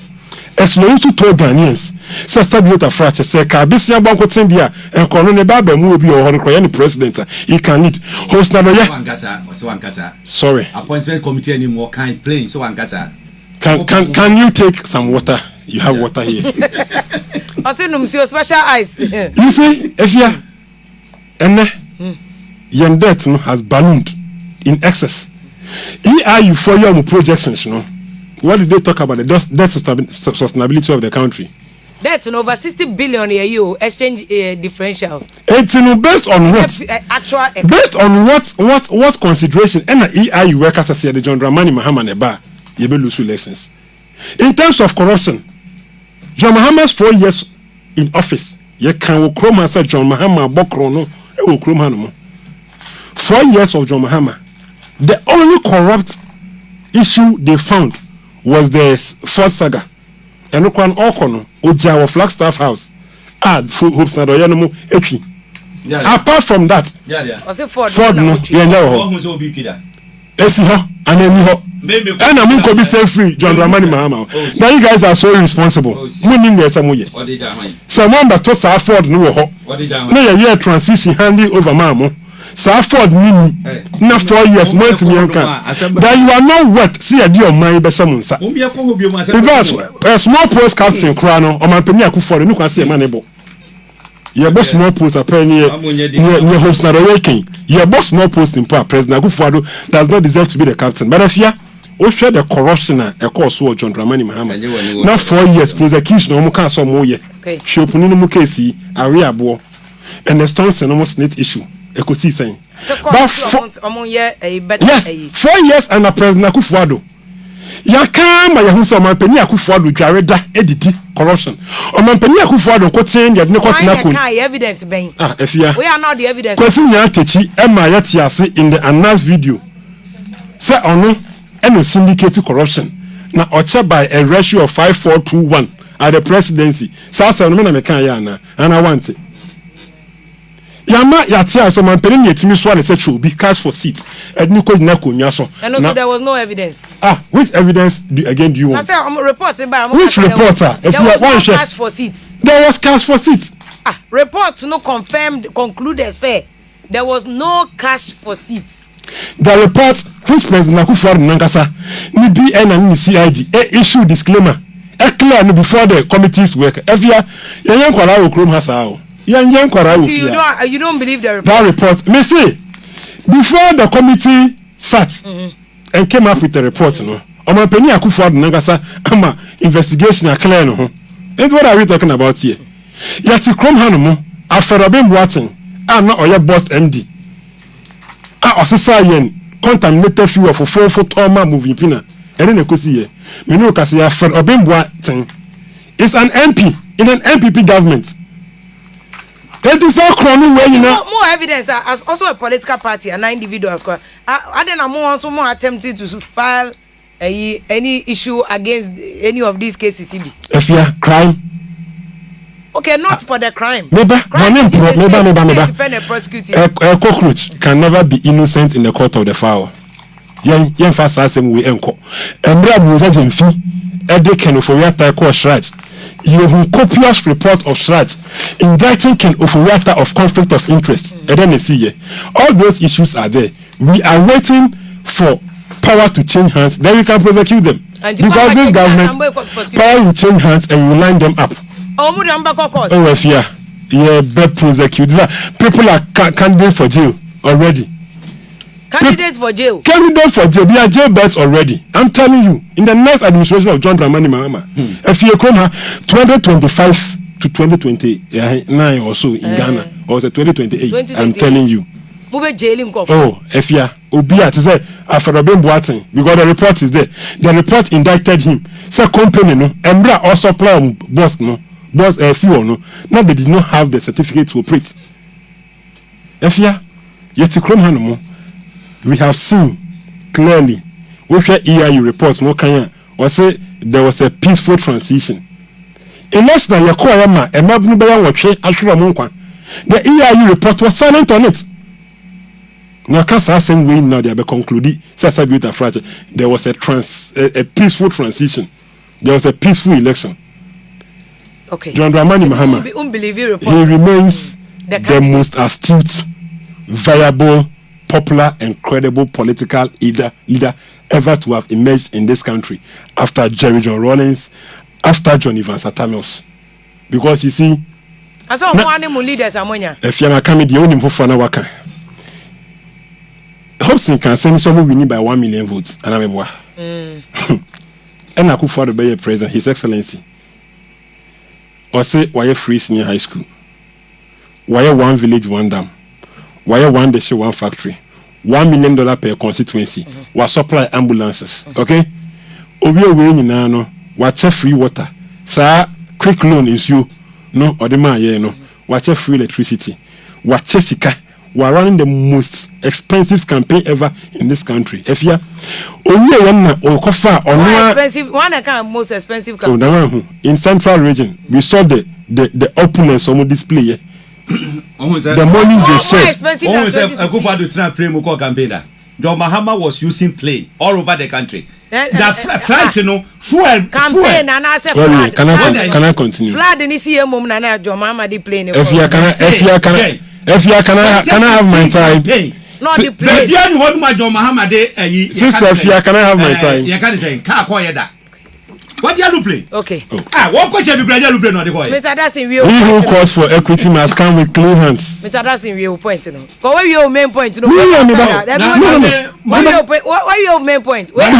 As long to told Ghanaians, Sister Beauty Fracha said, Cabisia Banco Tindia and Colonel Baba Mubi or the president, he can lead. Host Nadoya. Sorry. Appointment committee anymore can't play, so Ankasa. Can you take some water? you have water here. I say no special ice. You see, if you your debt has ballooned in excess. You for your projections, what did they talk about? The debt sustainability of the country. That's over 60 billion a year exchange differentials. It's based on what? Actual. Based on what consideration? And you work as the John Dramani Mahama Neba, you will lose elections. In terms of corruption, John Mahama's 4 years in office, you can chroma said John Mahama Bokrono, it will chroma. 4 years of John Mahama, the only corrupt issue they found was the Ford saga. And look on Okono, Ojawa Flagstaff House, Hopeson Adorye no mu etwi. Apart from that, Ford no, Esi ho, and eni ho. And I'm going to be set free, John Dramani Mahama. Now you guys are so irresponsible. Winning there somewhere. Someone that told our Ford no ho. Now you transition handing over Mamo. Sir Ford Nini, not 4 years more to me. That you are not what see a deal of my besamunsa. Because a small post captain Crono or my penny for the new can see a manable. Your boss small post a penny near Hopeson Adorye. Your boss small post in power President Akufo-Addo does not deserve to be the captain. But if you are share the corruption a course of John Dramani Mahama. Now 4 years prosecution or Muka some more year. She opened Mukesi, a real boy, and the stones and almost net issue. But 4 years under President Akufo-Addo. Yakama Yahusa Mampeni Akufo-Addo Jareda editi corruption. Or Mampeni Akufo-Addo quote saying that no evidence being. If you we are not the evidence. Question Yatechi Emma Yatiasi in the announced video. Say ono and syndicate corruption. Now ocha by a ratio of 5-4-2-1 at the presidency. Sasa no me kan yana and I want it. Yama yatia so man perin yetimi so ale say be cash for seat. Edni ko na konwa so. And also there was no evidence. Which evidence do you want? I say I'm reporting by which reporter? If there you was want no cash for seats. There was cash for seats. Report no concluded say there was no cash for seats. The report which President Akufo-Addo Nankasa ni BN and CID issue disclaimer. Clear before the committee's work. If you yan kwara okrom hasa you don't believe the report? That report. Me see, before the committee sat and came up with the report, Omo Penny Akufo-Addo Nankasa ama investigation clear no. And what are we talking about here? Yati krom hanumu aferobin boatin na oye boss MD. Osisa yen contaminated fuel for 4 toma moving pina. And then ekosi here. Me no kasi aferobin boatin. It's an MP in an MPP government. It is all crony way, more evidence as also a political party and individuals. I don't know also more attempting to file any issue against any of these cases. If you are crime, okay, not for the crime. A cockroach can never be innocent in the court of the fowl. Yen fast as we enco. Embra buzaje mfi ede Ken Ofori-Atta ko Shraj. You have copious report of Shraj indicting Ken Ofori-Atta of conflict of interest. And then see here. All those issues are there. We are waiting for power to change hands, then we can prosecute them. Because this government power will change hands and will line them up. Oh, if yeah, but prosecute. People are candidates for jail already. Candidates for jail. Candidates for jail. They are jail beds already. I'm telling you, in the next administration of John Dramani Mahama, if you come 2025 to 2029 or so in Ghana, or 2028, I'm telling you. Oh, if you Obia to say after being boating, because the report is there. The report indicted him. Say company no, Embra also supply boss no, boss fuel no. Now they did not have the certificate to operate. If you yet to come hano. We have seen clearly with the EIU reports no can or say there was a peaceful transition. In less than your core a mabnu bayan watche ashura monkwa. The EIU report was silent on it. No cancer same way now they have concluded there was a peaceful transition. There was a peaceful election. Okay. John Dramani Mahama, he remains the most astute, viable, popular and credible political leader ever to have emerged in this country after Jerry John Rawlings, after John Evans Atamios. Because you see, I saw one of the leaders ammonia. If you're coming, the only for fun waka. Hopeson can send someone winning by 1 million votes, and I'm a and I could for the Bay President, His Excellency. Or say, why free senior high school? Why one village, one dam? Why one day one factory? $1 million per constituency. What supply ambulances? Okay? Obi we no what free water. Sir, quick loan is you. No, or the man, yeah, no. What free electricity. What Jessica. We're running the most expensive campaign ever in this country. If you only one or coffee or no expensive one account most expensive campaign. In Central Region, we saw the opulence on the display. The money they said. Almost a good part of the Primo campaign. John Mahama was using plane all over the country. That flight, you know, fuel campaign and I said, can I continue? Flood in this year, Mom, and John Mahama the plane. If you can I have my time? Not the plane. John Mahama de sister, if you can I have my time? You can't say, car quiet that. What do you play? Okay. What coach have you graduated play on the boy? Mr. Dadson, real. He who calls for equity must come with clean hands. Mr. Dadson, real point, you know. Go where your main point, you know. Where your main point? Because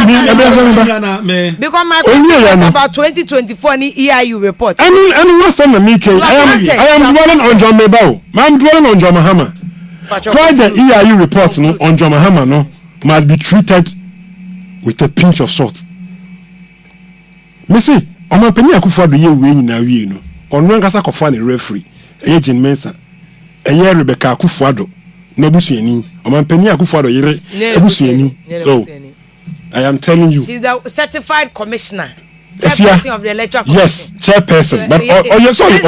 my question is about 2024 EIU report. And what's on the Mickey? I am dwelling on John Mebao. I'm dwelling on John Mahama. Why the EIU report on John Mahama no must be treated with a pinch of salt. Me say, Oma Penny Akufo-Addo ye we nyina wie no. Ono nkasa kofa ne referee. Eye Jane Mensah. Eye Rebecca Akufo-Addo. Na busuani. Oma Penny Akufo-Addo yere busuani. Oh. I am telling you. She's the certified commissioner. Chairperson of the electoral commission. Yes, chairperson. But you saw it.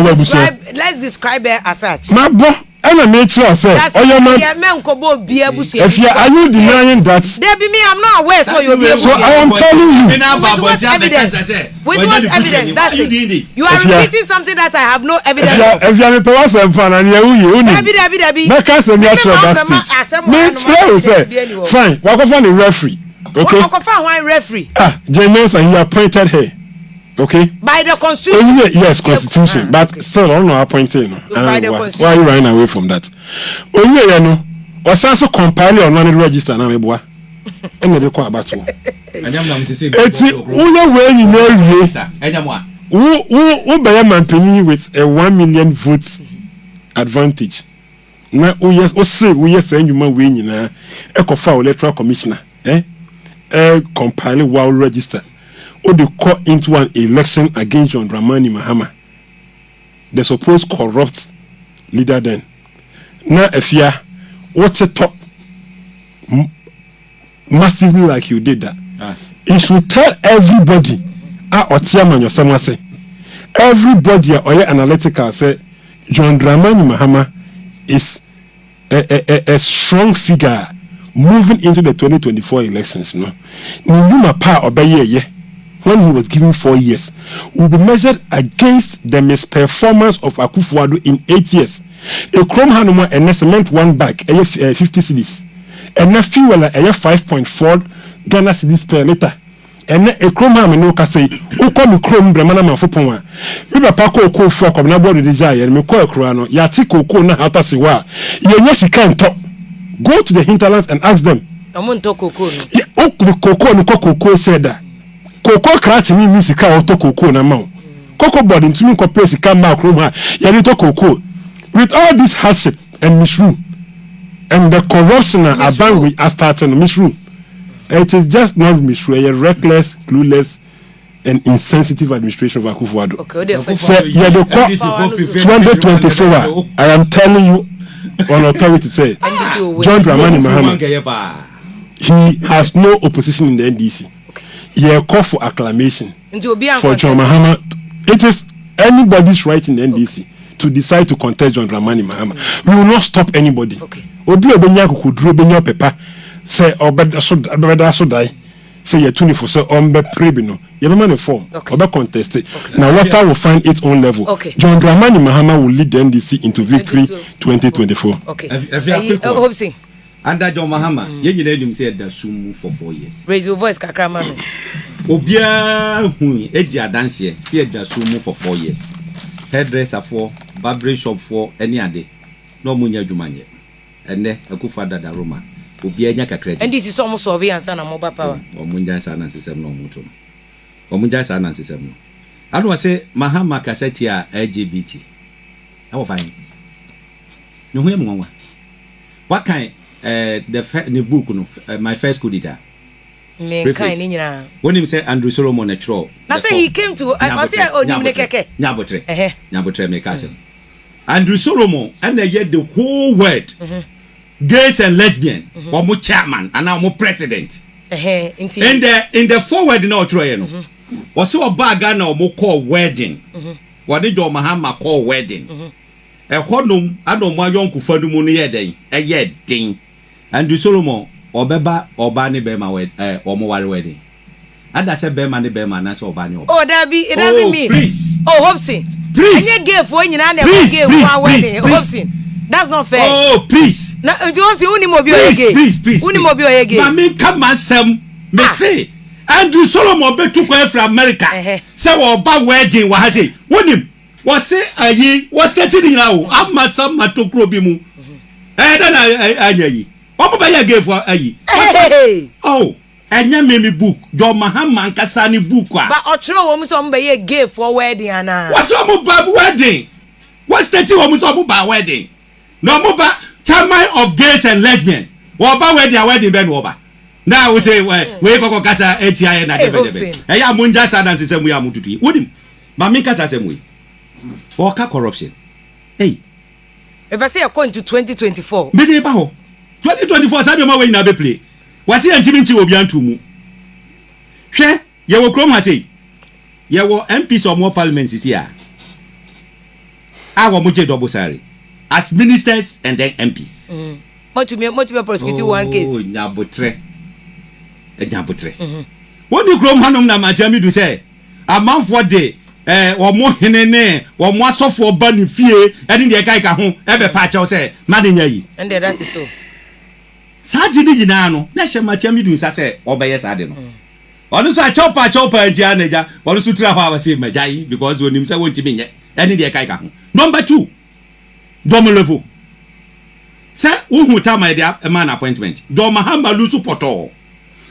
Let's describe her as such. My boy. And I made sure I said, oh, your man, if you are you denying that? I'm not aware, so you'll be able to. So I am telling you. With what evidence? That's it. You are repeating something that I have no evidence of. If you are a person and you fine, walk off on the referee. Okay. Walk off on referee. James and he appointed her. Okay. By the constitution. Yes, constitution. But still, I don't know appointing. By the constitution. Why are you running away from that? Only you know. Was also compile on one register now, boy. And they call about you. It's only way you know. Who buy a man with a 1 million votes advantage. Now, we are saying you might win. A coffee electoral commissioner. Compile while register. Or they call into an election against John Dramani Mahama, the supposed corrupt leader then. Now, if you are, what's a talk massively like you did that, you should tell everybody, everybody or your analytical say, John Dramani Mahama is a strong figure moving into the 2024 elections. No, when he was given 4 years, will be measured against the misperformance of Akufo-Addo in 8 years. A chrome hanuma and a cement 1 bag, 50 cedis, and a fuel 5.4 Ghana cedis per liter. And a chrome ham no say, who come chrome Bramana Mafopoma. We were Paco for Comnabo desire, and Miko Crano, Yatiko na Hatasiwa. Yes, he can't talk. Go to the hinterlands and ask them. I'm on Toko. Coco said that. Coco cratching in this car auto cocoa na mount. Coco body into me compares come back room. Yanito cocoa. With all this hardship and misrule and the corruption and abandon are starting misrule. It is just not misrule, a reckless, clueless, and insensitive administration of Akufo-Addo. Okay, 2024. I am telling you on authority say John Dramani Mahama. He has no opposition in the NDC. He a call for acclamation for John Mahama. It is anybody's right in the NDC to decide to contest John Dramani Mahama. We will not stop anybody. Obi obenya kukudru obenya pepa say obeda so die say ye 24 so ombe prebino ye be man form obe contest. Now water will find its own level. John Dramani Mahama will lead the NDC into victory 2024. Hopeson. Under John Mahama, you need him say that soon for 4 years. Raise your voice, Kakramano. obia hu edi adanse si edwaso mu for 4 years hairdresser for barber shop for any ade no munya adwumanye ene akufa dada roma obia nya kakra di NDC so mo surveillance na mo ba power omunya sa na sesem no mutum omunya sa na sesem no anu say mahama kaseti a LGBT how fine no hu em nwa what kind the book no my first coup d'etat me kind ni nyina when him say Andrew Solomon a tro na say he came to I say onimne keke nyabotre me kase Andrew Solomon and they get the whole word gays and lesbian or mo chairman and now mo president in the forward no tro ye no was so bag na mo call wedding what did your Mahama call wedding honum adom ma yonku fadu mu no ye den ye den Andrew Solomon obeba oba ne be ma omo ware wedding ada se be ma ne be ma na se oba ne oba oh that be it doesn't mean please Hopeson please any gay for nyina na gay for wedding Hopeson that's not fair oh please na Hopeson uni mo bi o gay please uni mo bi o gay ma me come asem me say Andrew Solomon be to go from America say oba wedding wa ha say wonim was say ayi was starting now amasam matokro bi mu dan anyayi omo ba ya gave for ayi oh enya meme book do Mahama nkasa ni book a ba otro wo mu so mo ba ya gave for wedding ana was omo ba wedding was starting wo mu so omo ba wedding no mo ba chairman of gays and lesbians wo ba wedding be no ba now we say we go kasa etia na de ya munja sada nsese mu ya mututu wodim ma me kasa semwe Oka corruption. Hey. If I say according to 2024. Me dey ba ho. 2024 sabi ma we na be play. Wasi antiminchi obi antumu. Hwe, ye wo krom ha sei. Ye wo MPs or more parliament is here. Awo mo je double salary as ministers and then MPs. What to be prosecuted one case. Oh, nyabotre. Nyabotre. Woni krom hanom na ma jami du say. Amanfo de omo henene omo asofo ba ne fie ede de kai ka ho e be pa chaw se madenya yi and that is so saji ni nyina no na hye ma chami du nsa se obeye sade no onu so a chaw pa nji anaja onu so tira ho awase majai because onim se wonti menye ede de kai ka ho number 2 domolevo se uhu tama de man appointment do Mahama lu support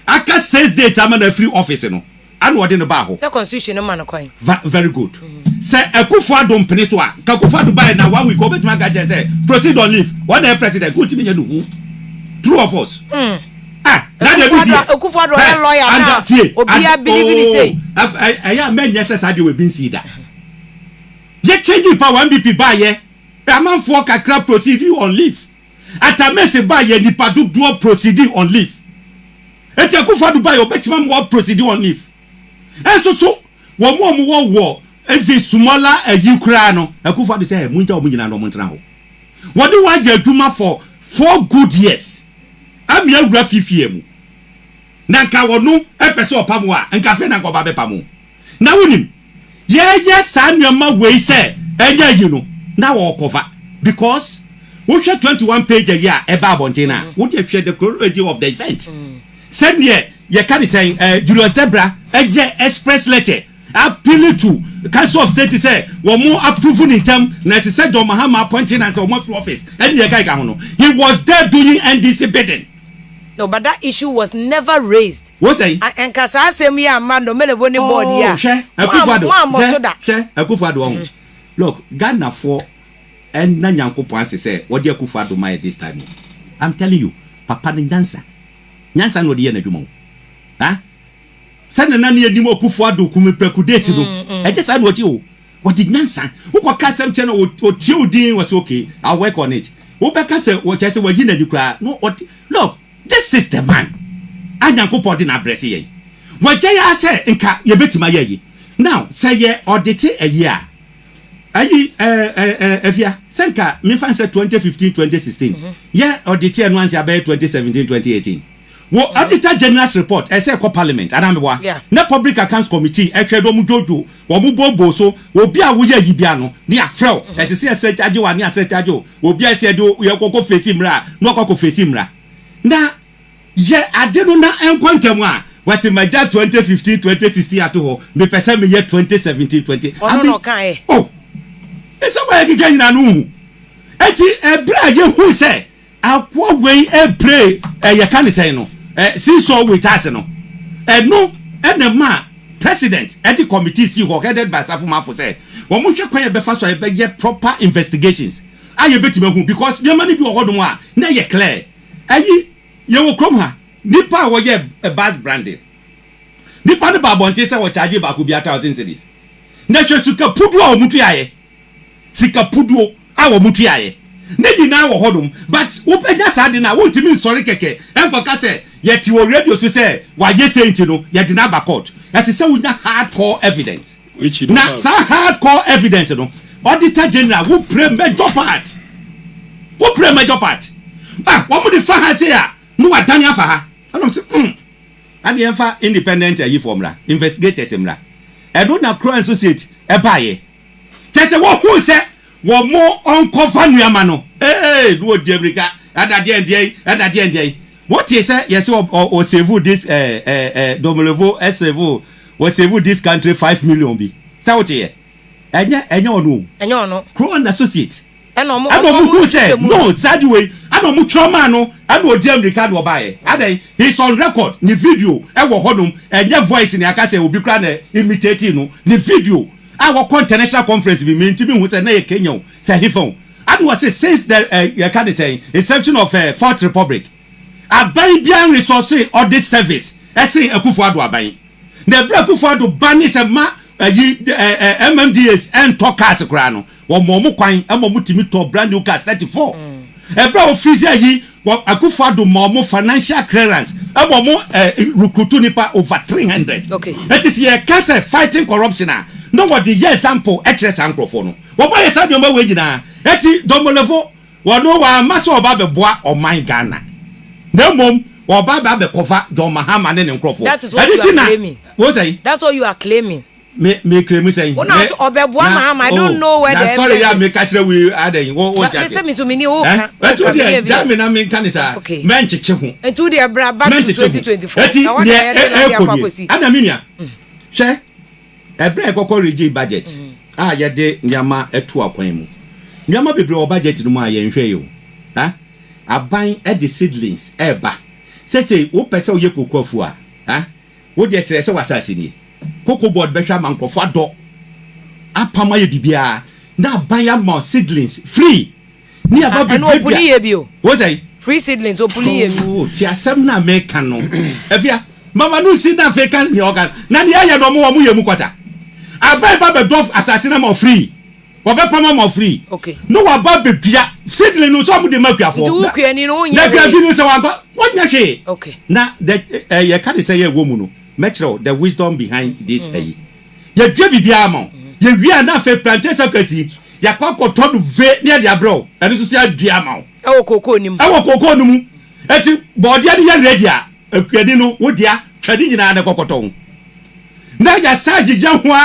aka 6 days ama na free office no and what in the bar? Say constitution no man coin. Very good. Say Akufo Adom Peniswa. Akufo Adom buy na 1 week. Obet magaje say proceed on leave. What the president go to me do? True of us. Ah, na dey busy. Akufo Adom lawyer na. Obiya believe ni say. Aya men yes say dey we bin see that. Ye change power MPP buy ye. Amanfo kakra proceed on leave. Atamese buy ye nipa do proceed on leave. Eti Akufo Adom buy obetima mo proceed on leave. So wo wo evi sumola ayikura no Akufo Adom say munja omunyina no montena ho wo de waje adwuma for 4 good years ami awura fifie mu na nka wono epese opamo a nka fe na nka oba bepamo na wonim ye sa nneoma wei say enya yi no na wo cover because wo hwe 21 page a year eba abontina wo de hwe the chronology of the event said ye can say Julius Debra express letter appeal to Council of State say one more approval in term na say John Mahama appointing as one office and ye kai ka ho no he was there doing NDC bidding. No, but that issue was never raised. What say? And kasa asem ya man no mele boni board ya. Akufo Adom. Look, Ghana for and na Nyankopon say what dey Akufo Adom my this time. I'm telling you, papa ni nyansa no dey na dwuma. Ha? Send na na anim Akufo Adom kum prekudesi no. E just say what you. What did nyansa? Who ko ka sem channel o tie odin was okay. I'll work on it. Who be ka say what say we na dukra. No, look, this is the man. Anyankopon dey na address ye. Wajay ya say nka ye betima ye. Now, say ye audit a year. Ayi efia senka me fan say 2015 2016 yeah audit no answer about 2017 2018 wo auditor general's report say ko parliament anamwa na public accounts committee ehwe do mu jojo wo mu bobo so obi a wo ye yibia no ne afrel say charge wa ne say charge obi a say do ye kokko face mra no kokko face mra na ye ade no na enkwantemu a was in my 2015 2016 at all me pesa me year 2017 20 oh it's somewhere again na no eti ebra ye hu say akwa we e pray ye kan say no see so with us no no and ma president at the committee see who headed by Safumafo say wo mo hwe kwan ye be fa so ye be proper investigations aye betima hu because the money bi wo hodon a na ye clear ayi ye wo krom ha nipa wo ye bus branding nipa ne ba bonte say wo charge ba ko bi 1000 cedis na hwe suka pudu a wo mutu aye sika pudu a wo mutu aye ne di na wo hodon but wo penya sa de na wo ntimi sorry keke enko ka say yet you radio so say wa ye say ntino ye di na ba court as say we na hardcore evidence which na sa hardcore evidence no auditor general who pray major part ah what would the fa ha say ah no wa dan afa ha and say and the fa independent yi formula investigators emra e do na crow associate e baaye say what who say wo mo uncover nuama no do America adade what you say yes or save this Domelevo save or save this country 5 million bi say what here enye ono crow associate who say no sad way mu trauma no odi America do buy adan he's on record ni video e wo hodum enye voice ni aka say obi kra na imitate no ni video our international conference bi me ntimi hu say na ye Kenya say hifon and was say since the you can say inception of Fourth Republic aban bian resource audit service say Akufo-Addo aban na bra Akufo-Addo ban is ma MMDS and talkers kra no wo mo kwan mo timi to brand new cars 34 bra officer yi Akufo-Addo mo financial clearance mo recruit nipa over 300 okay that is here cancer fighting corruption nobody yes sample excess microphone no wo ba yes adoma we gina eti Domelevo wo no wa maso oba be boa o man Ghana na mom oba ba be cover John Mahama ne nkrofo that is what you are claiming what say that's what you are claiming me claim say no obeboa Mahama I don't know where the story ya me catch we aden wo chat me to me ni wo kan etu dey jam na me kan sa men chiche ho etu dey bra back to 2024 na what dey ana minia hwe ebra ekoko regi budget a ye de nyama etu akwan mu nyama bebre o budget no mu a ye nhwe yo ha aban e de seedlings eba say wo pese oye kokofu a ha wo de kire se wasase ni koko board be hwa mankofo ado apama ye bibia na aban ya mo seedlings free ni aba be bibia wo say free seedlings opuli ye ti asem na me kan no afia mama no si na fe kan ni organ na ni aye no mo ye mu kwata abai ba be dof assassin am free wo be pama mo free okay no wa ba be dua sidle no so mo de makuafo du kuani no nya na kuafi no se wa ko wonya hwe okay na ye ka de say ye wo mu no metro the wisdom behind this ye dua bibia am ye wi na fe plantain sakati ya kwakoto do ve ne de abro eno so sia dua am e wo kokoo ni mu eti body ade ye ready a akuani no wo dia twade nyina na kokoto na ya saji janwa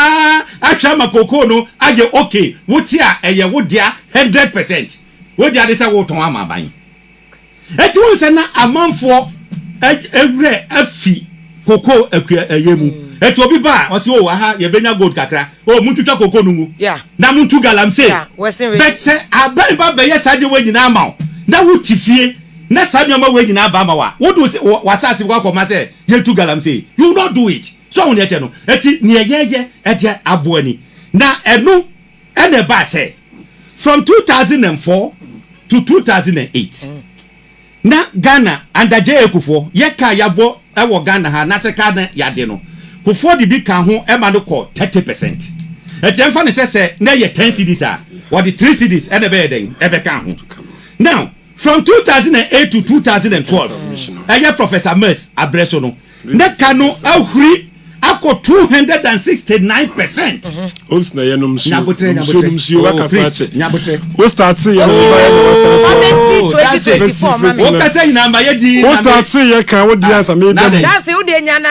ahwa makoko no aye okay wuti a eye wodia 100% wodia de se wo ton amaban eti won se na amanfo ewre afi koko akua ayemu eti obi ba o se o wa ha ye benya gold kakra o muntutwa koko no mu na muntu galamse bet se aban ba be ye saje we nyina ama na wuti fie na saje ma we nyina ba ma wa wodu wasase kwa koma se ye tu galamse you not do it so on eche no eti ne yeye eje aboani na enu ene ba say from 2004 to 2008 na Ghana under Akufo ye ka yabo ewo Ghana ha na se ka na yade no Kufo di bi ka ho e ma no ko 30% eti emfa ne se na ye 10 cedis a or the 3 cedis ene be den e be ka ho now from 2008 to 2012 eye Professor Mers Abreso no ne ka no ahuri ako 269%. Ops na yenum su. Nyabotre. Wakasache. Nyabotre. O start ya. NDC 2024 mama. O kasa ina ma ye di. O start ye kan wo di answer me dem. That's you dey nya na.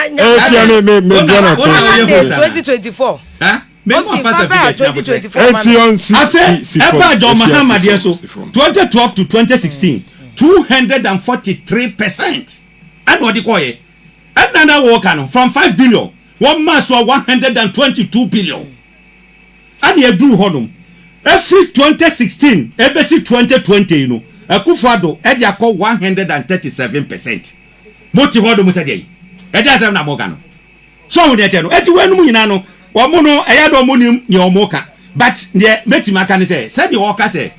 Me Ghana 2024. Huh? Me Ops papa 2024 mama. Etion Afe eba John Mahama de so 2012 to 2016 243%. And what you call it? And Ghana worker from 5 billion 1 month so 122 billion and you do honum every 2016 ebesi 2020 you know Akufo-Addo e dey akọ 137%. Moti honum say dey e dey say na moga no so we dey tell no eti wenum nyina no omo no e ya do monim ne omo ka but ne metimaka ne say the worker say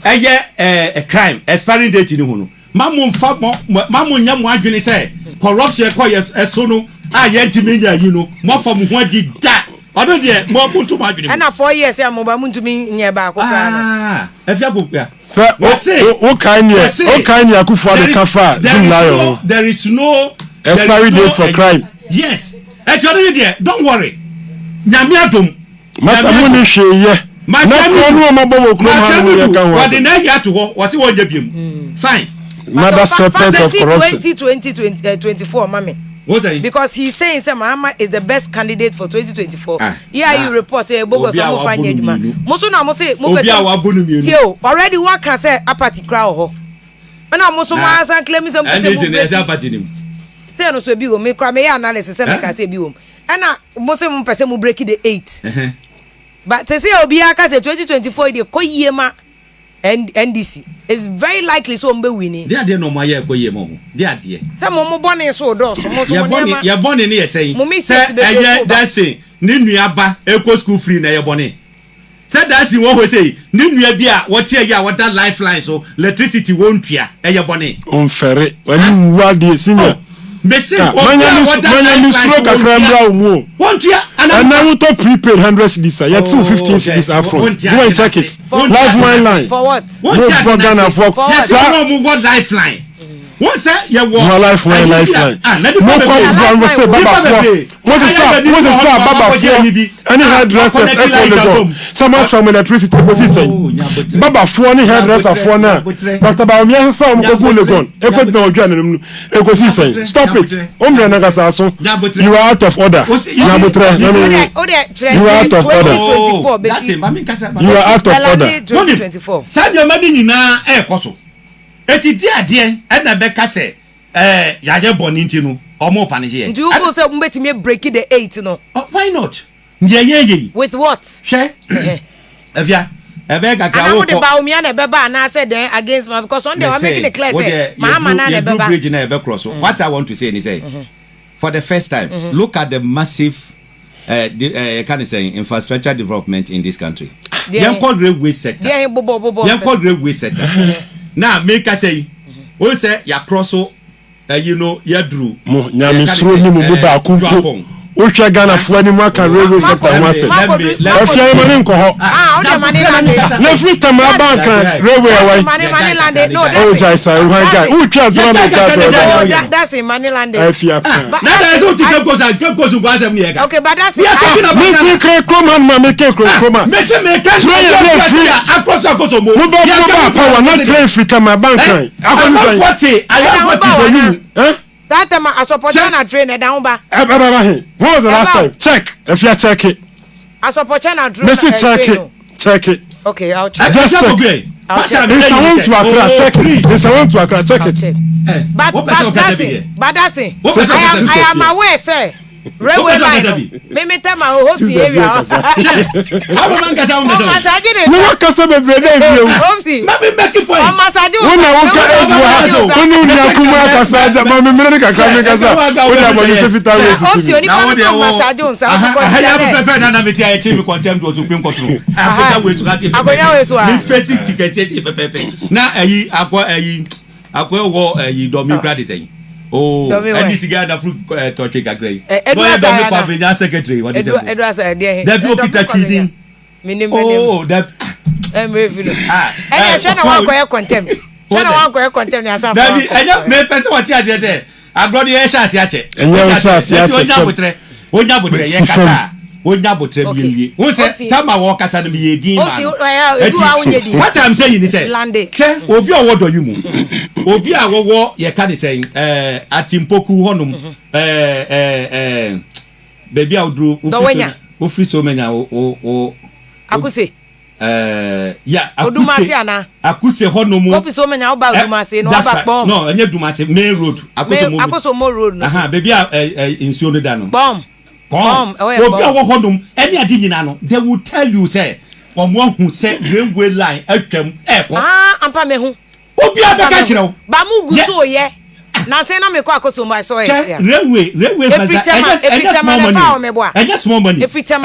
eye a crime expiring date ni hu no mamu nya mo adwene say corruption ko so no a ye ntimi nya yi no mo fam ho adi da odo de mo buntu ma adwene na 4 years ya mo ba ntumi nya ba akokra no afia kokra say o kan ni Akufo-Addo kafa zumlayo there is no expiry date for crime. Yes actually there don't worry nyame adom masa mo ni hweye na tonu mo bobo kro ma mo ye kan wa de na ya to ho wo se wo nya biem fine another serpent of corruption 2024 mama. What are you? Because he's saying Mahama is the best candidate for 2024. You report a bogus of fine eduma. Musuna mose mo already what can say apathy crowd ho. Na musuma san claim some say apathy nim. Say no so bi wo me kwa me analysis say me ka say bi wo. Na mose mo pese mo break the 8. But say obi aka say 2024 dey koyema NDC is very likely so mbe winning. They are no my year koyema mo. They are there. Some mo bone so do so mo so mo ya bone ne say. Say Dadson ni nuaba eko school free na ye bone. Say Dadson wo ho say ni nua bi a wo tie ya wo da lifeline so electricity won tua ye bone. On ferre wani wa de senior. Mesi manya ni stroke akramra omo. Won tua and now we to prepaid 100 cedis. You 215 cedis up front. Go and check it. Lifeline line. For what? No Ghana for yes, no more lifeline. What say you want? No lifeline. No come we say baba for. What is that baba for? Any hairdresser echo the door. Someone from electricity go sit. Baba for any hairdresser for now. Dr. Baumia say am go le gon. Echo the odwan no. Echo say stop it. Omre na kasa so. You are out of order. Nyabotre. You are out of order. That's it. Mami kasa. You are out of order. 2024. Sadio madi nyina ekoso. Eti ade e na be ka se ya je boni nti no omo pa ne je. Do you say mbetimi break the 8 no? Why not? Ye. With what? She. Evia. Ebe ga gra wo ko. And ba omi na be ba na say then against me because on they were making it clear say mama na be ba. Bridge na ebe cross. What I want to say is say for the first time look at the massive can I say infrastructure development in this country. Yan called railway sector. Yan called railway sector. Now make us say we say ya cross you know ya drew mo nyame sro ni mo ba akunko o hwa Ghana fo ani ma kan railway sector wa se afia mani nko ho o de mani lande na free time bank railway wa mani lande no oh jaisa o han guy o twa drama ka that's in mani lande afia na da so ti kemko so gwa sem ni e ka okay but that's me ti kre koma ma me ke koma me se me ka akoso mo mo ba power na train free time bank akoni 40 I 40 that time I support China train down ba when was the last time check if you check it I support China train check it okay I'll check just check it's a one to Accra check it it's a one to Accra check it but that's it I am aware say railway line me tell my Hopeson area how man kasa on the no what kasa be brede you Hopeson ma me make point o massage when I walk out when you na kuma kasa ja ma me mere kaka me kasa when I go you fit away Hopeson oni pa so massage on sa so I have pepe na me ti I change contempt to Supreme Court I go we to that agonya we so me face ticket pepe na akwa wo domi grade say oh NDC Ghana fruit torch gagre no e be me kwa secretary what is it Adorye say there that be okita tweeding oh that me feel eh shey na wan koye contempt shey na wan koye contempt na sa that be me person what you say Adorye e sha se ache onya botre ye kasa onya botre bi ye won say tama wo kasa no ye din man what I'm saying is say obi owodo yi mu obi a wowo ye ka de say atimpoku honum baby a odru ofri so menya o akuse yeah, akuse honomo. Office woman now about Dumase, no back bomb. No, and yet Dumase main road. Akoso more road. Baby, in Sionodano. Bomb. Honum, any adinano, they will tell you, say, one who said railway line, airport. Ampa me who. Obia Bacachino. Bamu Guso, yeah. Now say no me kwakoso my so railway small money. Every time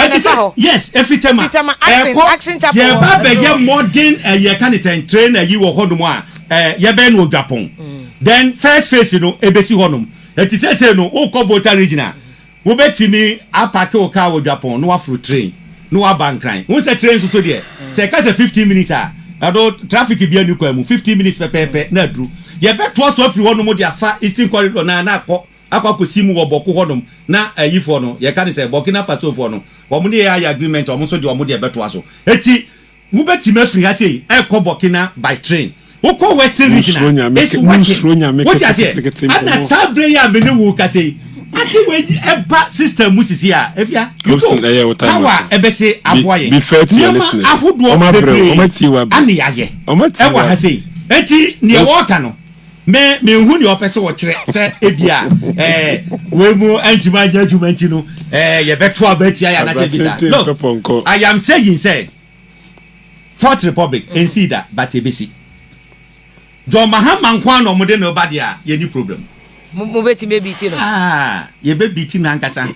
yes, every time action chapel. Yeah, baba modern ye can say train you wo hodum a ye ben no Japan. Then first phase no ebesi honum. That is say no o ko voter regional. Wo betimi apake o car wo Japan no afro train. No abankran. Won say train so there. Say ka say 15 minutes ah. Ado traffic bi anu kwa mu 15 minutes pepepe na dru. Ye beto so afri hono mo dia fa Eastern Corridor na akwakosi mu wo boko hono na ayifo no ye ka say Burkina Faso fo no wo mo dey agreement o mo so de o mo dey beto aso eti wo beti mafri ha sei e ko Burkina by train wo ko Western regional is working what you say ana sabre ya me ne wo ka sei ati we eba system mu sisi a efia power ebese aboye be fair to your listeners ani yaye e wa ha sei eti ne wo ka no me hu ni opese wo kire se ebia we mu antima judgment no ye beto abatia ya na se bisa no I am saying say Fourth Republic ensida but ebisi John Mahama nkwa no mo de no bade a ye ni problem mo beti me biti no ye be biti na nkasa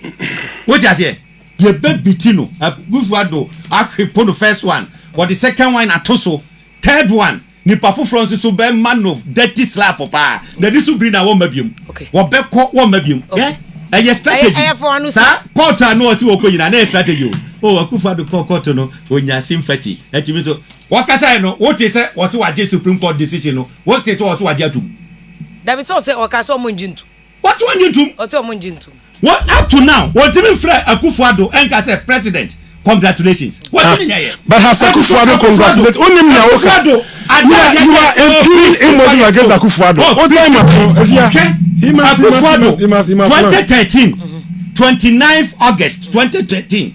what you say ye be biti no Gufuado akwepo no first one but the second one atoso third one ni pafofro nso so be man of dirty slap pa na this will bring our mabium wo be ko wo mabium eh strategy sa quarter no si wo ko yina na strategy o Akufuado court no onya sympathy etimi so wakasa no what is say wo se waje Supreme Court decision no what is wo se waje atum that be so say okaso omonjintu what one jintum o se omonjintu what up to now what even free Akufuado enka say president congratulations what you hear but has Akufuado congratulate only me Akufuado you are appealing in against Akufuado what time Akufuado 2013 29th August 2013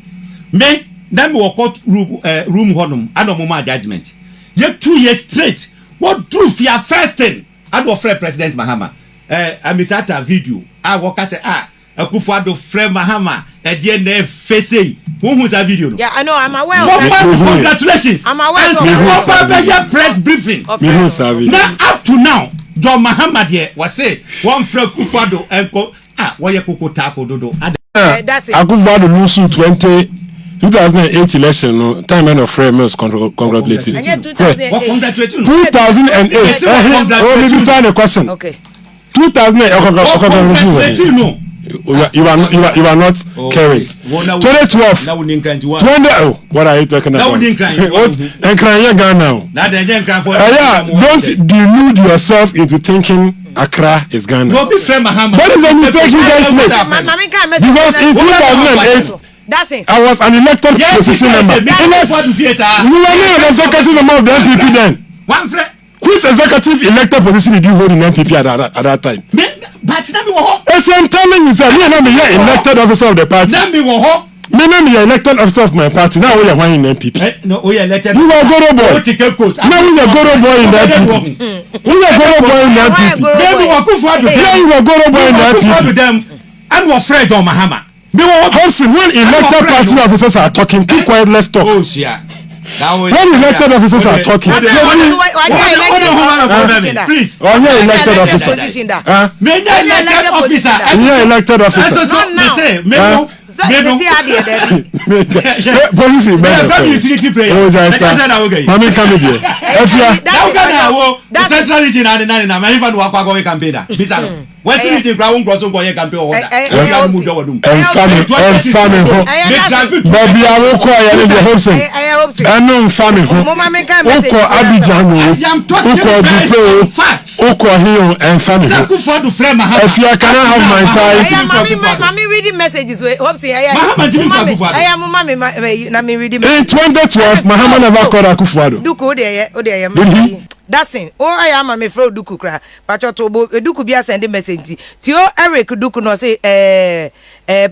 men then we court room honum adomoma judgment ye 2 years straight what do fear first thing ado free President Mahama amisata video woka say Akufuado free Mahama de na face who that video no yeah I know I'm aware of that congratulations I'm aware of that press briefing now up to now John Mahama there was say one free Akufuado enko woye kokotako dodo that's it Akufuado lose 2008 election no time end of frame was congratulated 2008 oh maybe find a question okay 2008 no you are not current 2012 what are you talking about and crying Ghana don't delude yourself into thinking Accra is Ghana that is a mistake you guys make because in 2008 I was an elected position member. You were not an executive member of the NPP then. Which executive elected position did you hold in NPP at that time? I'm telling you, sir, me and I'm the elected officer of the party. Me and I'm the elected officer of my party. Now we are one in NPP. No, we are elected. You are Goro boy. Now we are Goro boy in NPP. We are Goro boy in NPP. Yeah, you are Goro boy in NPP. I'm afraid of Mahama. Hopeson, when elected party officers are talking, keep quiet, let's talk. Oh, yeah. When elected officers are talking, please. Oh, yeah, elected officer. Yeah, elected officer. Policy utility player. Oh, Mami come here. The central region and I even walk away campaign. Western region ground cross over your campaign or and family. Bobby, I will call you in the Hopeson. I know family. Oko Abidjan. Oko facts. Oko Hill and family. If you cannot have my time. Mommy reading messages. Hopeson. In 2012, Mahama never called Akufuado. Did he? Dadson I am me fro duku kra pacho to duku bia send message tio Eric duku no say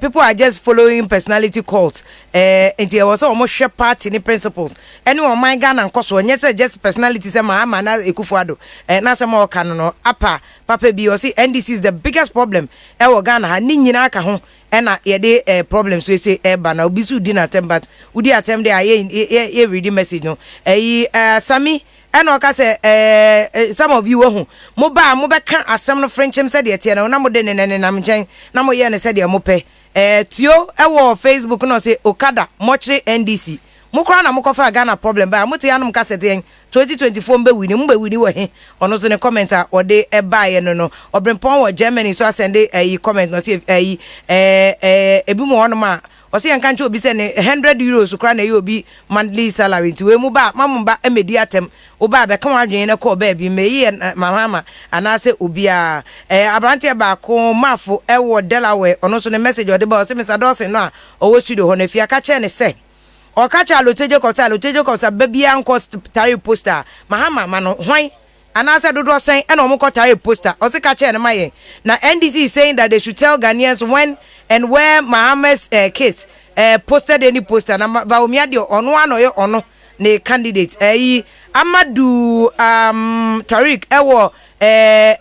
people are just following personality cults enti e was almost share party ni principles any on my Ghana nkoso onye say just personality say ma na Ekufuado na say ma oka no apa papa bi o say NDC is the biggest problem e wo Ghana ha ni nyina aka ho na ye de problems we say ba na obi su di na tem but udi atem de ye read message no Sami and oka say some of you who mo be kan asem no friendship said ye tie na mo de ne nam nchen na mo ye ne said ye mo pe tio ewo Facebook no say Okada mochre NDC mo kra na mo kofa Ghana problem ba mo tie anum ka sete 2024 mbe wini we he ono so ne comment a ode ba ye no obrempon wo Germany so send comment no say ebi mo ono ma o say enka nche obi say ne 100 euros kra na ye obi monthly salary ti we mu ba mamba emedi atem o ba be kan adwen ne ko ba bi me ye mama ana say obi a abrante ba ko mafo ewo Delaware ono so ne message ode ba o say Mr. Dadson no a o wo studio ho na fia ka che ne say o ka cha aloteje ko sa babia nko tari poster mahama ma no hwan anasa dodo sen e na omko tari poster o se ka che ne maye na NDC is saying that they should tell Ghanaians when and where Mahamad's kids posted any poster na ba omia de ono anoye ono ne candidate Amadu Tariq ewo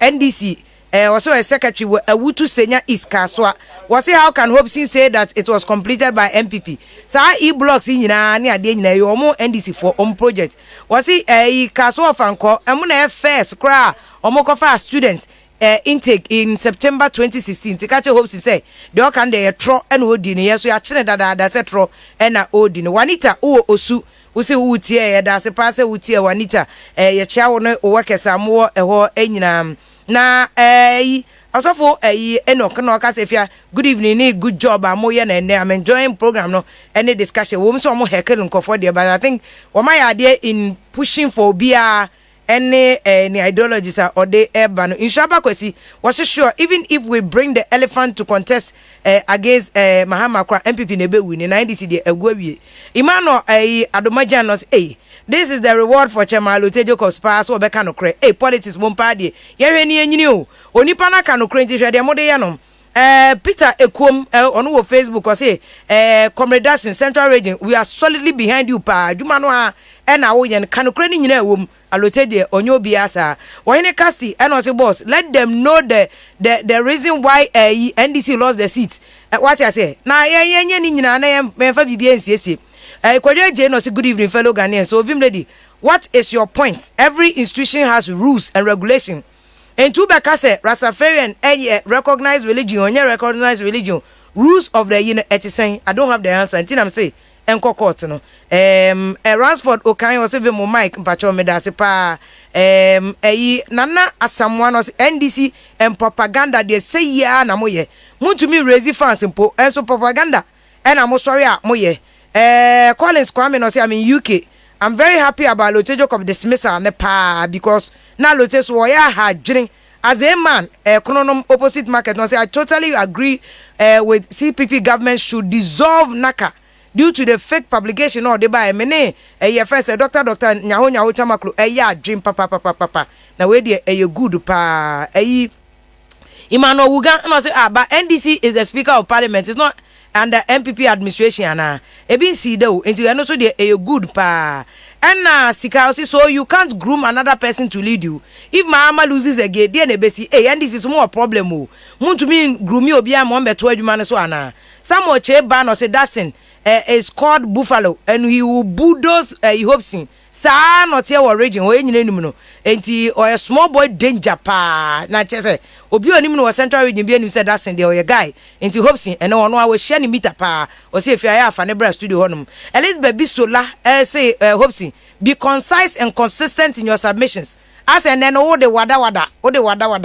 NDC also a secretary Awutu Senya Iskaswa was how can Hopeson say that it was completed by MPP sa e-blocks in ni ade nyina yo omo NDC for project was he Kaswa fanko emuna first kra omo kofa students intake in September 2016 tikache Hopeson say the all can dey tro and odi ne yeso ya kire dada se tro na odi ne wanita wo osu usi wutie ya da se passe wutie wanita ye chia wo no wo kesa mo ho enyina na asofo Enoch no ka sefia good evening good job amoye na ene I'm enjoying program no any discussion wo so mo hekel nkofo de but I think what my idea in pushing for bia any ideologies or the urban in Shaba Kwesi was sure even if we bring the elephant to contest against Mahama Kra MPP nebe win in NDC de egwawie Imano Adomajan was this is the reward for Chema Lutejo Cospa so be kan okre politics mo mpa de ye hwe ni enyini o onipa na kan okre nti hwe de mo de ye no Peter Ekwom on wo Facebook or say Comrade Dadson Central Region we are solidly behind you pa adwuma no a na wo ye kan okre ni nyina ewom alote de onyo biasa wohene kasi and say boss let them know the reason why NDC lost the seat what I say na ye ni nyina na ye memfa bibia nsiesie Kwadwe J no say good evening fellow Ghanaians so vim lady what is your point every institution has rules and regulation and to beka say Rastafarian recognized religion onye recognized religion rules of the etisen I don't have the answer until I'm say enko court no Ransford Okan o say ve mo mic mpacho me da se pa nana asamwa no NDC and propaganda they say ya na moye muntumi raise fans mpo enso propaganda na mo sorry a moye Collins Kwame no say I'm in UK. I'm very happy about Lotejo of dismissal ne pa because now Lotes wo ya ha dwene as a man economic opposite market no say I totally agree with CPP government should dissolve NACA due to the fake publication or the by mene first Dr. Nyaho Chamaklo ya dream papa na we dey good pa Imano Wuga no say but NDC is the speaker of parliament it's not under MPP administration ana ebi see do enti eno so dey good pa and sika so you can't groom another person to lead you if Mahama loses again dey na besi and this is more problem o muntumi groom obi am on beto adwuma no so ana Samuel Cheba no say Dadson is called Buffalo and he will bulldoze Hopeson sa not here region o enyina nim no enti or a small boy danger pa na chese obi onim no central region bi anim say Dadson dey o guy enti Hopeson and no a we share ni meter pa o say if ya afa ne bra studio honum Elizabeth Bisola say Hopeson be concise and consistent in your submissions as and then o de wada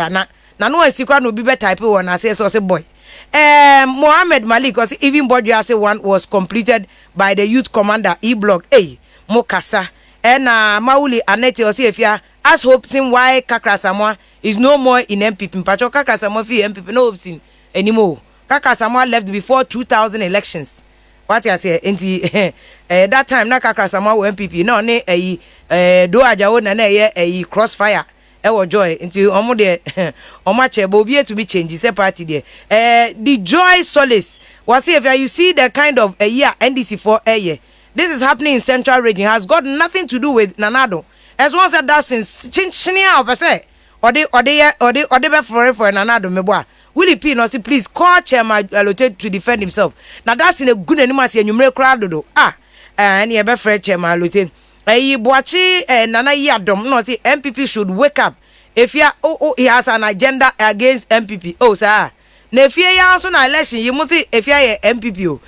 na no asikwa no bi be type one as say boy Mohammed Malik because even Bodio say one was completed by the youth commander E-block Mokasa and Mauli Anete Osefia as Hopeson why Kakra Samoa is no more in MPP. Pacho Kakra Samoa fi MPP no Hopeson anymore. Kakra Samoa left before 2000 elections. what I say enti that time na kakra sama wo MPP na ne do ajawo na ye crossfire ewo joy nti omo de omo chebe obi to be change say party there the joy solace was if you see the kind of a year NDC for a year this is happening in central region has got nothing to do with Nanado as one said that since chinchinia of say or they be for Nanado meboa Willie P no say please call chairman allotted to defend himself now that's in a good animals and you crowd do and you be for chairman allotted Boachi Nana Yadom no say MPP should wake up if he has an agenda against MPP sir na if you also na election you must say if you are MPP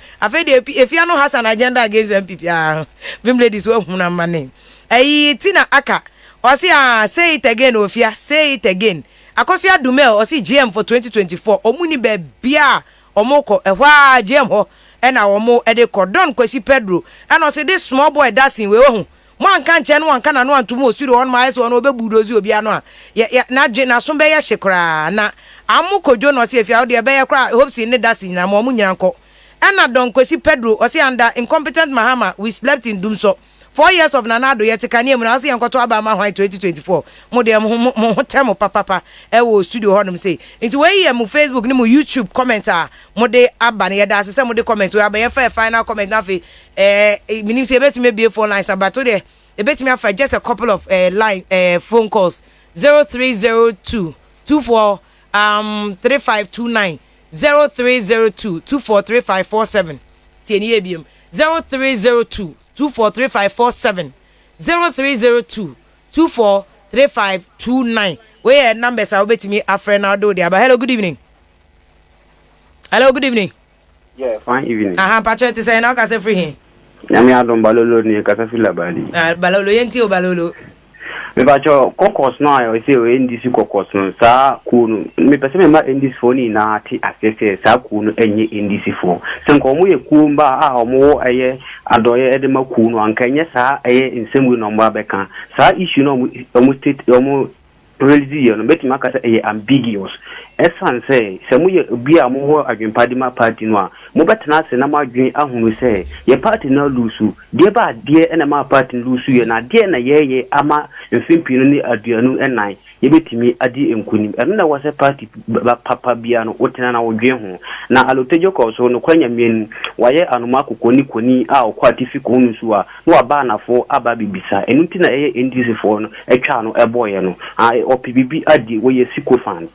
if you no has an agenda against MPP vim ladies wo huna mane Tina Aka o say it again Ofia say it again Akosia Dumel o GM for 2024 omuni be bia omoko ehwa GM ho na omo e de cordon kwesi Pedro and o say this small boy Dadson we ho man kan che no an kana no antumo osuru on ma so no obebudozi obi ano na so be ye hyekra na amukojo no se afia de be ye kra Hopeson ne Dadson na mo munyanko na don kwesi Pedro o under incompetent Mahama we slept in Dumso 4 years of Nanado yet kanie mu na se yankoto aba ma 2024 mo de mo temo papa e wo studio honum say into we ye mu Facebook ni mu YouTube commenter mo de aba na ye da se mo de comment we aba ye final comment na fe minim se betime be phone lines about to de betime afa just a couple of phone calls 0302 24 3529 0302 243547 tieni ebiem 0302 243547 0302 243529 where numbers are betting me a friend now do there but hello good evening yeah fine evening Patrick say now ka say free him nyame adom balolo ni ka sa fila bali balolo yenti o balolo me ba cho kokos na yo se o NDC kokos no sa kunu me pese me ma NDC fo ni na ati asese sa kunu enye NDC fo se nko mu ye kumba omo eye Adorye ede ma kunu ankanye sa eye nsemu no mba beka sa issue no omo state omo religion no beti maka say ambiguous esan say se mu ye obi a mo ho adwempadima party no a mo betena se na ma adwen ahunu say ye party na lusu de ba de na ma party lusu ye na de na ye ama mfimpinu ni aduanu enan ye betimi adi enkunim na wase party papa bia no otena na wodwen ho na alotejo ko so no kwanya mien waye anoma kokoni koni a okwatifi ko nusu a no aba na fo aba bibisa enunti na ye NDC fo no etwa no eboye no OPBB adi we ye siko fan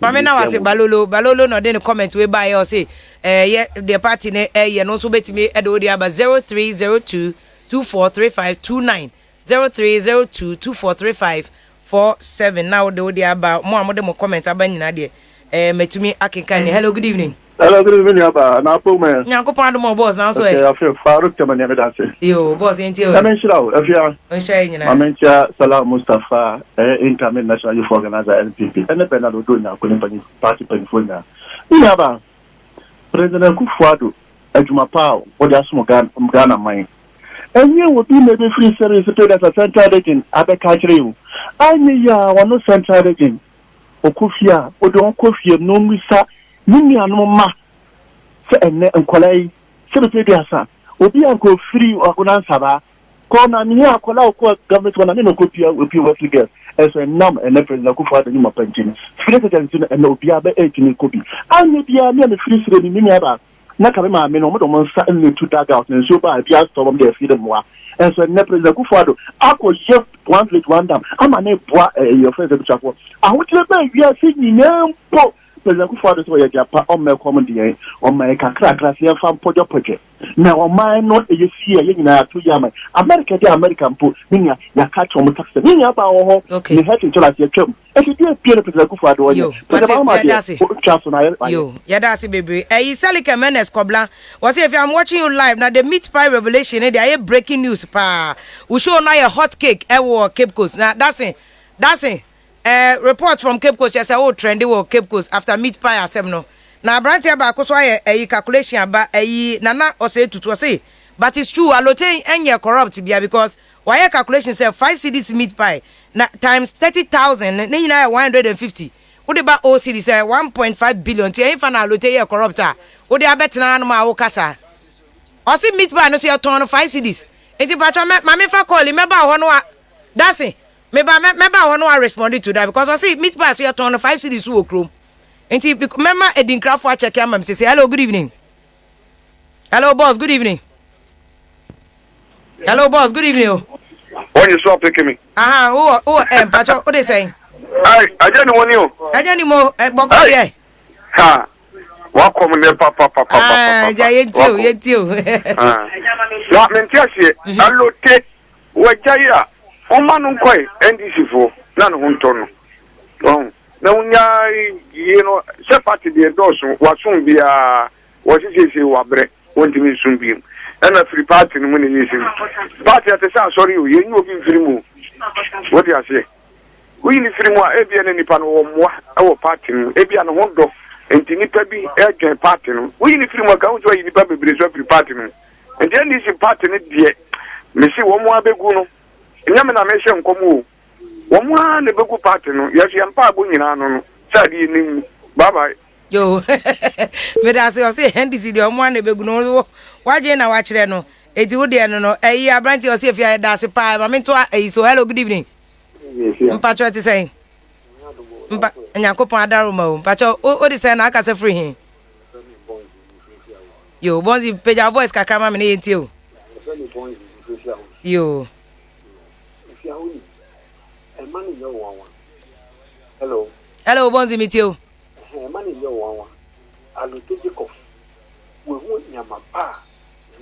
Pamena wase balolo no dey comment we buy or say the party ne ye no so betimi e do dey aba 0302 243529 0302 243547 now do dey aba mo amode mo comment aba nyina dey metumi akenkan ni hello good evening aba na po me nyankopon ado boss na so I feel Faruk Tamani Dadson yo boss enti oamenshira afia onshay nyina amencha Salam Mustafa international youth organizer NPP independent do na ko ni party penfonia ni aba president Kufuado adwuma pa o de aso Ghana man enye wo bi me be free service to the central region abeka kire you anyi ya wono central region okufia o don kofie no misa nini anu ma se enne nkolai se be dey asa obi anko free akona saba ko na ni akola ko government wana ni no kopia obi wa free girl eso nam enne president Kufuado ni mapanchini free president enne obi aba ekini kopi anyi bia me free free ni mi aba na ka be ma me no mo do mo sa enne 2000 so ba bia storm dey freedom wa eso enne president Kufuado ako je one plate one dam ama na boa your friend be chafo ahotire be wi ase nyinampo president Kufuado so ye japa o me come dey o me kakra se fam pojo poje na o man not e see ye nyina to yama America dey American po ninya ya catch o mo tax ninya ba wo ho ni het to la se twam e dey pie president Kufuado wo yo ya dasi baby Salika Menes Kobla was if I'm watching you live now the meat pie revelation they are breaking news pa we show now a hot cake Cape Coast now that's it report from Cape Coast say trendy Cape Coast after meat pie asem no na brantia ba ko so aye calculation aba nana o say tutu say but it's true alote enye corrupt bia because why calculation say 5 cedis meat pie na times 30,000 na nyina 150 wo de ba OCD say 1.5 billion ti en fa na alote ye corrupt wo de abetena no ma wo kasa or see meat pie no so you turn 5 cedis. Enti patwa me fa call me ba ho no a Dadson me ba ho no a respond to that because I see meat pie so you turn 5 cedis wo krom. Enti member Edinkrafo a check am say hello good evening. Hello boss good evening. Hello boss good evening. When you stop picking me. Patwa what they saying? I don't want you. Ajani mo boko ye. Ha. Welcome there papa. Yentio. Na mentiasie alote wajaya omanu nkoi NDC fo na no honto no. Na unya se party de doso wasun bia wasisi wabre wontimi sumbi. Na free party no mun yesi. Party at say sorry you yin obi free mu. What you say? We ni free mu a ebia na nipa no wo moa e wo party no ebia no hondo enti nipa bi e party no. We ni free mu ka wo yi nipa bebre so free party no. And then this party ne die me see wo mo abegu no nyame na me hye nkomo wo mo na begu party no yes yampa abo nyina no sadi ni bye bye yo me da say o say NDC de o mo na begu no waje na wa kire no eti wo de no eyi abranti o say fia da se pa ma me to so hello good evening mpacho ti say mpa nyakopon adaro ma o mpacho o de say na aka say free hin yo bonzi peja voice kakrama me yenti o yo hello bonzi mitio mani yo wawa alo tejiko we hu nyama pa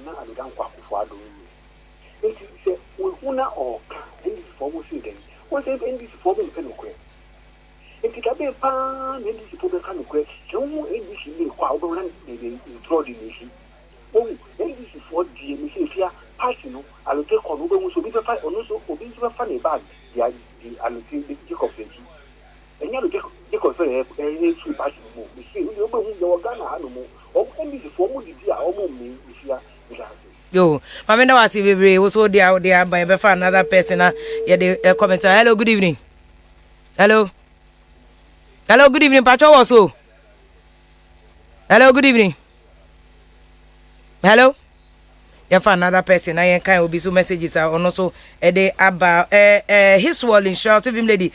na alo dan kwa kufu ado ni enti se we hu na oka endi fomo siden we se endi fomo pe no kwe enti ka be pa endi fomo ka no kwe se hu endi si le kwa obo ran de intro di ni si o endi si fo di mi se fia pass no alo te ko no be mu so bi fa ono so obi ti fa ne bag di alo tejiko fenji enya lo tejiko fe e su pass mo mi se yo be hu yo Ghana ha no mo o endi si fo mo di a o mo mi fia yo mama na wasi bebre wo so dia by be for another person ya the commenter hello good evening hello good evening pacho wo so hello good evening hello ya for another person I can obi so messages are on so dey about his wall insurance vim lady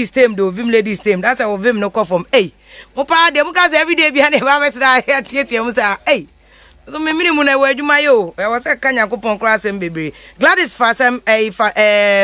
is tame though vim lady is tame that's how vim no call from hey mo pa dem ka say every day bi na ba metra tie mo say hey so me minimum na wadwuma yo e was kanya kopon kra sem bebre Gladys Fasem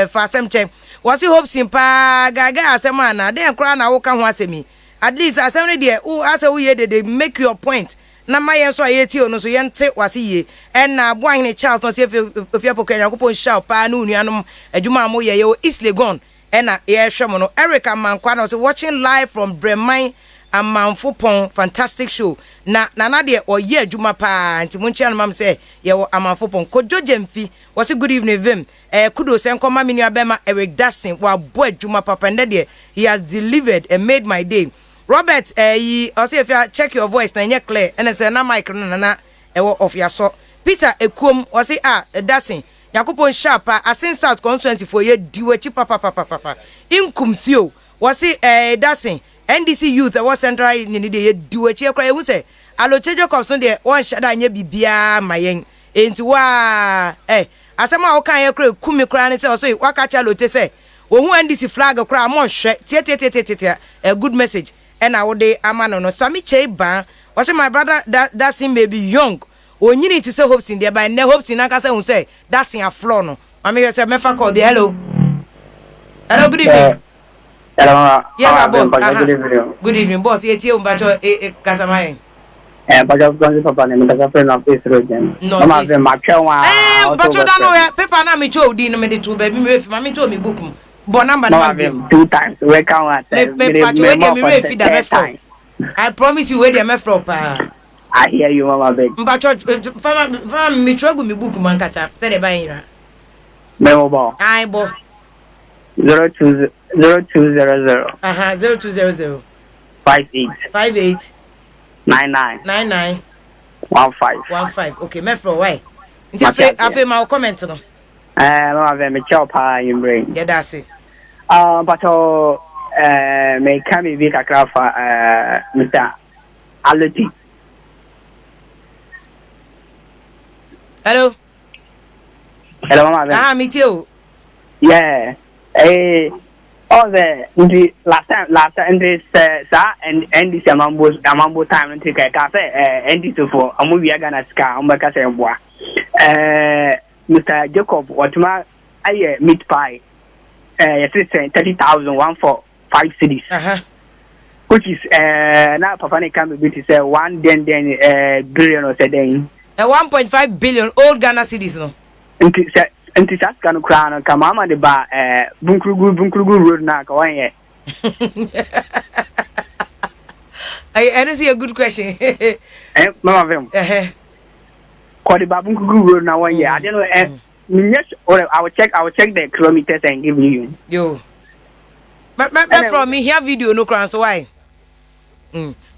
Fasem che was Hopeson pa gaga asem ana den kra na wo ka ho asemi at least asem ne de o ase wo ye de make your point na maye so ayeti ono so yente wase ye en na abo ahene Charles no se ofia pokanya kopon sha pa na unuanom adwuma mo ye yo East Legon en na ye hwemo no Erica Mankwa no so watching live from Breman Amanfo pon fantastic show na de oye adwuma pa nti munchi an mam say ye wo Amanfo pon Kojo Jemfi was good evening vim kudos enkoma mini abema Eric Dadson wa bo adwuma papa and de he has delivered and made my day Robert yi o say if you check your voice na nye clear and say na mic no na ewo of ya so Peter Ekuom o say Dadson Yakopon sharpa asin South constituency for ye diwechi papa inkumtio o say Dadson NDC youth was central ni de do a check cry who say alochejo kopson de one shada nya bibia mayen enti wa asema o kan ye kra kumi kra ne say so waka cha lote say wo hu NDC flag kra mo hwe tie a good message and I would amano no sami che ban o say my brother Dadson may be young onyini ti say Hopeson there by ne Hopeson aka say hu say Dadson a floor no mama you say me fa call the hello good evening. Hello, yes, boss. Good evening, boss. Yeti umbacho kasamaye. Bajo gonzi papa ne mtaka friend of Israel. No, ma ve machewa. Bacho da no paper na me cho di no me de to baby me refi ma me cho me book mu. Bo number na me 2 times. We can want. Me bacho we dey me refi da me from. I promise you we dey me from pa. I hear you mama beg. Bacho fama me cho go me book man kasa. Say dey buy ira. Me mo bo. Ai bo. 0200 0200 58 99 15 okay me from why nti afi ma comment no mama ve me chop pa in brain yeah that's it but me can be kakra fa Mr. Aloti Hello. Hello, Mama. Me too. Yeah. All the last time this and NDC amambo time and take a cafe NDC for a movie gonna scar Mr. Jacob Watuma meat pie 30,000 one for 5 cities. Which is now Papa can be to say 1 billion or say 1.5 billion old Ghana cedis no. Nti saska no kra no kama de ba bunkrugu road na ka wan ye. I don't see a good question. Mama vem. Ko de ba bunkrugu road na wan ye. I don't know yes or I will check the kilometers and give you. Yo. But from me here video no kran so why?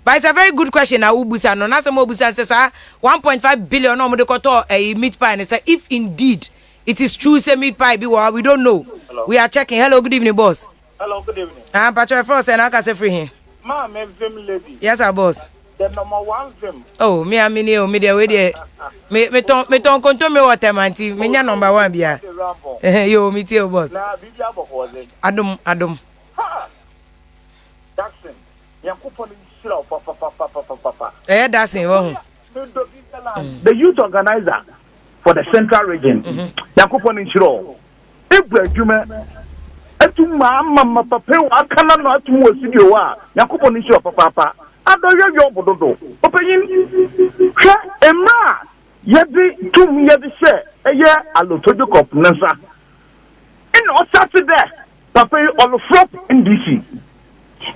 But it's a very good question now ubusa no na say mo busa say 1.5 billion no mo de koto meat pie and say if indeed it is true, say meat pie be what we don't know. Hello. We are checking. Hello, good evening, boss. Hello, good evening. Patrick Frost and I can say free here. Ma, me film lady. Yes, our boss. The number 1 film. Oh, me there we there. Me ton konto me water man ti. Me nya number 1 bia. Yo, me too, boss. Na bibia boko ze. Adom. Ha. Dadson. Yankopon insira papa. Dadson wo. The youth organizer for the central region. Yankopon insiro. Ebradwuma. Atuma mama papa wa kana no atumu osidio wa. Yankopon insiro papa. Adorye yo bododo. Opeyin. Hwe emra yedi tum yedi se eye alotojo kop nansa. In o Saturday papa on flop NDC.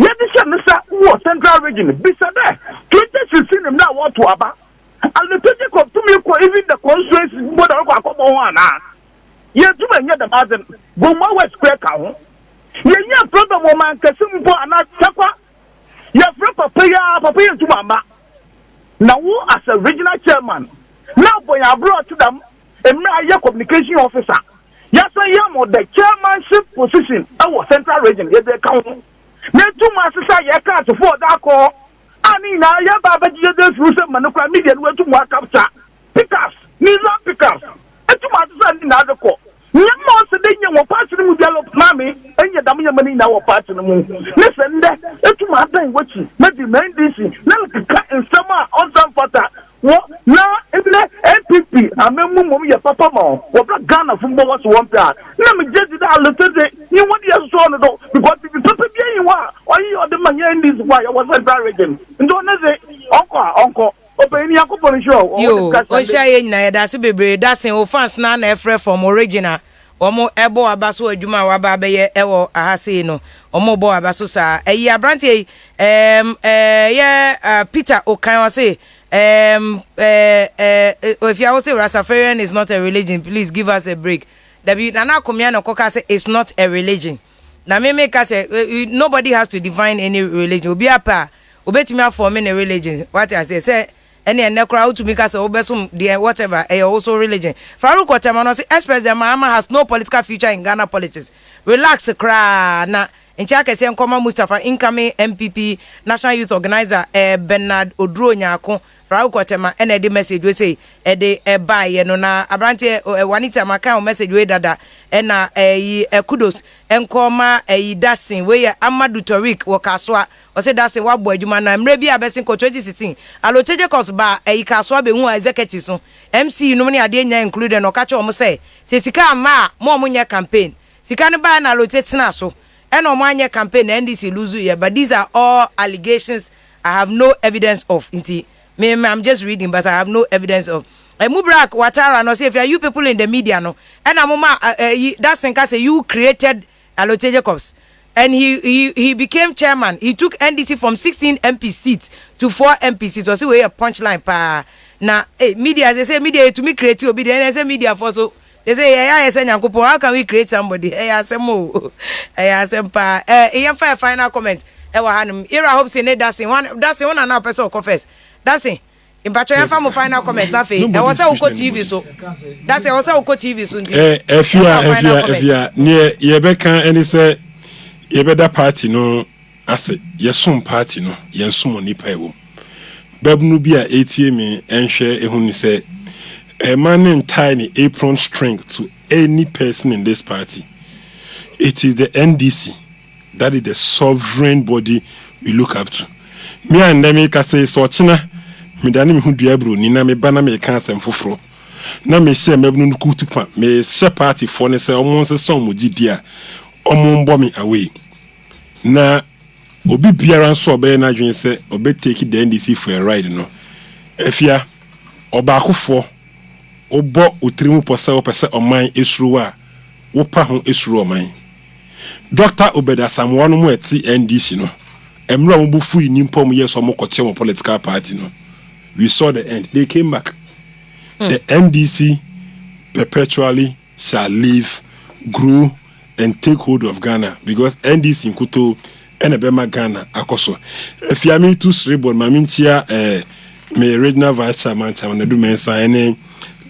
Yedi se nsa wo central region bisa there. 2016 na what to aba. Alotojo kop tumi ko even the constituency bodo ko akobo ho ana. Ye tuma nya the mazen Goma West Square ka ho. Ye nya problem wo man kasum bo ana chakwa. Your friend Papa to Mama. Now, who as a regional chairman? Now, boy, I brought to them a communication officer. Yes, I am on the chairmanship position. Our central region, yes, they count. Me too much society, I can't afford that call. I mean, I have a just Russian Manuka media to work capture. Pickers, Nisa pickers. And too much society in other call. Nyamo se de nwo party mu dialog mami enye dam nyamani na wo party mu listen de etuma dan wachi na di NDC na ka nsama on some fata wo na ebile NPP amemu mom ye papa mo wo bra Ghana fumbo was one pair na me jeji da alotede ni wodi so no do because the papa bi yin wa oyi ode manya NDC wa ya was central region ndo na ze onko Open Yakupon show. Yo, Osha na Dadson bebre Dadson o fans na efre from original. Omo ebo abaso adwuma wa ba be ye ewo ahase no. Omo bo abaso sa. Eyi abrante Peter Okan wa say if you say Rastafarian is not a religion, please give us a break. Dabi Nana Komia no koka say it's not a religion. Na me make say nobody has to define any religion. Obi apa obetimi form in a religion. What I say any necra to make us obesum the whatever also religion. Farouk Otemano say express the Mama has no political future in Ghana politics. Relax cra na in Chaka say Nkoma Mustafa incoming MPP National Youth Organizer Bernard Odro Nyako Farouk Otema and the message we say de buy no na abrante Wanita Maka message we dada na kudos Nkoma Dadson we Amadou Torik Wakaswa o say Dadson wa bo adwuma na mre bi abesin ko 2016 aloteje cause ba kaswa be hu executive so MC no ne ade nya included no ka che o mo say se sika ma mo nya campaign sika ne ba na alote na so and o mo anya campaign NDC lose ye but these are all allegations I have no evidence of inti me I'm just reading but I have no evidence of Mubrak Watara no say if you people in the media no and amoma Dadson ka say you created Alote Jacobs and he became chairman. He took NDC from 16 MP seats to 4 MP seats. Was a punchline pa na media they say media to me create you be they say media for so they say how can we create somebody pa final comment era Hopeson Dadson one and person confess Dadson in Patrick final comment na fe was Oko TV so that's also Oko TV so if near Yebeka and he said Yebeda party no ase yesum party no yensum onipa ewo babnu bi a ATM enhwe ehunu se a man in tiny apron strength to any person in this party. It is the NDC that is the sovereign body we look up to. Me and them can say so China. Me dani me hundu ebro ni na me bana me kan asem foforo. Na me share me bunu kutupa me share party for ne say omo se son mo gidia. Omo mbo me away. Na obi biara nso obe na dwen say obe take the NDC for a ride no. Efia oba akofo obo otrimu pose opese oman esuru a wo pa ho esuru oman. Dr. Obeda Samuel no eti NDC no. Emra mo bufu nimpo mo yeso mo kote mo political party no. We saw the end. They came back. The NDC perpetually shall live, grow, and take hold of Ghana because NDC Nkuto and Ebema Ghana akoso. If you are me too cerebral, mamintia me regional vice chairman do mensa any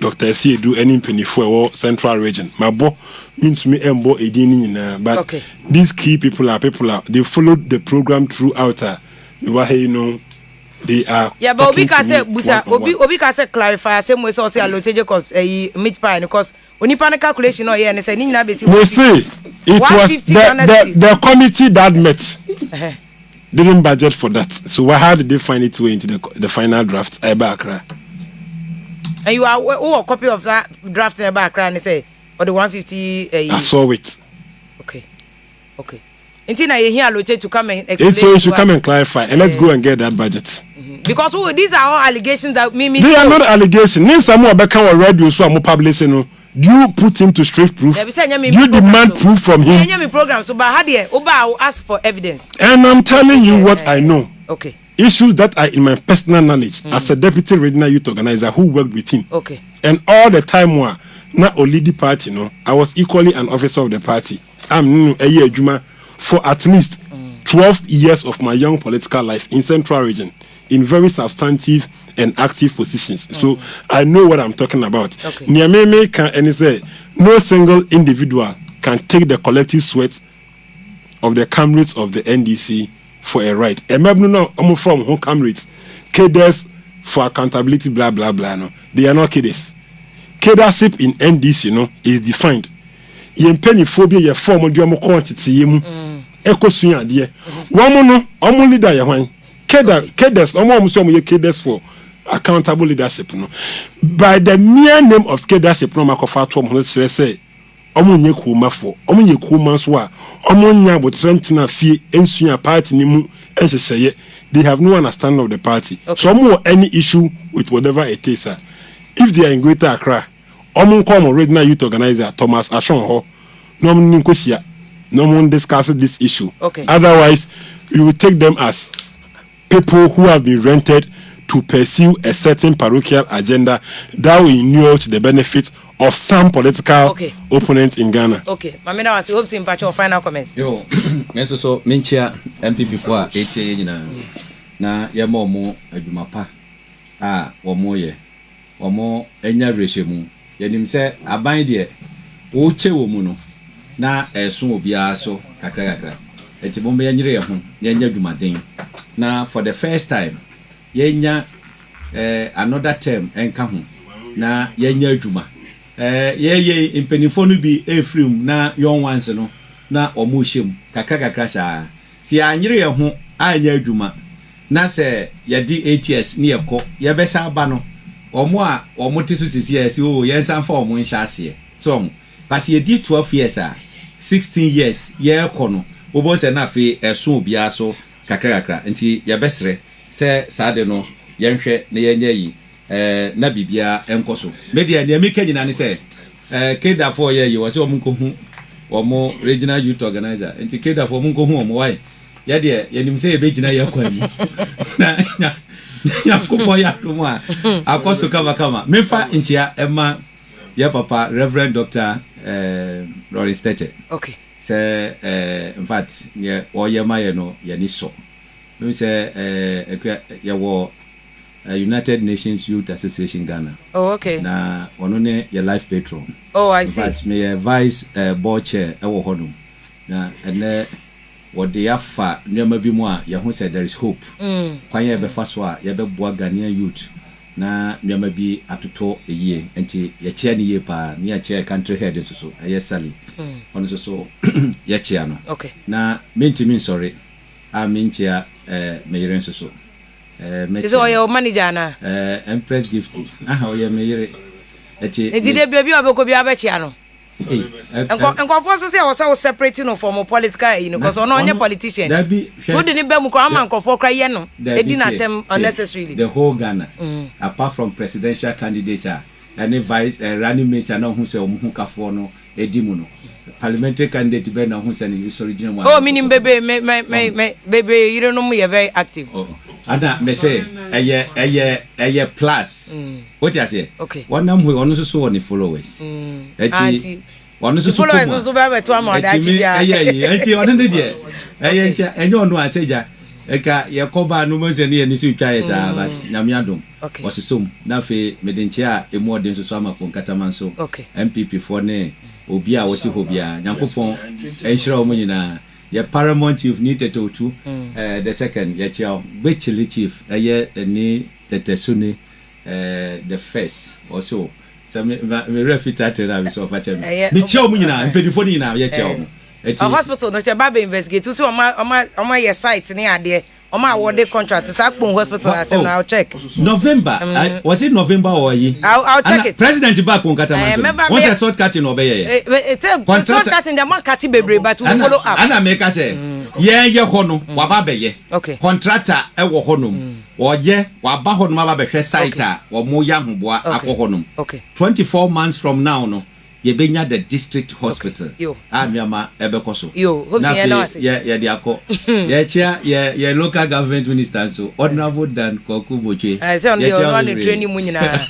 Dr. C do any penny for central region. My boy means me embo edini na but okay. These key people are they followed the program throughout. You know. They are but Obi can say Busa Obi can say clarify same way so say allotage cause meat pie because oni pan calculation or and say ni na be see they say it was the committee that met didn't budget for that, so how did they find its way into the final draft Accra? And you are a copy of that draft Accra and say or the 150 I saw it. Okay until now you hear allotage to come and explain so you should come and clarify and let's go and get that budget. Because these are all allegations that me they are not allegations. Need someone back on radio so I'm publishing. Do you put him to straight proof? Do you demand proof from him? So but how do I will ask for evidence? And I'm telling you what I know. Okay. Issues that are in my personal knowledge as a deputy regional youth organizer who worked with him. Okay. And all the time not only the party, no, I was equally an officer of the party. I'm a year Juma for at least 12 years of my young political life in Central Region. In very substantive and active positions. So I know what I'm talking about. Niameme can and say no single individual can take the collective sweat of the comrades of the NDC for a right. And no, I'm from home comrades. Cadres for accountability, blah blah blah. No, they are not cadres. Cadreship in NDC, is defined. Yen penny phobia ye form of your quantity yemu. Echo sunya dear. One no, leader ya cadres, cadres for accountable leadership. No, by the mere name of cadreship, no makofa to mo say omunye kuma for omunye kuma so a omunya but strengthen fie ensuya party ni mu enseye. They have no understanding of the party. So more any issue with whatever it is. If they are in Greater Accra, come regional youth organizer Thomas Ashon ho no nkosia no one discuss this issue. Otherwise, we will take them as people who have been rented to pursue a certain parochial agenda that will inure to the benefit of some political opponents in Ghana. Okay, Mamina was Hopeson Pacho final comments. Yo, so Minchia MPP for HA na ya mo adwumapa omo enya rehemu yanim se aban de wo che wo mu no na esun obia so kakra eti bombe yanyire ye ho yanya dwumaden na for the first time yenya another term enka ho na yenya adwuma ye impenifo no bi efrim na yon once no na omo hiem kakra sa si anyire ye ho anya adwuma na se yedi ATS ne yekọ ye besa aba no omo tisu sisi yes yensan fa omo nhase so pasi yedi 12 years 16 years ye kono obo se na fe esun obia so kakra nti ye besre se sade no yenhwe na yenye yi na bibia enkoso media ne mi kanyina ne se keda for ye yi wose omo nkohu omo regional youth organizer nti keda for omo nkohu omo wai ya de yenim se ye begina ye kwani na yakupo ya tumwa akoso kama mefa nchia ema ya papa Reverend Dr. Lawrence Tete. Say in fact ye oyema ye no ye ni so me say ye wo United Nations Youth Association Ghana. Na ono ne ye life patron. I see. In fact me vice board chair e wo hodum na ene what they have near maybe more, you say there is hope. Kwanye be first wa, you be boa Ghanaian youth na nneɛma bi atoto yie nti yɛkyea ne yie paa ne yɛkyea country head so ɛyɛ sally ɔno so yɛkyea no na mentimi nsɔre a menkyea meyere nso so so ɔyɛ manager na empress gift aha ɔyɛ meyere nti de bia bi obekɔ bi abɛkyea no nkɔfo so say wo separate no from political you know because ono onye politician so de ni ba mu kwa man nkɔfo kra ye no edi na tem unnecessarily the whole Ghana apart from presidential candidates any vice running mate na hu say omu kafo no edi mu no parliamentary candidate be na hu say ni original one oh minim bebe bebe you know you very active ada me say eye plus what you say one nam we ono so woni followers eti ono so followers so be to am oda chi ya eti ono de de eye ntia enye ono aseja eka ye koba no mo se ne ni so twa ye sa but nyame adom osisom na fe medenchia emu ode so amapon kataman so MPP for ne obi a woti hobia nyankopon enhira omo nyina ye paramount chief needed to the second ye chiao bechili chief ye ni tetesuni the first also so me refita tell na so fa chem me chiao mu nyina mpedifo ni nyina ye chiao mu a hospital no che baba investigate so oma ye site ni ade oma award contract sakpon hospital asem na I'll check November was it November or ye I'll check it president back on kataman once a short cutting obey short cutting the man cutting bebre but we follow up ana make us say ye ho no waba beye contractor e wo ho no oye waba ho no aba behwe site a wo mo ya hoboa akọ no 24 months from now no ye benya the district hospital amiama ebekoso ye de akọ ye chia ye local government minister so honorable dan Koku Moche say on the training mu nyina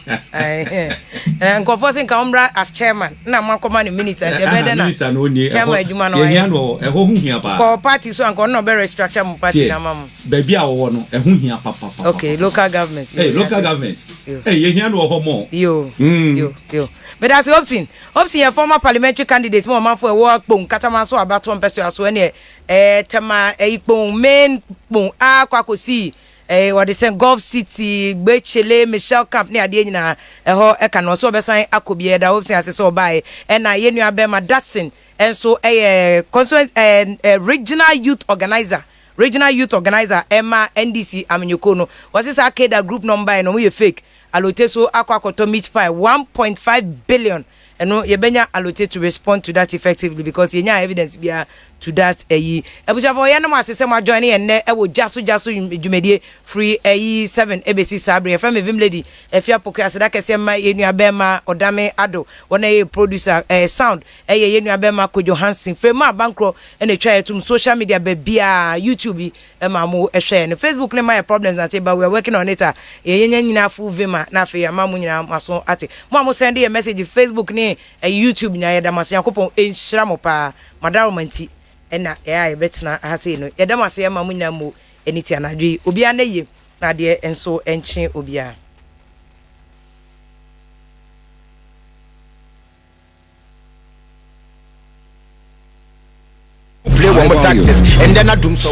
nkofo sin ka umbra as chairman na makoma ni minister te be na minister no ni chairman adwuma no ye no e ho hia pa ko party so anko no be restructure mu party na mam ba bia wo no e ho hia papa okay local government local government ye hia no ho mo yo but as Hopeson your former parliamentary candidate mo man for work pon katama so abato mpeso aso ne tema ikpon main pon akwakosi what they say Gulf City Gbechele Michelle Camp ne ade nyina ho eka no so besan akobie da Hopeson ase so bai na yenu abema Dadson enso constituent regional youth organizer Emma NDC Amenyoko no was this Akeda group number no we fake allote so akwakoto meat pie 1.5 billion and no yebenya allocate to respond to that effectively because yenya evidence bia to that ebuja for ya no asese ma join and e wo jaso dwumedie free 7 abc sabre from evim lady efia poku aseda kese ma yenu abema odame ado wona ye producer sound yenu abema Kojo Hansen frema bankro e twa etum social media bia YouTube ma mo ehwe ne Facebook ne my problems and say but we are working on it yenya nyina full vema na fe ya ma mo nyina maso ate mo send a message Facebook ne YouTube nya yeda maso yakopon enhira mo pa madaromanti ena betna ha sei no yeda maso ya ma mo nyina mo eniti anadwi obi anaye na de enso enche obi a play one more tactics and then I do so